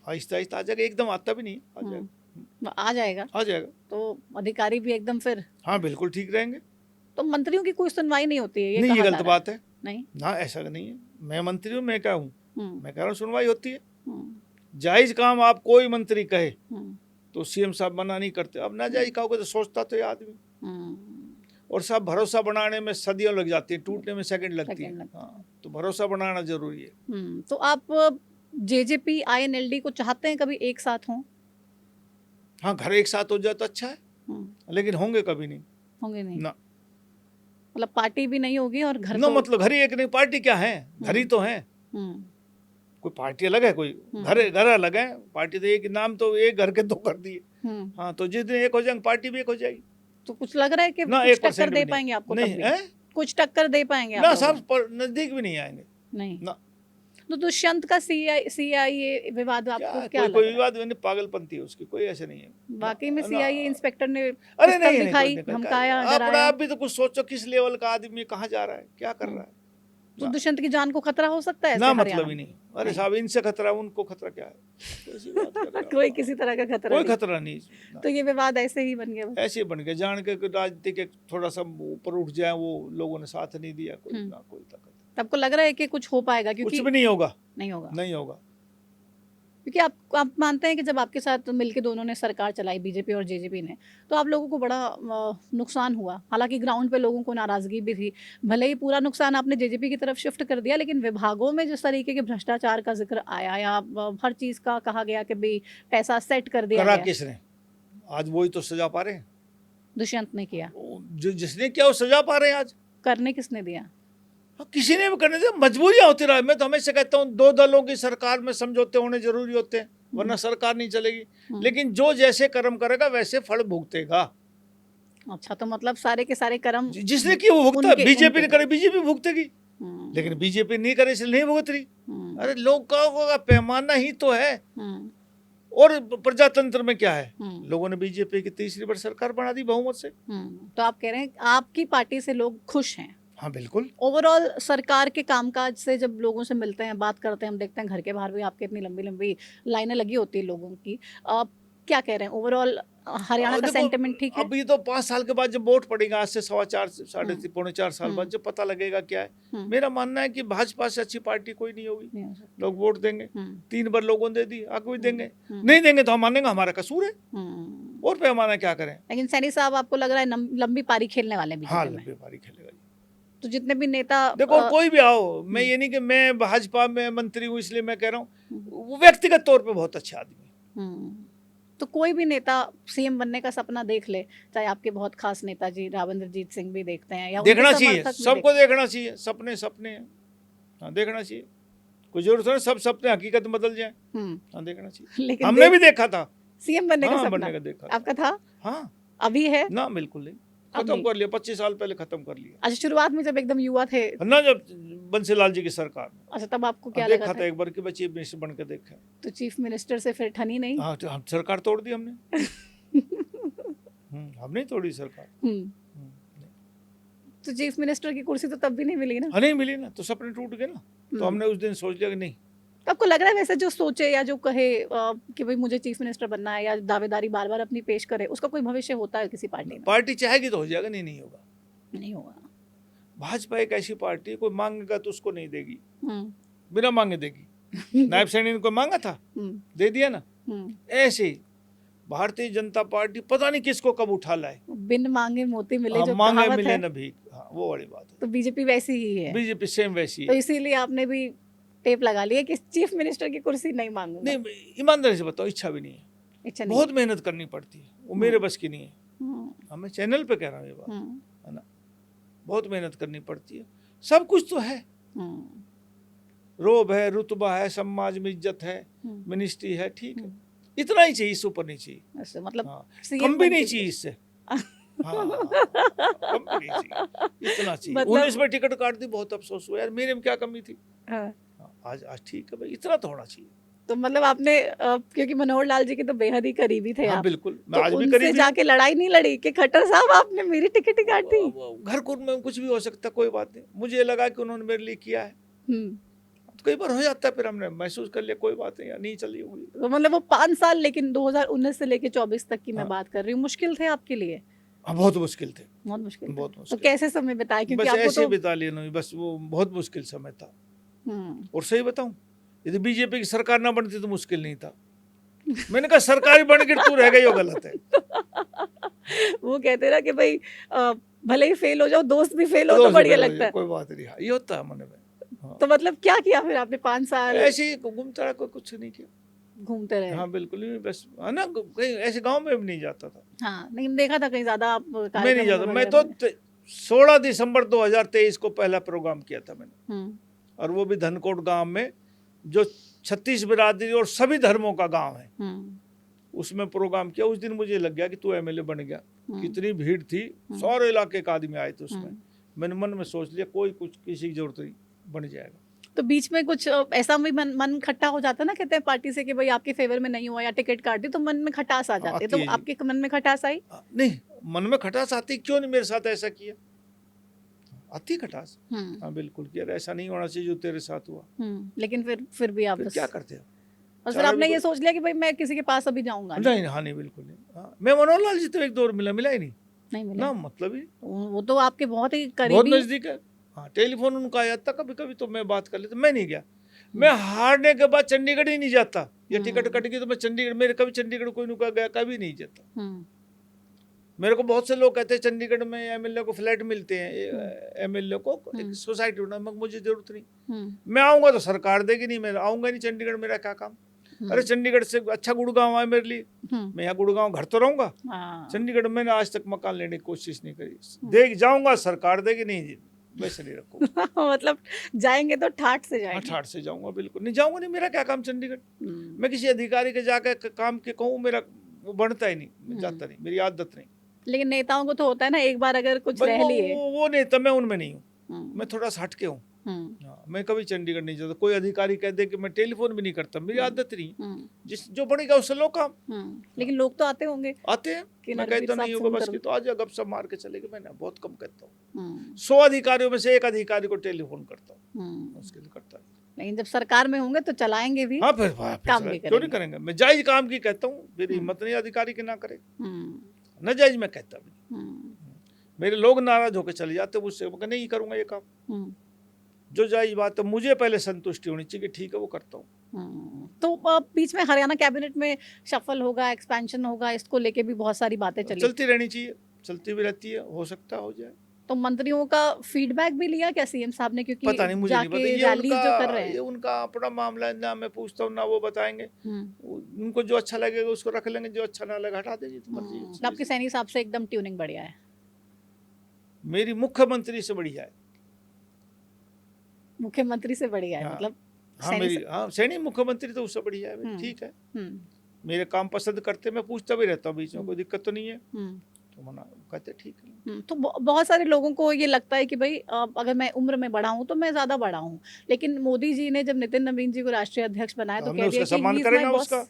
आहिस्ता आहिस्ता आ जाएगा, एकदम आता भी नहीं, आ जाएगा, आ जाएगा, आ जाएगा। तो अधिकारी भी एकदम फिर हाँ बिल्कुल ठीक रहेंगे। तो मंत्रियों की कोई सुनवाई नहीं होती है, नहीं, ये गलत बात है। नहीं ना, ऐसा नहीं है, मैं मंत्री हूँ, मैं क्या हूँ, मैं कह रहा हूँ सुनवाई होती है। जायज काम आप कोई मंत्री कहे तो सीएम साहब मना नहीं करते। अब ना जायज कहोगे तो सोचता तो ये आदमी, और सब भरोसा बनाने में सदियों लग जाती है, टूटने में सेकंड लगती है। हाँ, तो भरोसा बनाना जरूरी है। तो आप जेजेपी आईएनएलडी को चाहते हैं कभी एक साथ हों? हाँ, घर एक साथ हो जाए तो अच्छा है, लेकिन होंगे कभी नहीं, होंगे नहीं ना, मतलब पार्टी भी नहीं होगी और घर ना, तो... मतलब घर ही एक नहीं, पार्टी क्या है, घर ही तो है। कोई पार्टी अलग है, कोई घर अलग है, पार्टी तो एक, नाम तो एक घर के दो कर दिए। हाँ, तो जिस दिन एक हो जाएंगे पार्टी भी एक हो जाएगी। तो कुछ लग रहा है कि ना, कुछ टक्कर दे पाएंगे आपको? नहीं है, कुछ टक्कर दे पाएंगे ना, सब नजदीक भी नहीं आएंगे, नहीं ना। तो दुष्यंत का सीआईए विवाद आपको क्या लग कोई रहा है? विवाद नहीं, पागलपंती है उसकी, कोई ऐसे नहीं है। वाकई में सीआईए इंस्पेक्टर ने अरे पिस्तौल नहीं, दिखाई, धमकाया, अपना डराया? आप भी तो कुछ सोचो, किस लेवल का आदमी कहाँ जा रहा है, क्या कर रहा है। तो दुष्यंत की जान को खतरा हो सकता है ना, मतलब ही नहीं। अरे साहब, इनसे खतरा, उनको खतरा क्या है? कोई किसी तरह का खतरा कोई खतरा नहीं। तो ये विवाद ऐसे ही बन गया, ऐसे बन गया, जान के राजनीति के थोड़ा सा ऊपर उठ जाए, वो लोगों ने साथ नहीं दिया, कोई ना कोई ताकत। आपको लग रहा है कि कुछ हो पाएगा? क्योंकि कुछ भी नहीं होगा, नहीं होगा, नहीं होगा। क्योंकि आप मानते हैं कि जब आपके साथ मिलके दोनों ने सरकार चलाई, बीजेपी और जेजेपी ने, तो आप लोगों को बड़ा नुकसान हुआ। हालांकि ग्राउंड पे लोगों को नाराजगी भी थी, भले ही पूरा नुकसान आपने जेजेपी की तरफ शिफ्ट कर दिया, लेकिन विभागों में जिस तरीके के भ्रष्टाचार का जिक्र आया या हर चीज का कहा गया कि भाई पैसा सेट कर दिया गया, किसने? आज वही तो सजा पा रहे हैं। दुष्यंत ने किया, जो जिसने किया वो सजा पा रहे हैं आज। करने किसने दिया? किसी ने भी करने दिया, मजबूरियां होती रहा। मैं तो हमेशा कहता हूँ, दो दलों की सरकार में समझौते होने जरूरी होते हैं, वरना सरकार नहीं चलेगी। लेकिन जो जैसे कर्म करेगा वैसे फल भुगतेगा। अच्छा, तो मतलब सारे के सारे कर्म जिसने किया वो भुगता। बीजेपी ने करे, बीजेपी भुगतेगी, लेकिन बीजेपी नहीं करे इसलिए नहीं भुगत रही। अरे लोग का पैमाना ही तो है। और प्रजातंत्र में क्या है, लोगों ने बीजेपी की तीसरी बार सरकार बना दी बहुमत से। तो आप कह रहे हैं आपकी पार्टी से लोग खुश हैं? हाँ बिल्कुल। ओवरऑल सरकार के कामकाज से जब लोगों से मिलते हैं, बात करते हैं, हम देखते हैं घर के बाहर भी आपके इतनी लंबी लंबी लाइनें लगी होती है लोगों की, क्या कह रहे हैं ओवरऑल हरियाणा का सेंटिमेंट ठीक है? अभी तो 5 साल के बाद जब वोट पड़ेगा, आज से 4.25 पौने 4 साल बाद जब पता लगेगा क्या है। मेरा मानना है कि भाजपा से अच्छी पार्टी कोई नहीं होगी। लोग वोट देंगे, 3 बार लोगों ने दे दी, आगे भी देंगे, नहीं देंगे तो हम मानेंगे हमारा कसूर है, और पैमाना क्या करें। लेकिन सैनी साहब आपको लग रहा है लंबी पारी खेलने वाले? हाँ, लंबी पारी खेलेगा। तो जितने भी नेता, देखो कोई भी आओ, मैं ये नहीं कि मैं भाजपा में मंत्री हूँ इसलिए मैं कह रहा हूँ, वो व्यक्तिगत तौर पे बहुत अच्छे आदमी। तो कोई भी नेता सीएम बनने का सपना देख ले, चाहे आपके बहुत खास नेताजी राविंद्रजीत सिंह भी देखते हैं, या देखना चाहिए, सबको देखना चाहिए। सपने सपने हैं, हाँ देखना चाहिए, कोई जरूरत है सब सपने हकीकत बदल जाए। हाँ देखना चाहिए। लेकिन हमने भी देखा था सीएम बनने का सपना, देखा आपका था? हाँ। अभी है? ना बिल्कुल नहीं, खत्म कर लिया, 25 साल पहले खत्म कर लिया। अच्छा, शुरुआत में जब एकदम युवा थे ना, जब बंसीलाल जी की सरकार में। अच्छा, तब आपको क्या देखा था एक बार कि चीफ मिनिस्टर बन के देखा। तो चीफ मिनिस्टर से फिर ठनी नहीं? हाँ, हम सरकार तोड़ दी हमने। हमने तोड़ी सरकार। तो चीफ मिनिस्टर की कुर्सी तो तब भी नहीं मिली ना? नहीं मिली ना, तो सपने टूट गए ना। तो हमने उस दिन सोच लिया कि नहीं, तो आपको लग रहा है वैसे जो सोचे या जो कहे कि भाई मुझे चीफ मिनिस्टर बनना है या दावेदारी बार बार अपनी पेश करे, उसका कोई भविष्य होता है किसी पार्टी में? पार्टी चाहेगी तो हो जाएगा, नहीं नहीं होगा। नहीं होगा। भाजपा एक ऐसी पार्टी है, कोई मांगेगा तो उसको नहीं देगी, हम्म। बिना मांगे देगी। नायब सैनी ने कोई मांगा था, हम्म। दे दिया ना। हम्म। ऐसे ही भारतीय जनता पार्टी पता नहीं किसको कब उठा लाए। बिन मांगे मोती मिले, जो मांगे कहावत मिले है, न भीख, हाँ वो वाली बात है। तो बीजेपी वैसी ही है। बीजेपी सेम वैसी तो है। इसीलिए आपने भी टेप लगा लिया कि चीफ मिनिस्टर की कुर्सी नहीं मांगूंगा। नहीं, ईमानदारी से बताओ, इच्छा भी नहीं है। इच्छा नहीं बहुत है। मेहनत करनी पड़ती है, वो मेरे बस की नहीं है। हम्म। मैं चैनल पे कह रहा हूँ ये बात, हम्म। है ना। बहुत मेहनत करनी पड़ती है, सब कुछ तो है, हम्म। रोब है, रुतबा है, समाज में इज्जत है, हम्म। मिनिस्ट्री है, ठीक है, इतना ही चाहिए, इससे ऊपर नहीं चाहिए। ऐसे मतलब हाँ, CM कम भी बन नहीं के- चाहिए इससे। हाँ, कम भी नहीं चाहिए, इतना चाहिए। मतलब- 19 में टिकट काट दी, बहुत अफसोस हुआ यार, मेरे में क्या कमी थी। हाँ। हाँ, आज ठीक है भाई, इतना तो होना चाहिए। तो मतलब आपने क्योंकि मनोहर लाल जी के तो बेहद ही करीबी थे हाँ आप, बिल्कुल, मैं तो आज भी उनसे करीबी जाके लड़ाई नहीं लड़ी कि खट्टर साहब आपने मेरी टिकट ही काट दी? घर कुल में कुछ भी हो सकता, कोई बात नहीं, मुझे लगा कि उन्होंने मेरे लिए किया है, तो कई बार हो जाता है, फिर हमने महसूस कर लिया कोई बात नहीं, नहीं चली होगी। तो मतलब वो 5 साल, लेकिन 2019 से लेके 24 तक की मैं हाँ। बात कर रही हूँ, मुश्किल थे आपके लिए? हाँ, बहुत मुश्किल थे, बहुत मुश्किल थे। बहुत तो मुश्किल। कैसे समय बिताए, क्योंकि बस आपको ऐसे तो बिता लिया नहीं, बस वो बहुत मुश्किल समय था। हम्म। और सही बताऊं, यदि बीजेपी की सरकार ना बनती तो मुश्किल नहीं था। मैंने कहा सरकारी बन के तू रह गई, वो गलत है। वो कहते ना कि भाई भले ही फेल हो जाओ, दोस्त भी फेल हो तो दोस्त बढ़िया भी लगता है। कोई बात नहीं, हाँ, ये होता है मन में। हाँ। तो मतलब क्या किया फिर आपने 5 साल? ऐसे ही घूमता रहा, कोई कुछ नहीं किया। घूमते रहे? हाँ बिल्कुल ही, बस है ना, कहीं ऐसे गांव में भी नहीं जाता था। हाँ, लेकिन देखा था कहीं ज्यादा आप मैं नहीं कार्यक्रमों जाता, में मैं वगैरह तो में। 16 दिसंबर 2023 को पहला प्रोग्राम किया था मैंने, हम्म। और वो भी धनकोट गांव में, जो 36 बिरादरी और सभी धर्मों का गांव है, हम्म। उसमें प्रोग्राम किया। उस दिन मुझे लग गया कि तू एमएलए बन गया। कितनी भीड़ थी, हम्म। सारे इलाके के आदमी आए थे उसमें। हम्म। मैंने मन में सोच लिया कोई कुछ किसी की जरूरत नहीं, बन जाएगा। तो बीच में कुछ ऐसा भी मन खट्टा हो जाता है ना, कहते हैं पार्टी से कि भाई आपके फेवर में नहीं हुआ या टिकट काट दी, तो मन में खटास आ जाती है। तो आती है जी। आपके मन में खटास आई? नहीं, मन में खटास आती, क्यों नहीं मेरे साथ ऐसा किया, आती खटास। हाँ बिल्कुल, कि यार ऐसा नहीं होना चाहिए जो तेरे साथ हुआ। लेकिन फिर भी आप फिर बस- क्या करते हो? और फिर चला आपने भी ये सोच लिया कि भाई मैं किसी के पास अभी जाऊंगा नहीं, हाँ नहीं, बिल्कुल नहीं। हाँ, मैं मनोहर लाल जी तो एक दौर मिला ही नहीं नहीं मिला? ना, मतलब ही वो तो आपके बहुत ही बहुत करीबी। नजदीक है। हाँ, टेलीफोन उनका आया था कभी कभी, तो मैं बात कर लेता, मैं नहीं गया। मैं हारने के बाद चंडीगढ़ ही नहीं जाता, ये टिकट कट गई तो मैं चंडीगढ़, मेरे कभी चंडीगढ़ कोई नुका गया, कभी नहीं जाता। मेरे को बहुत से लोग कहते हैं चंडीगढ़ में एमएलए को फ्लैट मिलते हैं, एमएलए को एक सोसाइटी होना, मगर मुझे जरूरत नहीं। मैं आऊंगा तो सरकार देगी, नहीं मैं आऊंगा नहीं चंडीगढ़, मेरा क्या काम। अरे चंडीगढ़ से अच्छा गुड़गांव है मेरे लिए, मैं यहाँ गुड़गांव घर तो रहूंगा। चंडीगढ़ मैंने आज तक मकान लेने की कोशिश नहीं करी, देख जाऊंगा सरकार देगी, नहीं वैसे नहीं रखूंगा। मतलब जाएंगे तो ठाठ से हाँ, जाएंगे? ठाठ से जाऊंगा, बिल्कुल नहीं जाऊंगा, नहीं मेरा क्या काम चंडीगढ़। मैं किसी अधिकारी के जाकर काम के कहूँ, मेरा वो बनता ही नहीं, मैं जाता नहीं, मेरी आदत नहीं। लेकिन नेताओं को तो होता है ना, एक बार अगर कुछ बस रह लिए। वो नेता, मैं उनमें नहीं हूँ, मैं थोड़ा सा हटके हूँ। हाँ, मैं कभी चंडीगढ़ नहीं जाता। कोई अधिकारी कह दे कि मैं टेलीफोन भी नहीं करता, मेरी आदत नहीं। जिस जो बनेगा उससे लो काम। लेकिन लोग तो आते होंगे, आते हैं, मैं कहता नहीं होगा बस की तो आज गप सब मार के चलेगा, मैंने बहुत कम कहता हूँ। 100 अधिकारियों में से एक अधिकारी को टेलीफोन करता हूँ, उसके लिए करता नहीं। लेकिन जब सरकार में होंगे तो चलाएंगे भी। हाँ, फिर काम भी क्यों नहीं करेंगे। मैं जायज काम की कहता हूँ, मेरी हिम्मत नहीं अधिकारी की ना करे, न जायज मैं कहता भी। मेरे लोग नाराज होकर चले जाते मुझसे, मैं नहीं करूंगा ये काम। जो जायज बात है, मुझे पहले संतुष्टि होनी चाहिए कि ठीक है वो करता हूँ। तो बीच में हरियाणा कैबिनेट में शफल होगा, एक्सपेंशन होगा, इसको लेके भी बहुत सारी बातें चलती रहनी चाहिए, चलती भी रहती है, हो सकता हो जाए। तो मंत्रियों का फीडबैक भी लिया क्या सीएम साहब ने? क्योंकि पता नहीं, मुझे नहीं पता, ये रैलीज जो कर रहे हैं, ये उनका अपना मामला है, ना मैं पूछता हूँ ना वो बताएंगे। उनको जो अच्छा लगेगा उसको रख लेंगे, जो अच्छा ना लगे हटा देंगे, तो मर्जी। आपके सैनी साहब से एकदम ट्यूनिंग बढ़िया है? मेरी मुख्यमंत्री से बढ़िया है। मुख्यमंत्री से बढ़िया है? मतलब हाँ, मेरी सैनी मुख्यमंत्री तो उससे बढ़िया है, ठीक है। मेरे काम पसंद करते, मैं पूछता भी रहता हूँ बीच में, कोई दिक्कत तो नहीं है, तो मना कहते ठीक है। तो बहुत सारे लोगों को ये लगता है कि भाई अगर मैं उम्र में बड़ा हूँ तो मैं ज्यादा बड़ा हूँ, लेकिन मोदी जी ने जब नितिन नवीन जी को राष्ट्रीय अध्यक्ष बनाया तो कह दिया कि सम्मान करें ना उसका।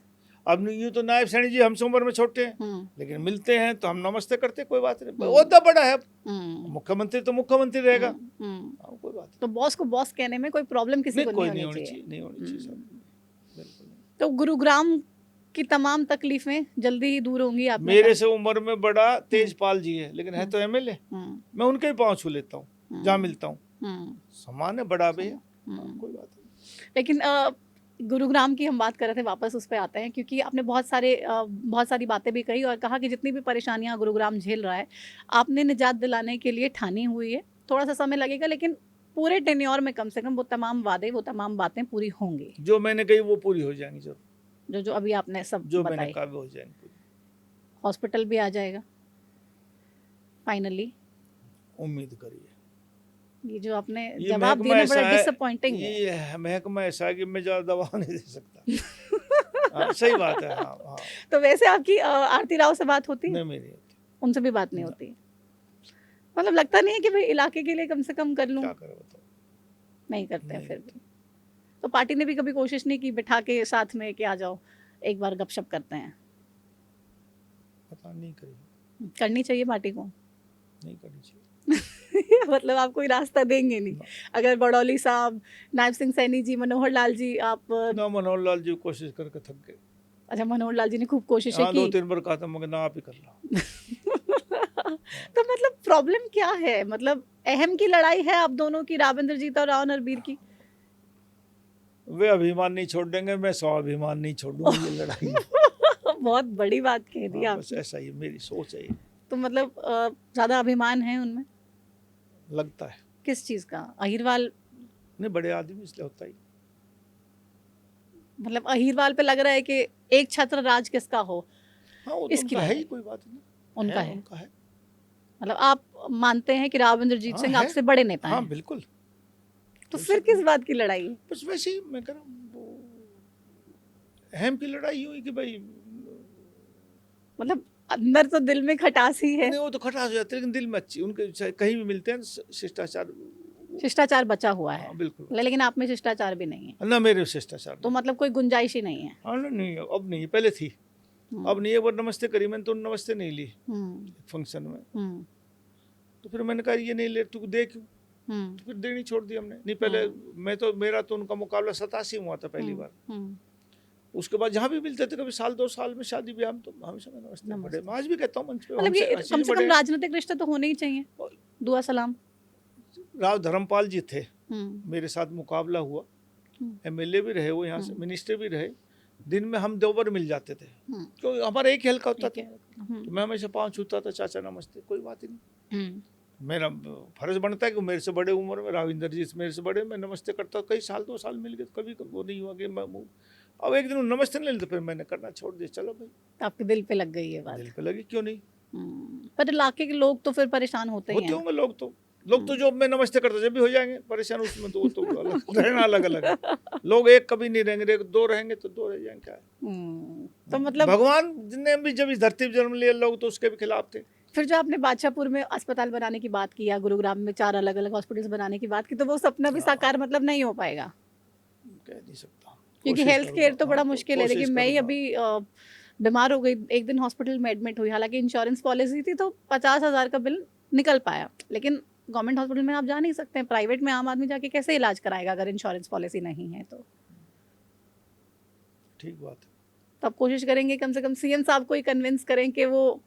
अब यूँ तो नायब सैनी जी हमसे उम्र में छोटे हैं, लेकिन मिलते हैं तो हम नमस्ते करते, कोई बात नहीं, ओहदा बड़ा है, मुख्यमंत्री तो मुख्यमंत्री रहेगा, कोई बात। तो बॉस को बॉस कहने में कोई प्रॉब्लम किसी को नहीं होनी चाहिए। नहीं होनी चाहिए। तो गुरुग्राम की तमाम तकलीफें जल्दी ही दूर होंगी, आपने मेरे कहा। से उम्र में बड़ा तेजपाल जी है, लेकिन है तो एमएलए। हम्म, मैं उनके ही पाँव छू लेता हूँ जहाँ हम्म, मिलता हूँ। हम्म, समान है, बड़ा भी है। हम्म। कोई बात नहीं। लेकिन गुरुग्राम की हम बात कर रहे थे, वापस उस पे आते हैं, क्योंकि आपने बहुत सारी बातें भी कही और कहा कि जितनी भी परेशानियां गुरुग्राम झेल रहा है, आपने निजात दिलाने के लिए ठानी हुई है। थोड़ा सा समय लगेगा, लेकिन पूरे टेन्योर में कम से कम वो तमाम वादे, वो तमाम बातें पूरी होंगी, जो मैंने कही वो पूरी हो जाएंगी जरूर। जो जो अभी आपने सब जो मैंने बताई। कहा वो हो जाएंगी पूरी। हॉस्पिटल भी आ जाएगा फाइनली। उम्मीद करिए। ये जो आपने ये जवाब दिया महकमा ना, ऐसा बड़ा है, डिसअपॉइंटिंग है। ये महकमा ऐसा है कि मैं ज़्यादा दवा नहीं दे सकता। हाँ, सही बात है। हाँ हाँ। तो वैसे आपकी आरती राव से बात होती है? नहीं, मेरी होती। उनसे भी बात नहीं ना, होती है? मतलब लगता नहीं है कि भाई इलाके के लिए कम से कम कर लूं? क्या करे बताओ। नहीं करते हैं नहीं फिर होती। भी? तो पार्टी ने भी कभी कोशिश नहीं की बिठा के साथ में कि आ जाओ, एक बार गपशप करते हैं? पता नहीं करी। करनी चाहिए पार्टी को। नहीं करनी चाहिए। मतलब आप कोई रास्ता देंगे नहीं? ना, अगर बड़ौली साहब, नायब सिंह सैनी जी, मनोहर लाल जी, आप ना मनोहर लाल जी कोशिश करके थक गए। अच्छा, मनोहर लाल जी ने खूब कोशिशें हाँ, की। 2-3 बार कहा था, मगर ना आप ही कर लो। हाँ। तो मतलब प्रॉब्लम क्या है? मतलब अहम की लड़ाई है आप दोनों की, राविंद्र जीत और राव नरबीर की? वे अभिमान नहीं छोड़ देंगे, मैं स्वाभिमान नहीं छोड़ूंगी, ये लड़ाई है। बहुत बड़ी बात कह दी हाँ, बस आपने। ऐसा ही मेरी सोच है ये। तो मतलब ज्यादा अभिमान है उनमें? लगता है। किस चीज का? अहिरवाल? नहीं, बड़े आदमी इसलिए होता ही। मतलब अहिरवाल पे लग रहा है कि एक छत्र राज किसका हो, हाँ, वो तो इसकी उनका बात है है। ही, कोई बात नहीं। उनका है, है। उनका है। मतलब आप मानते हैं कि राविंद्र जीत हाँ सिंह है। आपसे बड़े नेता हाँ हैं? बिल्कुल। तो कोई फिर शक किस नहीं। बात की लड़ाई है? बस वैसे ही मैं कह रहा हूँ, वो अहम की लड़ाई हुई कि भाई। मतलब अंदर तो दिल में खटास ही है। नहीं, वो तो खटास हो जाती है, लेकिन दिल में अच्छी उनके, चाहे कहीं भी मिलते हैं शिष्टाचार। शिष्टाचार बचा हुआ है। हाँ बिल्कुल बचा। लेकिन आप में शिष्टाचार भी नहीं है, ना, मेरे शिष्टाचार तो नहीं। मतलब कोई गुंजाइश ही नहीं है। हाँ नहीं, अब नहीं, पहले थी। हम्म, अब नहीं। एक बार नमस्ते करी मैंने, तो नमस्ते नहीं ली हम्म, फंक्शन में। हम्म, तो फिर मैंने कहा ये नहीं ले, तू दे क्यों? हम्म, तो फिर देनी छोड़ दी हमने। नहीं, पहले मेरा तो उनका मुकाबला 87 हुआ था पहली बार। हम्म। उसके बाद जहाँ भी मिलते थे, कभी साल 2 साल में शादी ब्याह में, तो हमेशा मैं नमस्ते बड़े, नमस्ते। मैं आज भी कहता हूँ मंच पे, मतलब हमसे ये हंसी कम भी से बड़े कम हैं। राजनीतिक रिश्ते तो होने ही चाहिए। और दुआ सलाम। राव धर्मपाल जी थे, हम्म, मेरे साथ मुकाबला हुआ। हम्म, एमएलए भी रहे, वो यहाँ से हम्म, मिनिस्टर भी रहे। दिन में हम 2 बार मिल जाते थे, हम्म। क्योंकि हमारा एक ही हल्का होता ठीक था। है। तो मैं हमेशा पाँव छूता था, चाचा नमस्ते, कोई बात ही नहीं। हम्म, मेरा फर्ज बनता है कि मेरे से बड़े उम्र में, राविंदर जी मेरे से बड़े, मैं नमस्ते करता। कई साल 2 साल मिल गए, कभी वो नहीं हुआ कि मैं अब एक दिन नमस्ते नहीं लेते, फिर मैंने करना छोड़ दिया। चलो भाई, तो आपके दिल पे लग गई ये बात। दिल पे लगी, क्यों नहीं। पर इलाके के लोग तो फिर परेशान होते ही होते हैं ना। होंगे लोग तो जो मैं नमस्ते करता जब भी हो जाएंगे परेशान, उसमें तो वो तो अलग रहना, अलग अलग है। लोग एक कभी नहीं रहेंगे, एक दो रहेंगे तो दो रह जाएंगे, क्या है। तो मतलब भगवान ने भी जब इस धरती पर जन्म लिया, लोग तो उसके भी खिलाफ थे। फिर जो आपने बादशाहपुर में अस्पताल बनाने की बात की या गुरुग्राम में 4 अलग अलग हॉस्पिटल्स बनाने की बात की, तो वो सपना भी हाँ, साकार मतलब नहीं हो पाएगा, कह नहीं सकता। क्योंकि कोशिश हेल्थ केयर करूंगा। तो हाँ, बड़ा मुश्किल है। कोशिश देखिए मैं ही करूंगा। अभी बीमार हो गई, एक दिन हॉस्पिटल में एडमिट हुई, हालांकि इंश्योरेंस पॉलिसी थी तो 50,000 का बिल निकल पाया, लेकिन गवर्नमेंट हॉस्पिटल में आप जा नहीं सकते हैं। प्राइवेट में आम आदमी जाके कैसे इलाज कराएगा अगर इंश्योरेंस पॉलिसी नहीं है? तो ठीक बात है। आप कोशिश करेंगे कम से कम सीएम साहब को ही कन्विंस करें कि वो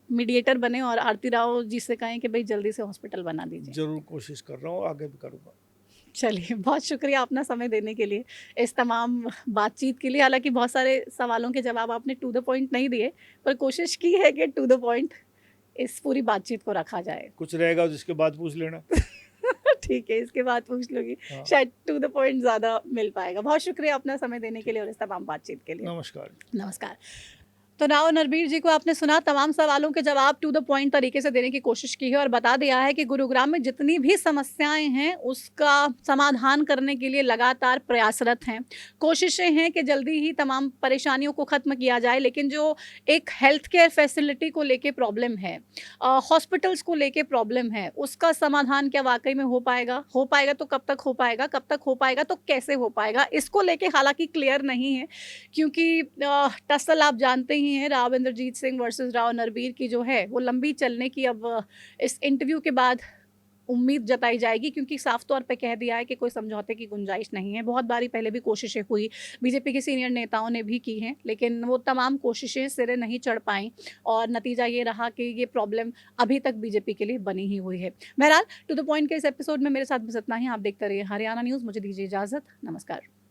मीडिएटर बने और आरती राव जी से कहें कि भाई जल्दी से हॉस्पिटल बना दीजिए। जरूर कोशिश कर रहा हूँ, आगे भी करूंगा। चलिए, बहुत शुक्रिया अपना समय देने के लिए, इस तमाम बातचीत के लिए। हालांकि बहुत सारे सवालों के जवाब आपने टू द पॉइंट नहीं दिए, पर कोशिश की है कि टू द पॉइंट इस पूरी बातचीत को रखा जाए। कुछ रहेगा जिसके बाद पूछ लेना। ठीक है, इसके बाद पूछ लूंगी, हाँ। शायद टू द पॉइंट ज़्यादा मिल पाएगा। बहुत शुक्रिया अपना समय देने के लिए और इस तमाम बातचीत के लिए। नमस्कार। नमस्कार। तो राव नरबीर जी को आपने सुना, तमाम सवालों के जवाब टू द पॉइंट तरीके से देने की कोशिश की है और बता दिया है कि गुरुग्राम में जितनी भी समस्याएं हैं उसका समाधान करने के लिए लगातार प्रयासरत हैं। कोशिशें हैं कि जल्दी ही तमाम परेशानियों को ख़त्म किया जाए, लेकिन जो एक हेल्थ केयर फैसिलिटी को लेके प्रॉब्लम है, हॉस्पिटल्स को लेके प्रॉब्लम है, उसका समाधान क्या वाकई में हो पाएगा? हो पाएगा तो कब तक हो पाएगा? कब तक हो पाएगा तो कैसे हो पाएगा? इसको लेके हालांकि क्लियर नहीं है, क्योंकि टसल आप जानते ही हैं, राव इंद्रजीत सिंह वर्सेस राव नरबीर की जो है वो लंबी चलने की अब इस इंटरव्यू के बाद उम्मीद जताई जाएगी, क्योंकि साफ तौर पे कह दिया है कि कोई समझौते की गुंजाइश नहीं है। बहुत बारी पहले भी कोशिशें हुई, बीजेपी के सीनियर नेताओं ने भी की हैं, लेकिन वो तमाम कोशिशें सिरे नहीं चढ़ पाईं और नतीजा ये रहा कि ये प्रॉब्लम अभी तक बीजेपी के लिए बनी ही हुई है। बहरहाल, टू द पॉइंट के इस एपिसोड में मेरे साथ बस इतना ही। आप देखते रहिए हरियाणा न्यूज़। मुझे दीजिए इजाज़त। नमस्कार।